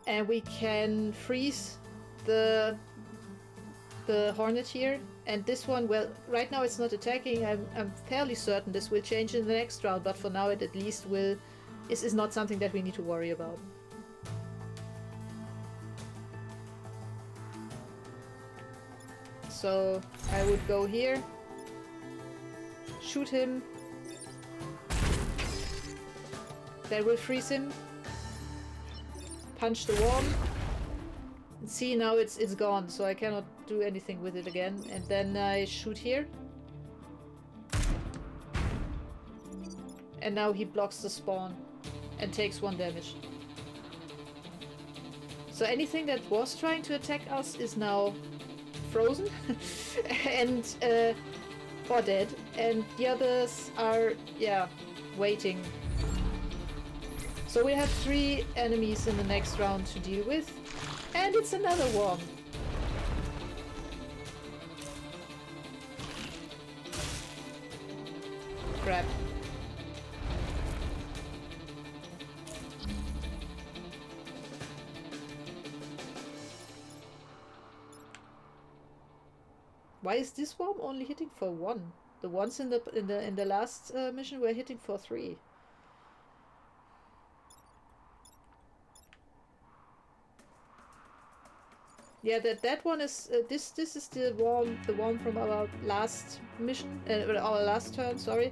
and we can freeze the hornet here. And this one, well, right now it's not attacking. I'm fairly certain this will change in the next round, but for now it at least will is not something that we need to worry about. So I would go here, shoot him. That will freeze him. Punch the worm. And see, now it's gone, so I cannot do anything with it again. And then I shoot here. And now he blocks the spawn and takes 1 damage. So anything that was trying to attack us is now frozen and or dead, and the others are, yeah, waiting. So we have 3 enemies in the next round to deal with, and it's another one. Crap. Why is this worm only hitting for 1? The ones in the last mission were hitting for 3. Yeah, that one is this is the worm from our last mission, our last turn, sorry.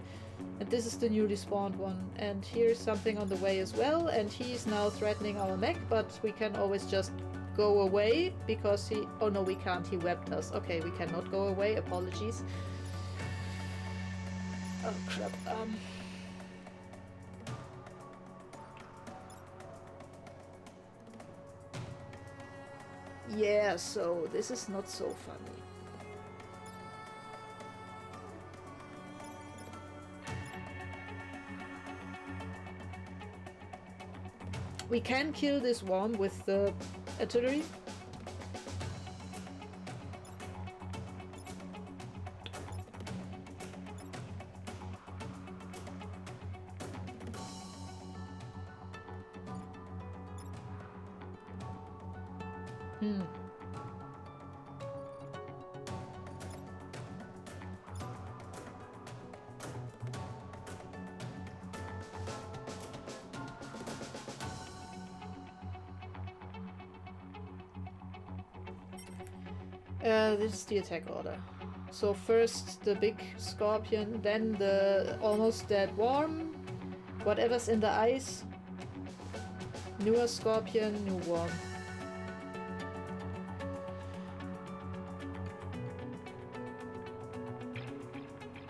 And this is the newly spawned one. And here's something on the way as well, and he's now threatening our mech, but we can always just go away because he... Oh no, we can't. He webbed us. Okay, we cannot go away. Apologies. Oh crap. Yeah, so this is not so funny. We can kill this worm with the artillery. This is the attack order. So first the big scorpion, then the almost dead worm, whatever's in the ice, newer scorpion, new worm.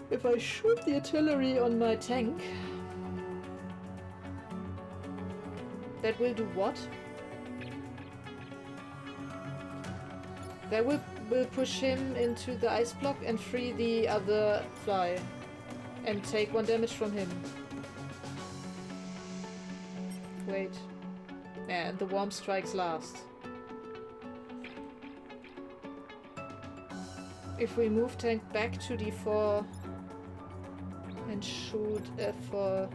If I shoot the artillery on my tank, that will do what? That will push him into the ice block and free the other fly. And take 1 damage from him. Wait. And the worm strikes last. If we move tank back to D4 and shoot F4...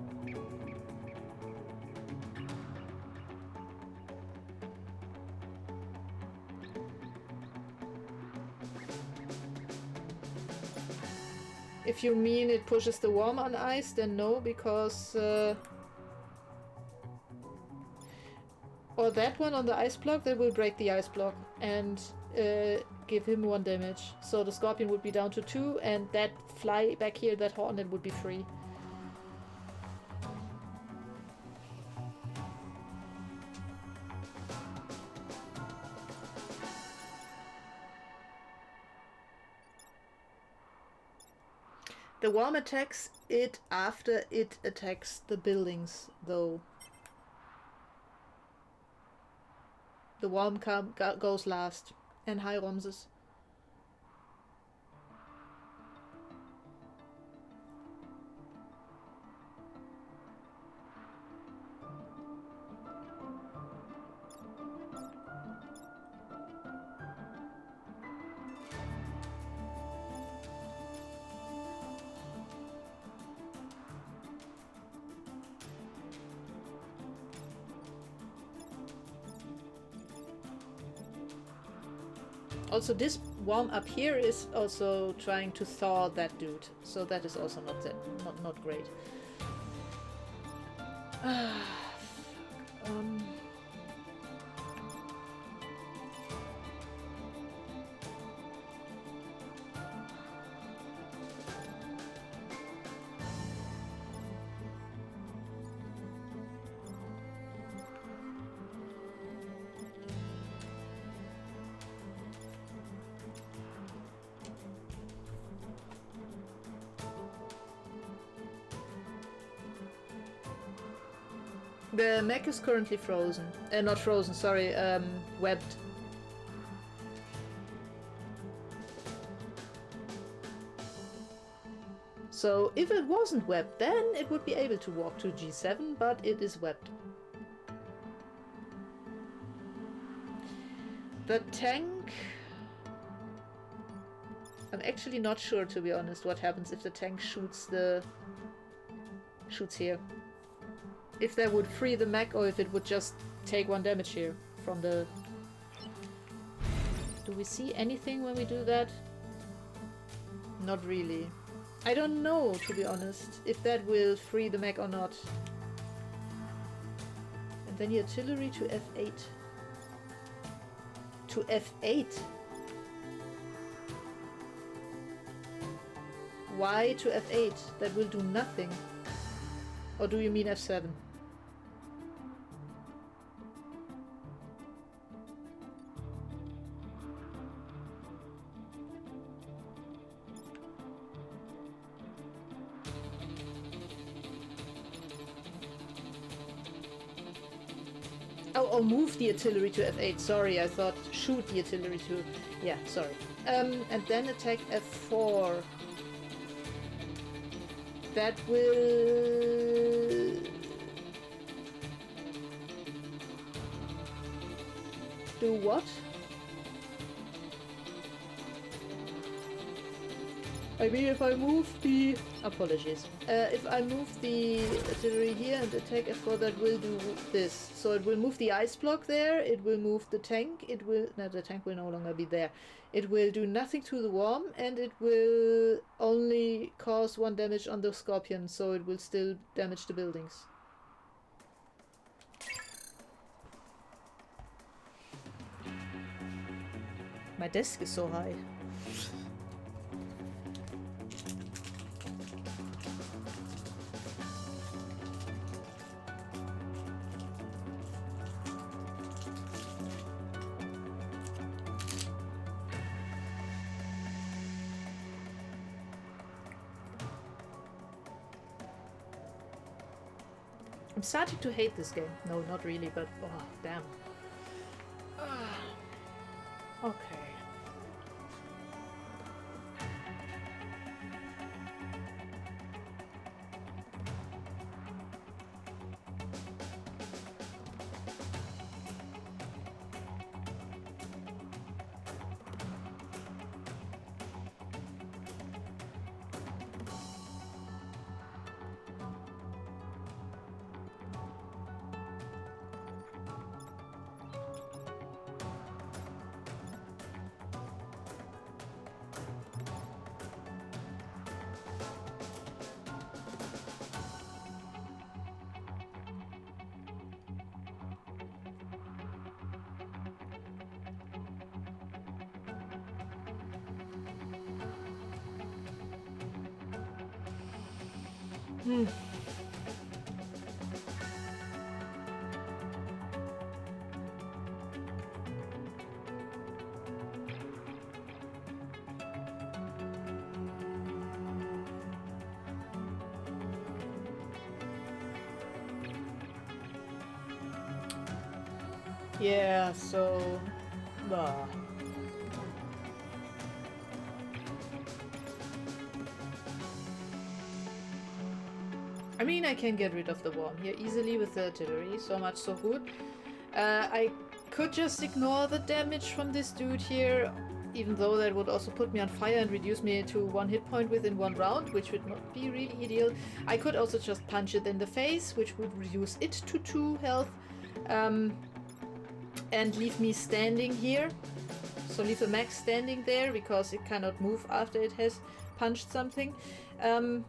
If you mean it pushes the worm on ice, then no, because... or that one on the ice block, that will break the ice block and give him 1 damage. So the scorpion would be down to 2, and that fly back here, that hornet, would be free. The worm attacks it after it attacks the buildings, though. The worm goes last. And hi, Ramses. Also, this worm up here is also trying to thaw that dude, so that is also not great. The mech is currently frozen. Not frozen, sorry, webbed. So if it wasn't webbed, then it would be able to walk to G7, but it is webbed. The tank... I'm actually not sure, to be honest, what happens if the tank shoots here. If that would free the mech, or if it would just take 1 damage here from the... Do we see anything when we do that? Not really. I don't know, to be honest, if that will free the mech or not. And then the artillery to F8. To F8? Why to F8? That will do nothing. Or do you mean F7? Oh, move the artillery to F8. Sorry, I thought shoot the artillery to... Yeah, sorry. And then attack F4. That will... do what? I mean, if I move the... Apologies. If I move the artillery here and attack F4, that will do this. So it will move the ice block there, it will move the tank, it will... No, the tank will no longer be there. It will do nothing to the worm, and it will only cause 1 damage on the scorpion, so it will still damage the buildings. My desk is so high. I'm starting to hate this game. No, not really, but oh, damn. Okay. Yeah, so... I mean, I can get rid of the worm here easily with the artillery, so much so good. I could just ignore the damage from this dude here, even though that would also put me on fire and reduce me to 1 hit point within 1 round, which would not be really ideal. I could also just punch it in the face, which would reduce it to 2 health. And leave me standing here. So leave the mech standing there because it cannot move after it has punched something. And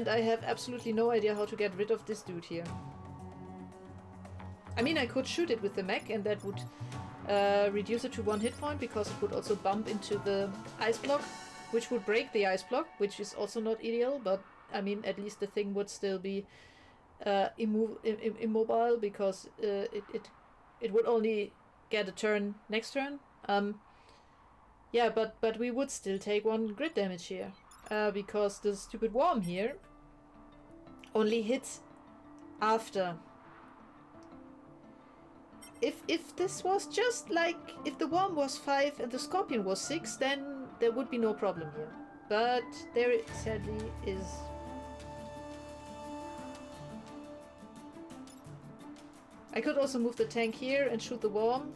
I have absolutely no idea how to get rid of this dude here. I mean, I could shoot it with the mech and that would reduce it to 1 hit point because it would also bump into the ice block, which would break the ice block, which is also not ideal, but I mean, at least the thing would still be immobile because it would only get a turn next turn. Yeah, but we would still take 1 grit damage here because the stupid worm here only hits after. If this was just like if the worm was 5 and the scorpion was 6, then there would be no problem here. But there it sadly is. I could also move the tank here and shoot the worm,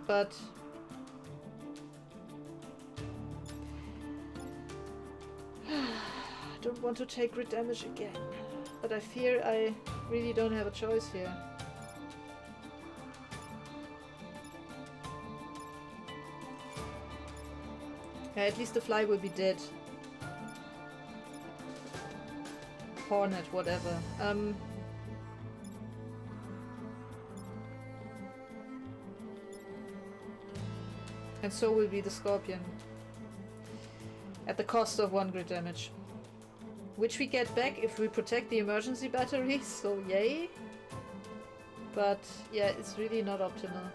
but I don't want to take crit damage again. But I fear I really don't have a choice here. Yeah, at least the fly will be dead. Hornet, whatever. And so will be the scorpion. At the cost of 1 grit damage. Which we get back if we protect the emergency batteries, so yay. But yeah, it's really not optimal.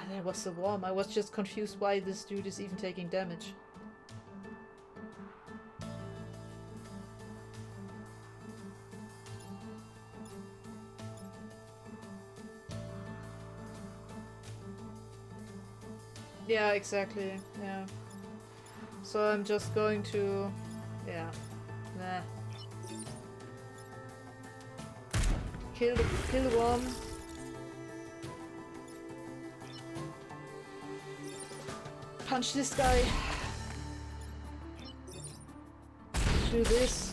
That was the worm. I was just confused why this dude is even taking damage. Yeah, exactly. Yeah. So I'm just going to... yeah. Nah. Kill the worm. Punch this guy. Do this.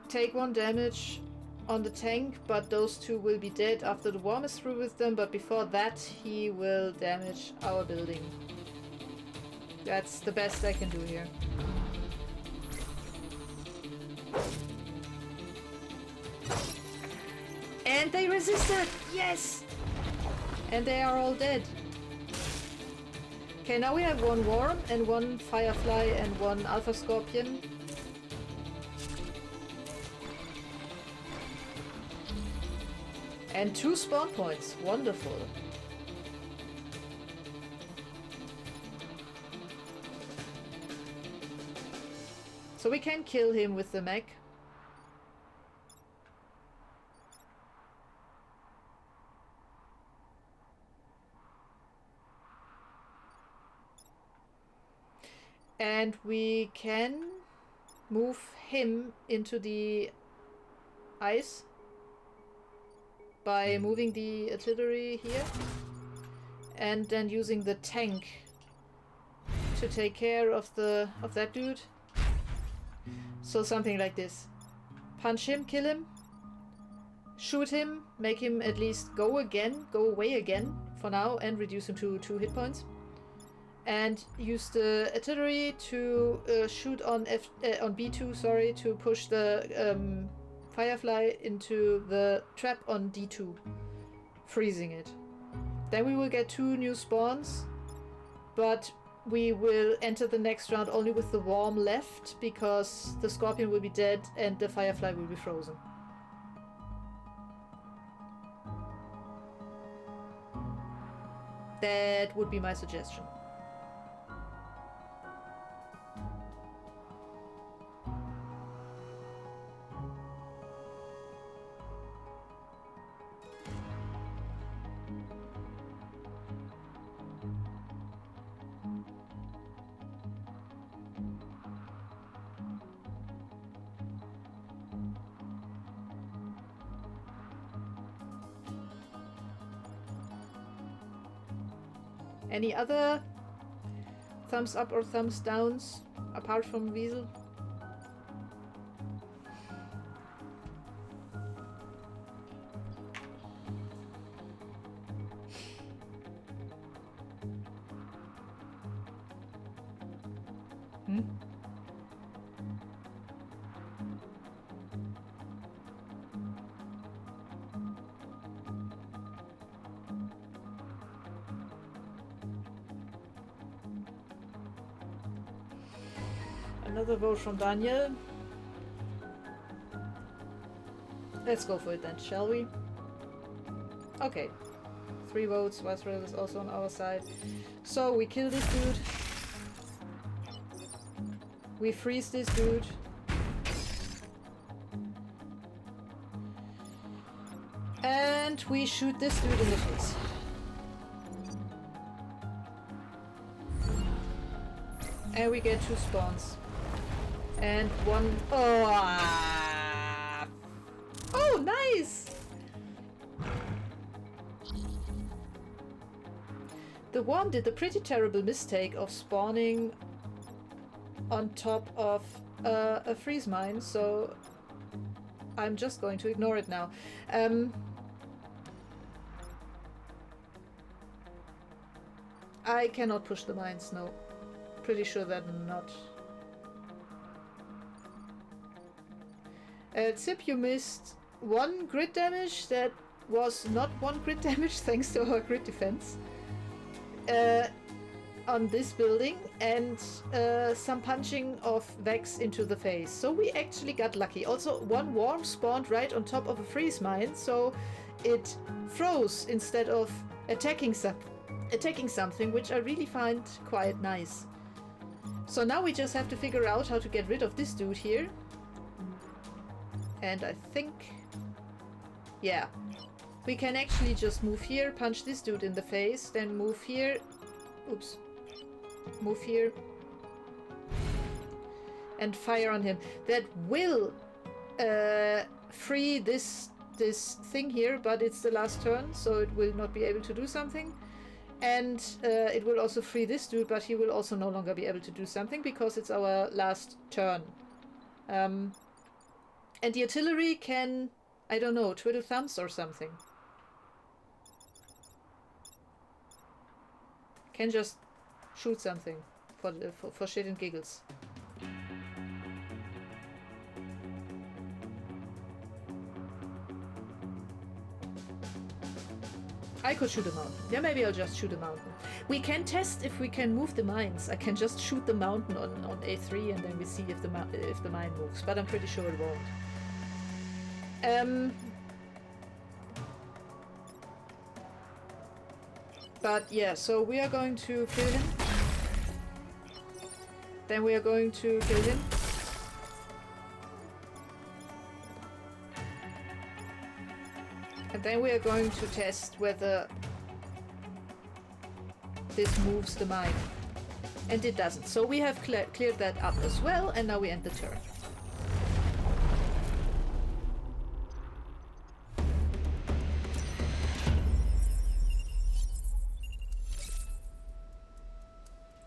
Take 1 damage on the tank, but those 2 will be dead after the worm is through with them, but before that he will damage our building. That's the best I can do here. And they resisted! Yes! And they are all dead. Okay, now we have 1 worm and 1 firefly and 1 alpha scorpion. And 2 spawn points. Wonderful. So we can kill him with the mech. And we can move him into the ice by moving the artillery here and then using the tank to take care of that dude. So something like this. Punch him, kill him, shoot him, make him at least go away again for now and reduce him to 2 hit points. And use the artillery to shoot on B2, sorry, to push the firefly into the trap on D2, freezing it. Then we will get 2 new spawns, but we will enter the next round only with the worm left because the scorpion will be dead and the firefly will be frozen. That would be my suggestion. Any other thumbs up or thumbs downs apart from Weasel? Hmm? Another vote from Daniel. Let's go for it then, shall we? Okay. 3 votes. Viceroy is also on our side. So we kill this dude. We freeze this dude. And we shoot this dude in the face. And we get 2 spawns. And 1... Oh! Oh, nice! The worm did the pretty terrible mistake of spawning on top of a freeze mine, so I'm just going to ignore it now. I cannot push the mines, no. Pretty sure that not. Zip, you missed 1 grid damage that was not 1 grid damage thanks to our grid defense on this building, and some punching of Vex into the face. So we actually got lucky. Also, 1 worm spawned right on top of a freeze mine, so it froze instead of attacking something, which I really find quite nice. So now we just have to figure out how to get rid of this dude here. And I think... yeah. We can actually just move here, punch this dude in the face, then move here... oops. Move here. And fire on him. That will free this thing here, but it's the last turn, so it will not be able to do something. And it will also free this dude, but he will also no longer be able to do something because it's our last turn. And the artillery can, I don't know, twiddle thumbs or something. Can just shoot something for shit and giggles. I could shoot a mountain. Yeah, maybe I'll just shoot a mountain. We can test if we can move the mines. I can just shoot the mountain on A3 and then we see if the mine moves. But I'm pretty sure it won't. But yeah, so we are going to kill him. Then we are going to kill him. And then we are going to test whether this moves the mine. And it doesn't. So we have cleared that up as well, and now we end the turn.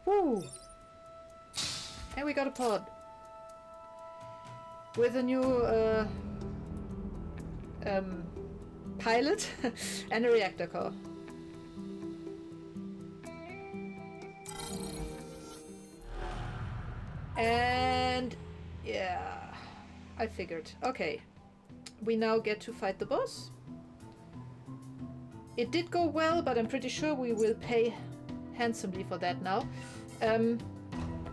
Woo! And we got a pod. With a new pilot and a reactor core. And yeah, I figured. Okay, we now get to fight the boss. It did go well, but I'm pretty sure we will pay handsomely for that now.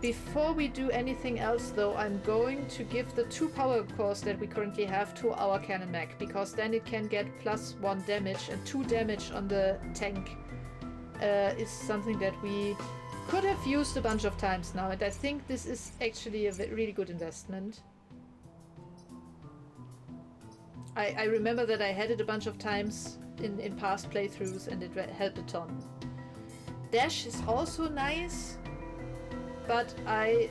Before we do anything else though, I'm going to give the 2 power cores that we currently have to our cannon mech, because then it can get +1 damage, and 2 damage on the tank is something that we could have used a bunch of times now, and I think this is actually a really good investment. I remember that I had it a bunch of times in past playthroughs and it helped a ton. Dash is also nice, but I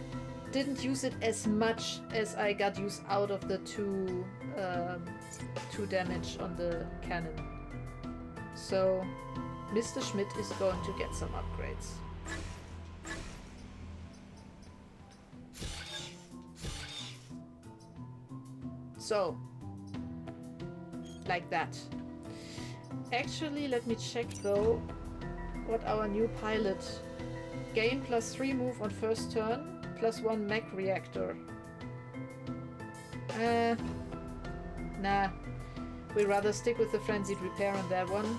didn't use it as much as I got use out of the 2 damage on the cannon. So Mr. Schmidt is going to get some upgrades. So, like that. Actually, let me check though what our new pilot. Gain +3 move on first turn, +1 mech reactor. Nah. We'd rather stick with the frenzied repair on that one.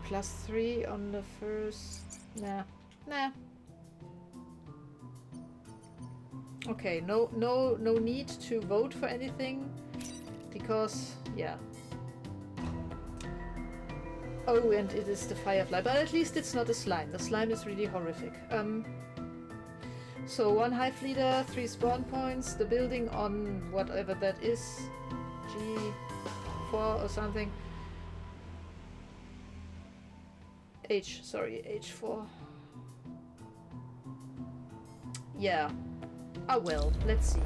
+3 on the first. Nah. Okay, no need to vote for anything because yeah. Oh, and it is the Firefly, but at least it's not a slime. The slime is really horrific. So 1 hive leader, 3 spawn points, the building on whatever that is, G4 or something. H4. Yeah. Ah well, let's see.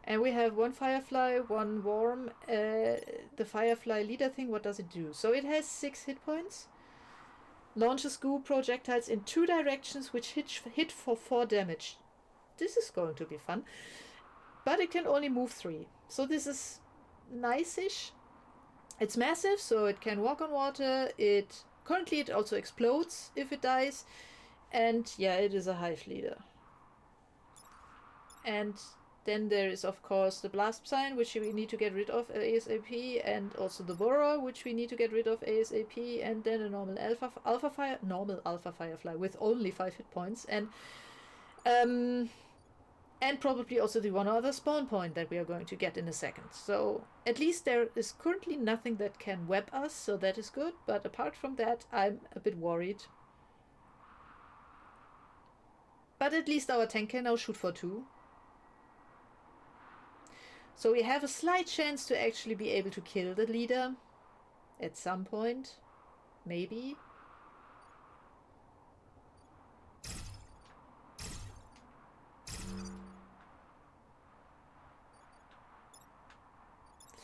And we have 1 Firefly, 1 Worm. The Firefly leader thing, what does it do? So it has 6 hit points. Launches goo projectiles in 2 directions which hit for 4 damage. This is going to be fun. But it can only move 3. So this is nice-ish. It's massive, so it can walk on water. Currently it also explodes if it dies. And yeah, it is a hive leader. And then there is of course the blast sign, which we need to get rid of ASAP, and also the Borer, which we need to get rid of ASAP, and then a normal alpha firefly with only 5 hit points, and probably also the one other spawn point that we are going to get in a second. So at least there is currently nothing that can web us, so that is good, but apart from that I'm a bit worried. But at least our tank can now shoot for 2. So we have a slight chance to actually be able to kill the leader at some point, maybe.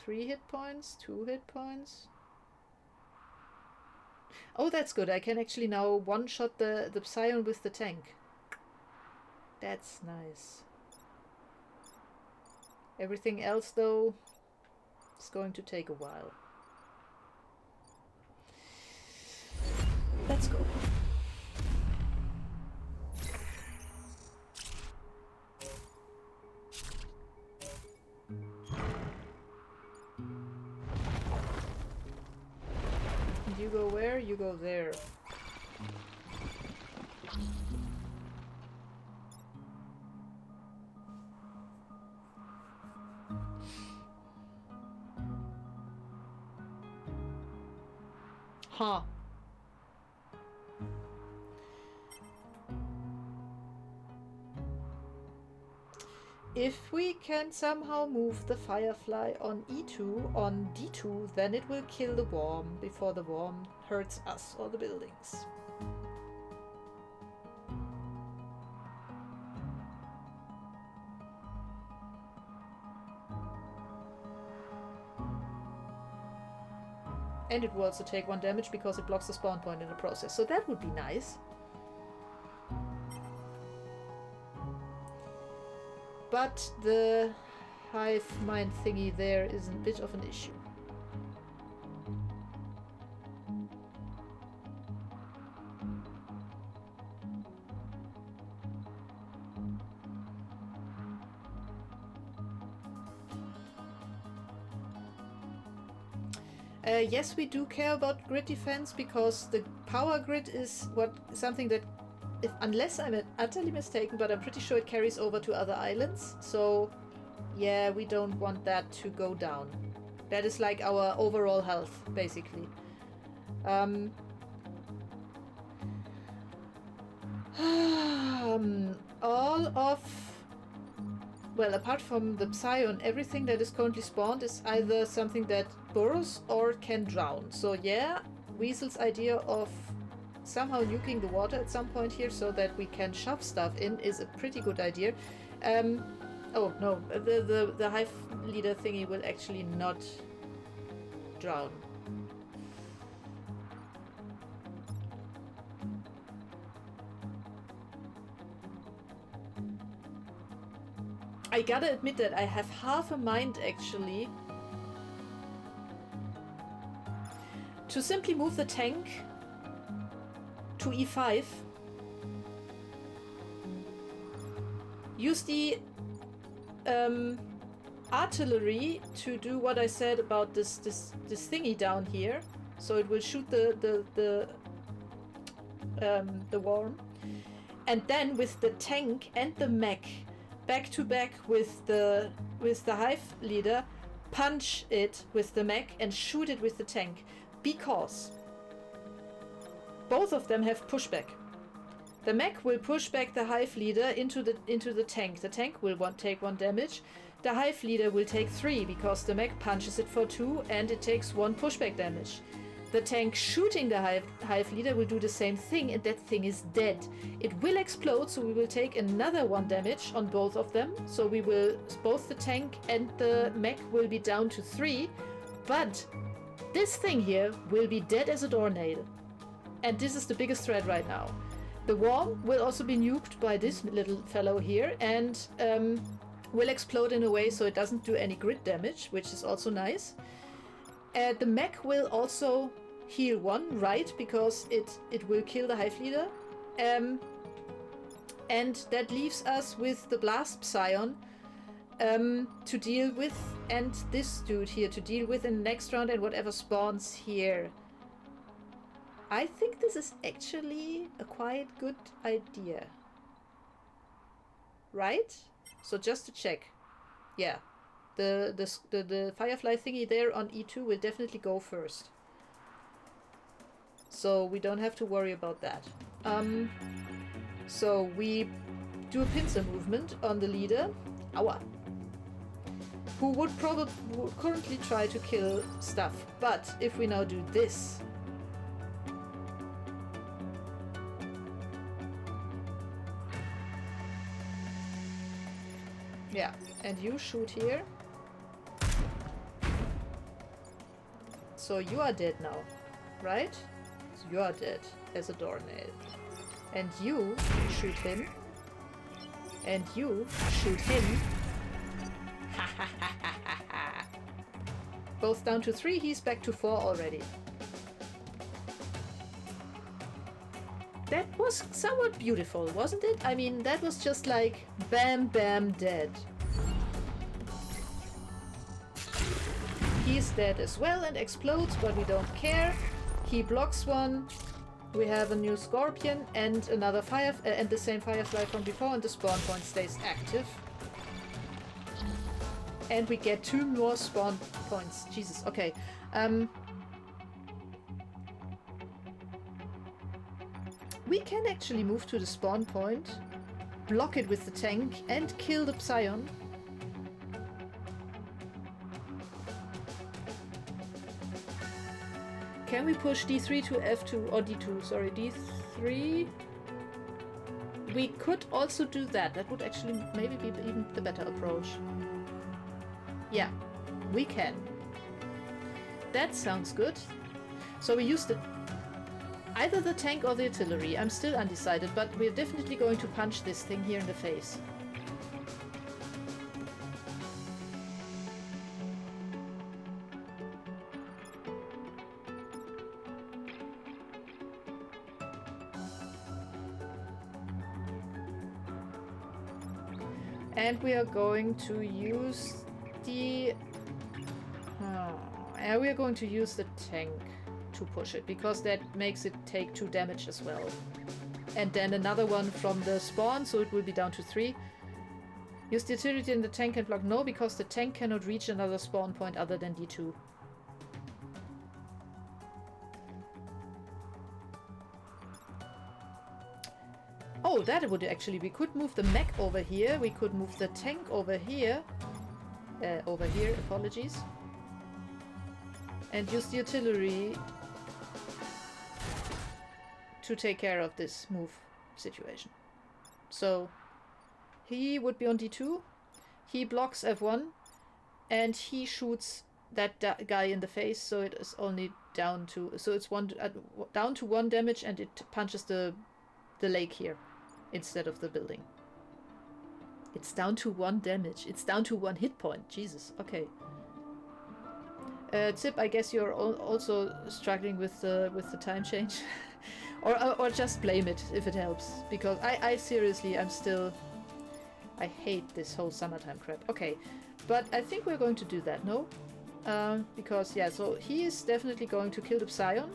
Three hit points, 2 hit points. Oh, that's good. I can actually now one-shot the Psion with the tank. That's nice. Everything else, though, is going to take a while. Let's go. You go where? You go there. Huh. If we can somehow move the Firefly on E2 on D2, then it will kill the worm before the worm hurts us or the buildings. And it will also take 1 damage because it blocks the spawn point in the process. So that would be nice. But the hive mind thingy there is a bit of an issue. Yes, we do care about grid defense because the power grid is something that, unless I'm utterly mistaken, but I'm pretty sure it carries over to other islands. So yeah, we don't want that to go down. That is like our overall health, basically. Well, apart from the Psion, everything that is currently spawned is either something that burrows or can drown. So yeah, Weasel's idea of somehow nuking the water at some point here so that we can shove stuff in is a pretty good idea. Oh no, the hive leader thingy will actually not drown. I gotta admit that I have half a mind actually to simply move the tank to e5, use the artillery to do what I said about this thingy down here, so it will shoot the worm, and then with the tank and the mech back to back with the hive leader, punch it with the mech and shoot it with the tank, because both of them have pushback. The mech will push back the hive leader into the tank. The tank will take 1 damage. The hive leader will take 3 because the mech punches it for 2 and it takes 1 pushback damage. The tank shooting the hive leader will do the same thing, and that thing is dead. It will explode, so we will take another 1 damage on both of them. So we will, both the tank and the mech will be down to 3, but this thing here will be dead as a doornail. And this is the biggest threat right now. The worm will also be nuked by this little fellow here, and will explode in a way so it doesn't do any grid damage, which is also nice. The mech will also heal 1, right, because it will kill the hive leader. And that leaves us with the blast psion to deal with, and this dude here to deal with in the next round, and whatever spawns here. I think this is actually a quite good idea. Right? So just to check. Yeah. The firefly thingy there on E2 will definitely go first. So we don't have to worry about that. So we do a pincer movement on the leader. Aua. Who would currently try to kill stuff. But if we now do this, yeah, and you shoot here. So you are dead now, right? So you are dead as a doornail. And you shoot him. And you shoot him. Both down to 3, he's back to 4 already. That was somewhat beautiful, wasn't it? I mean, that was just like bam, bam, dead. He's dead as well and explodes, but we don't care. He blocks 1. We have a new scorpion and another and the same firefly from before, and the spawn point stays active. And we get 2 more spawn points. Jesus, okay. We can actually move to the spawn point, block it with the tank, and kill the psion. Can we push D3 to F2, or D2, sorry, D3? We could also do that. That would actually maybe be even the better approach. Yeah, we can. That sounds good. So we use either the tank or the artillery. I'm still undecided, but we're definitely going to punch this thing here in the face. And we are going to use the... we are going to use the tank to push it, because that makes it take 2 damage as well. And then another one from the spawn, so it will be down to 3. Use the artillery and the tank can block. No, because the tank cannot reach another spawn point other than D2. Oh, that would actually... We could move the mech over here. We could move the tank over here. Apologies. And use the artillery to take care of this move situation. So he would be on D2. He blocks F1 and he shoots that guy in the face, so it is only down to, so it's down to 1 damage, and it punches the lake here instead of the building. It's down to 1 damage. It's down to 1 hit point. Jesus. Okay. Zip, I guess you're also struggling with the time change, or just blame it if it helps, because I seriously, I hate this whole summertime crap. Okay, but I think we're going to do that, no? Because yeah, so he is definitely going to kill the Psion,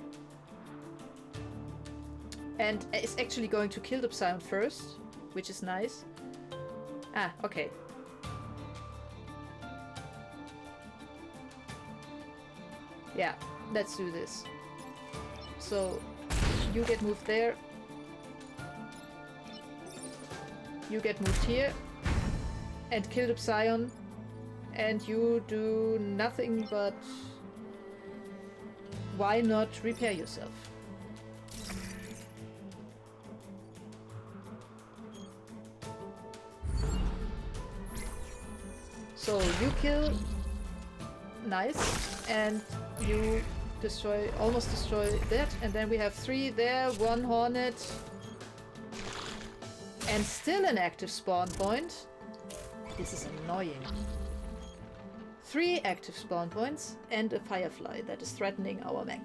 and is actually going to kill the Psion first, which is nice. Ah, okay. Yeah, let's do this. So, you get moved there. You get moved here. And kill the Psion. And you do nothing but... Why not repair yourself? So, you kill... Nice. And you almost destroy that, and then we have 3 there, 1 Hornet, and still an active spawn point. This is annoying. 3 active spawn points and a Firefly that is threatening our mech.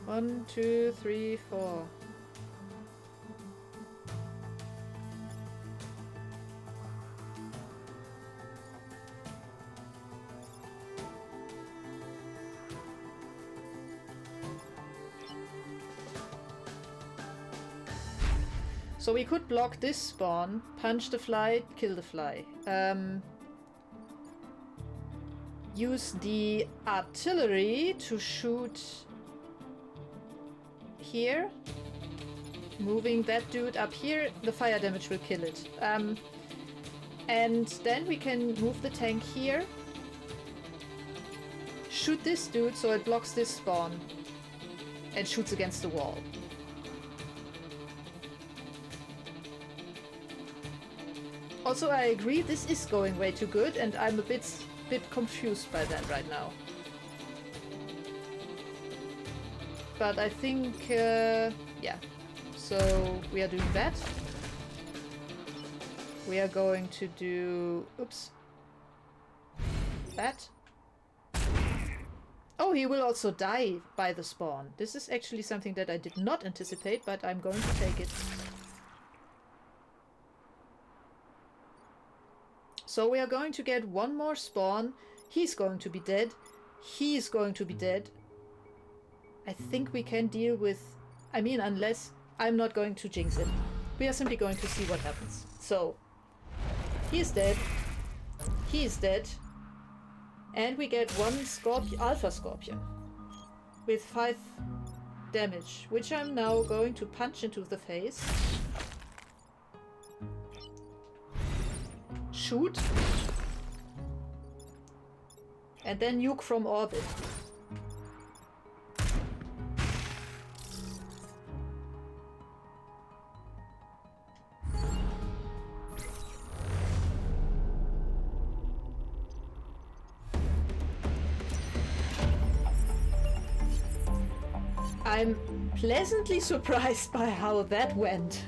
One, two, three, 4. So we could block this spawn, punch the fly, kill the fly. Use the artillery to shoot here. Moving that dude up here, the fire damage will kill it. And then we can move the tank here. Shoot this dude so it blocks this spawn. And shoots against the wall. Also, I agree, this is going way too good, and I'm a bit confused by that right now. But I think, yeah. So we are doing that. We are going to do, oops, that. Oh, he will also die by the spawn. This is actually something that I did not anticipate, but I'm going to take it. So we are going to get 1 more spawn. He's going to be dead. He's going to be dead. I think we can deal with... I mean, unless I'm not going to jinx it. We are simply going to see what happens. So, he is dead. He is dead. And we get 1 Alpha Scorpion. With 5 damage. Which I'm now going to punch into the face. Shoot. And then nuke from orbit. I'm pleasantly surprised by how that went.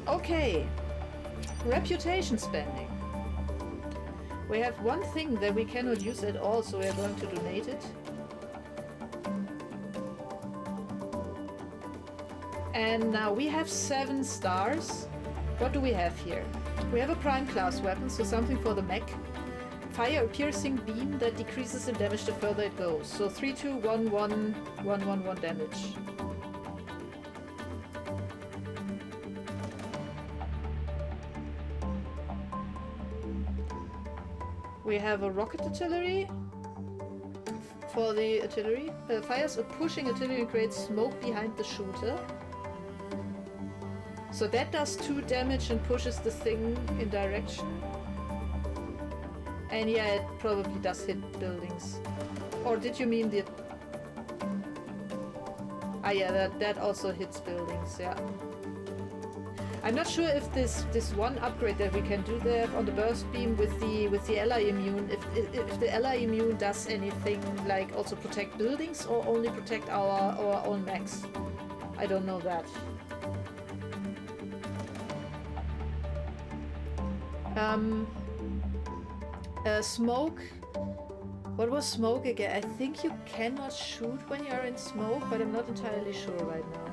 Okay, reputation spending. We have 1 thing that we cannot use at all, so we are going to donate it. And now we have 7 stars. What do we have here? We have a prime class weapon, so something for the mech. Fire a piercing beam that decreases in damage the further it goes. So 3, 2, 1, 1, 1, 1, 1 damage. We have a rocket artillery. for the artillery. Fires a pushing artillery and creates smoke behind the shooter. So that does 2 damage and pushes the thing in direction. And yeah, it probably does hit buildings. Or did you mean the... Ah yeah, that also hits buildings, yeah. I'm not sure if this one upgrade that we can do there on the burst beam with the ally immune, if the ally immune does anything like also protect buildings or only protect our own mechs. I don't know that. Smoke. What was smoke again? I think you cannot shoot when you are in smoke, but I'm not entirely sure right now.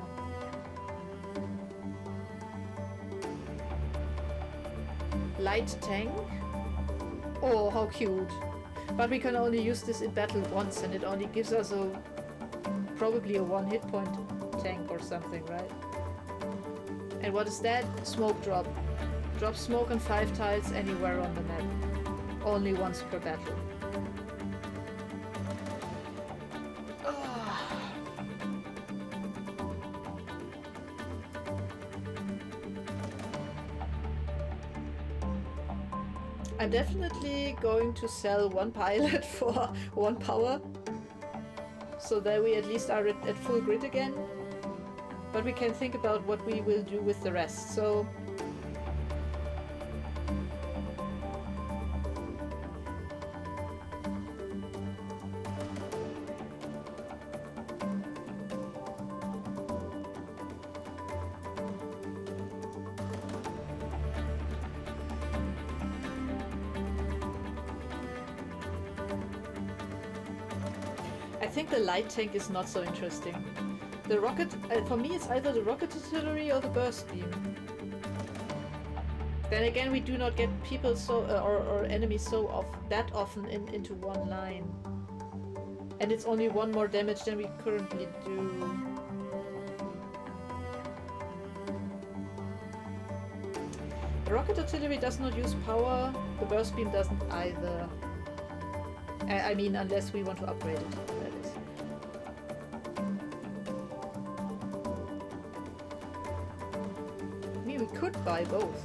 Light tank. Oh, how cute. But we can only use this in battle once, and it only gives us probably a 1 hit point tank or something, right? And what is that? Smoke drop. Drop smoke on 5 tiles anywhere on the map. Only once per battle. I'm definitely going to sell 1 pilot for 1 power, so that we at least are at full grid again. But we can think about what we will do with the rest. So I think the light tank is not so interesting. The rocket, for me, it's either the rocket artillery or the burst beam. Then again, we do not get people so or enemies so that often into one line, and it's only 1 more damage than we currently do. The rocket artillery does not use power. The burst beam doesn't either. I mean, unless we want to upgrade it. We could buy both.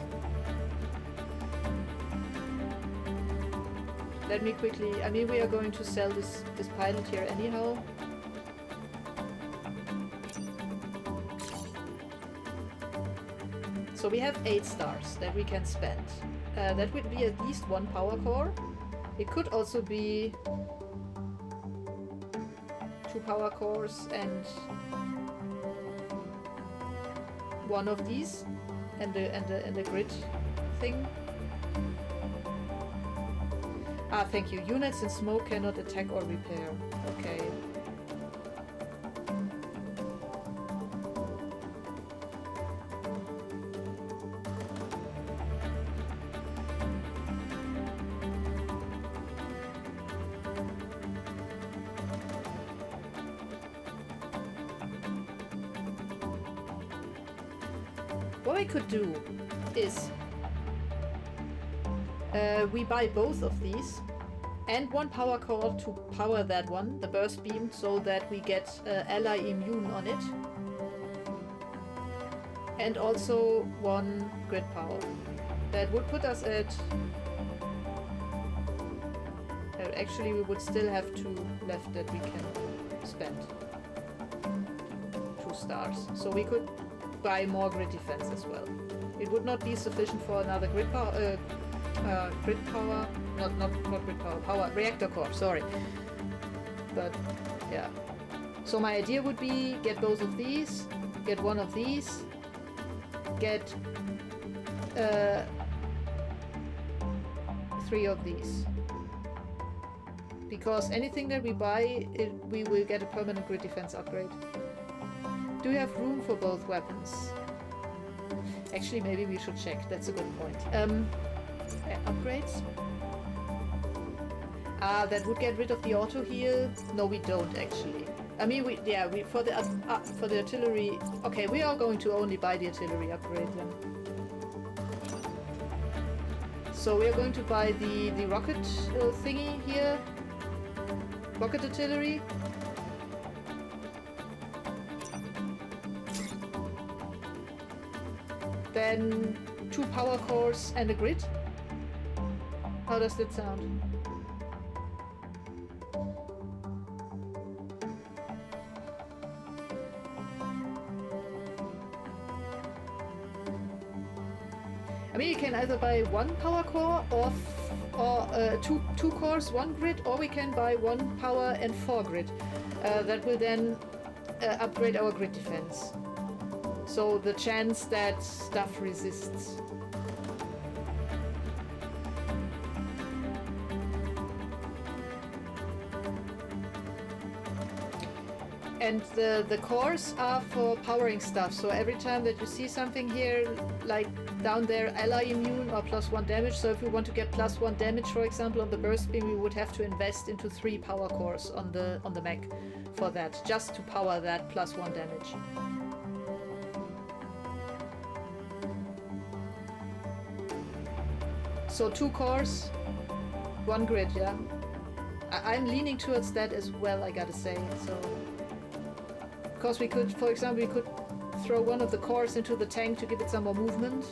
Let me quickly... I mean, we are going to sell this pilot here anyhow. So we have 8 stars that we can spend. That would be at least 1 power core. It could also be 2 power cores and 1 of these. And the grid thing. Ah, thank you. Units in smoke cannot attack or repair. Okay. What I could do is we buy both of these and 1 power core to power that one, the burst beam, so that we get ally immune on it, and also 1 grid power. That would put us at... actually, we would still have 2 left that we can spend. 2 stars. So we could buy more grid defense as well. It would not be sufficient for another grid power, not grid power, power reactor core, sorry. But yeah. So my idea would be get both of these, get 1 of these, get 3 of these. Because anything that we buy, we will get a permanent grid defense upgrade. Do you have room for both weapons? Actually, maybe we should check. That's a good point. Upgrades? Ah, that would get rid of the auto heal. No, we don't actually. I mean, we for the artillery. Okay, we are going to only buy the artillery upgrade then. So we are going to buy the rocket thingy here. rocket artillery. Then 2 power cores and a grid. How does that sound? I mean, you can either buy 1 power core or two cores, 1 grid, or we can buy 1 power and 4 grid. That will then upgrade our grid defense. So the chance that stuff resists. And the cores are for powering stuff, so every time that you see something here, like down there, ally immune or +1 damage, so if we want to get +1 damage, for example, on the burst beam, we would have to invest into 3 power cores on the mech for that, just to power that +1 damage. So 2 cores, 1 grid, yeah? I'm leaning towards that as well, I gotta say, so... Because we could, for example, we could throw one of the cores into the tank to give it some more movement.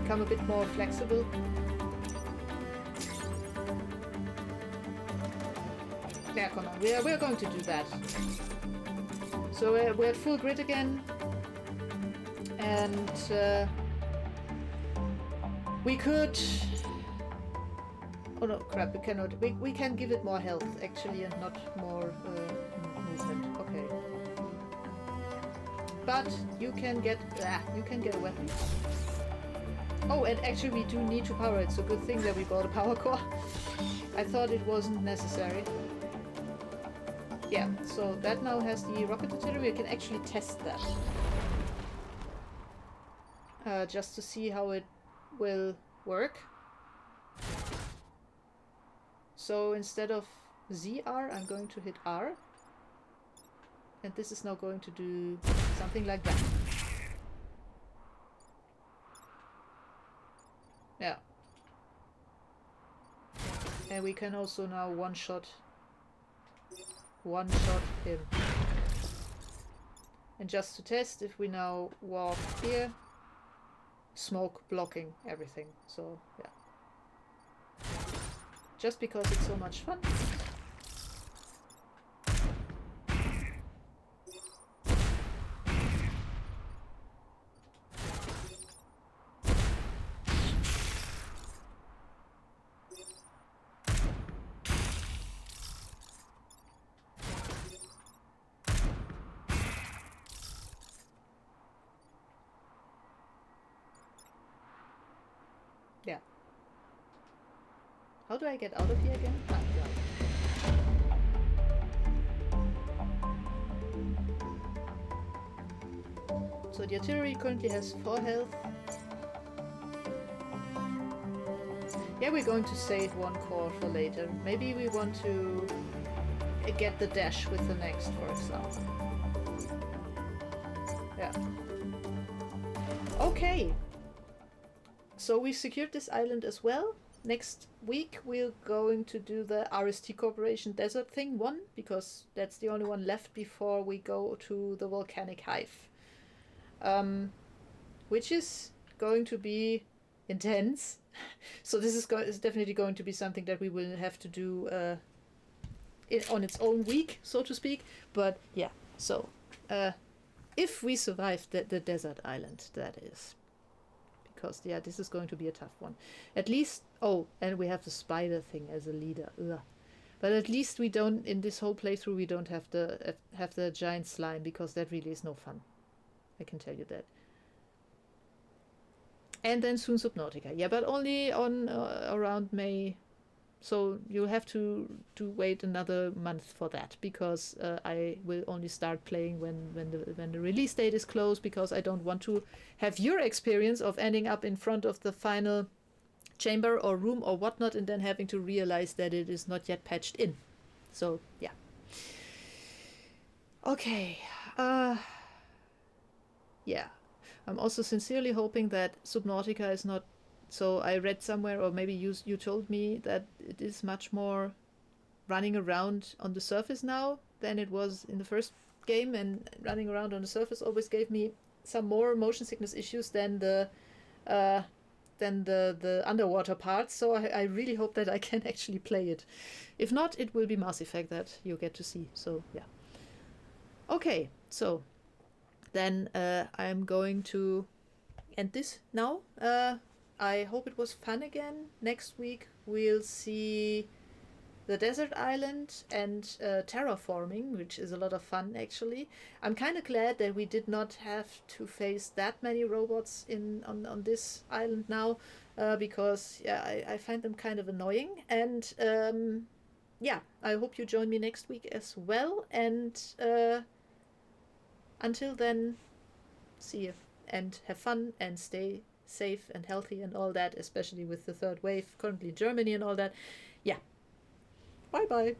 Become a bit more flexible. Yeah, come on, we're going to do that. So we're at full grid again. And we could... Oh no, crap, we cannot. We can give it more health, actually, and not more movement. Okay. But you can get a weapon. Oh, and actually we do need to power it, so good thing that we bought a power core. I thought it wasn't necessary. Yeah, so that now has the rocket artillery. We can actually test that. Just to see how it will work. So instead of ZR, I'm going to hit R. And this is now going to do something like that. Yeah. And we can also now one-shot him. And just to test, if we now walk here, smoke blocking everything. So, yeah. Just because it's so much fun. Yeah. How do I get out of here again? Ah, yeah. So the artillery currently has 4 health. Yeah, we're going to save 1 core for later. Maybe we want to get the dash with the next, for example. Yeah. Okay. So we secured this island as well. Next week we're going to do the RST Corporation Desert thing 1, because that's the only one left before we go to the Volcanic Hive. Which is going to be intense. So this is definitely going to be something that we will have to do on its own week, so to speak. But yeah, so if we survive the desert island, that is. Because, yeah, this is going to be a tough one. At least, oh, and we have the spider thing as a leader. Ugh. But at least we don't, in this whole playthrough, we don't have the giant slime, because that really is no fun. I can tell you that. And then soon Subnautica. Yeah, but only on around May. So you'll have to wait another month for that, because I will only start playing when the release date is close, because I don't want to have your experience of ending up in front of the final chamber or room or whatnot and then having to realize that it is not yet patched in. So yeah. Okay. Yeah. I'm also sincerely hoping that Subnautica is not So I read somewhere, or maybe you told me, that it is much more running around on the surface now than it was in the first game, and running around on the surface always gave me some more motion sickness issues uh, than the underwater parts. So I really hope that I can actually play it. If not, it will be Mass Effect that you get to see. So yeah. Okay, so then I'm going to end this now. I hope it was fun again. Next week we'll see the desert island and terraforming, which is a lot of fun actually. I'm kind of glad that we did not have to face that many robots on this island now, because yeah, I find them kind of annoying. And yeah, I hope you join me next week as well. And until then, see you and have fun and stay safe and healthy and all that, especially with the third wave currently in Germany and all that. Yeah. Bye bye.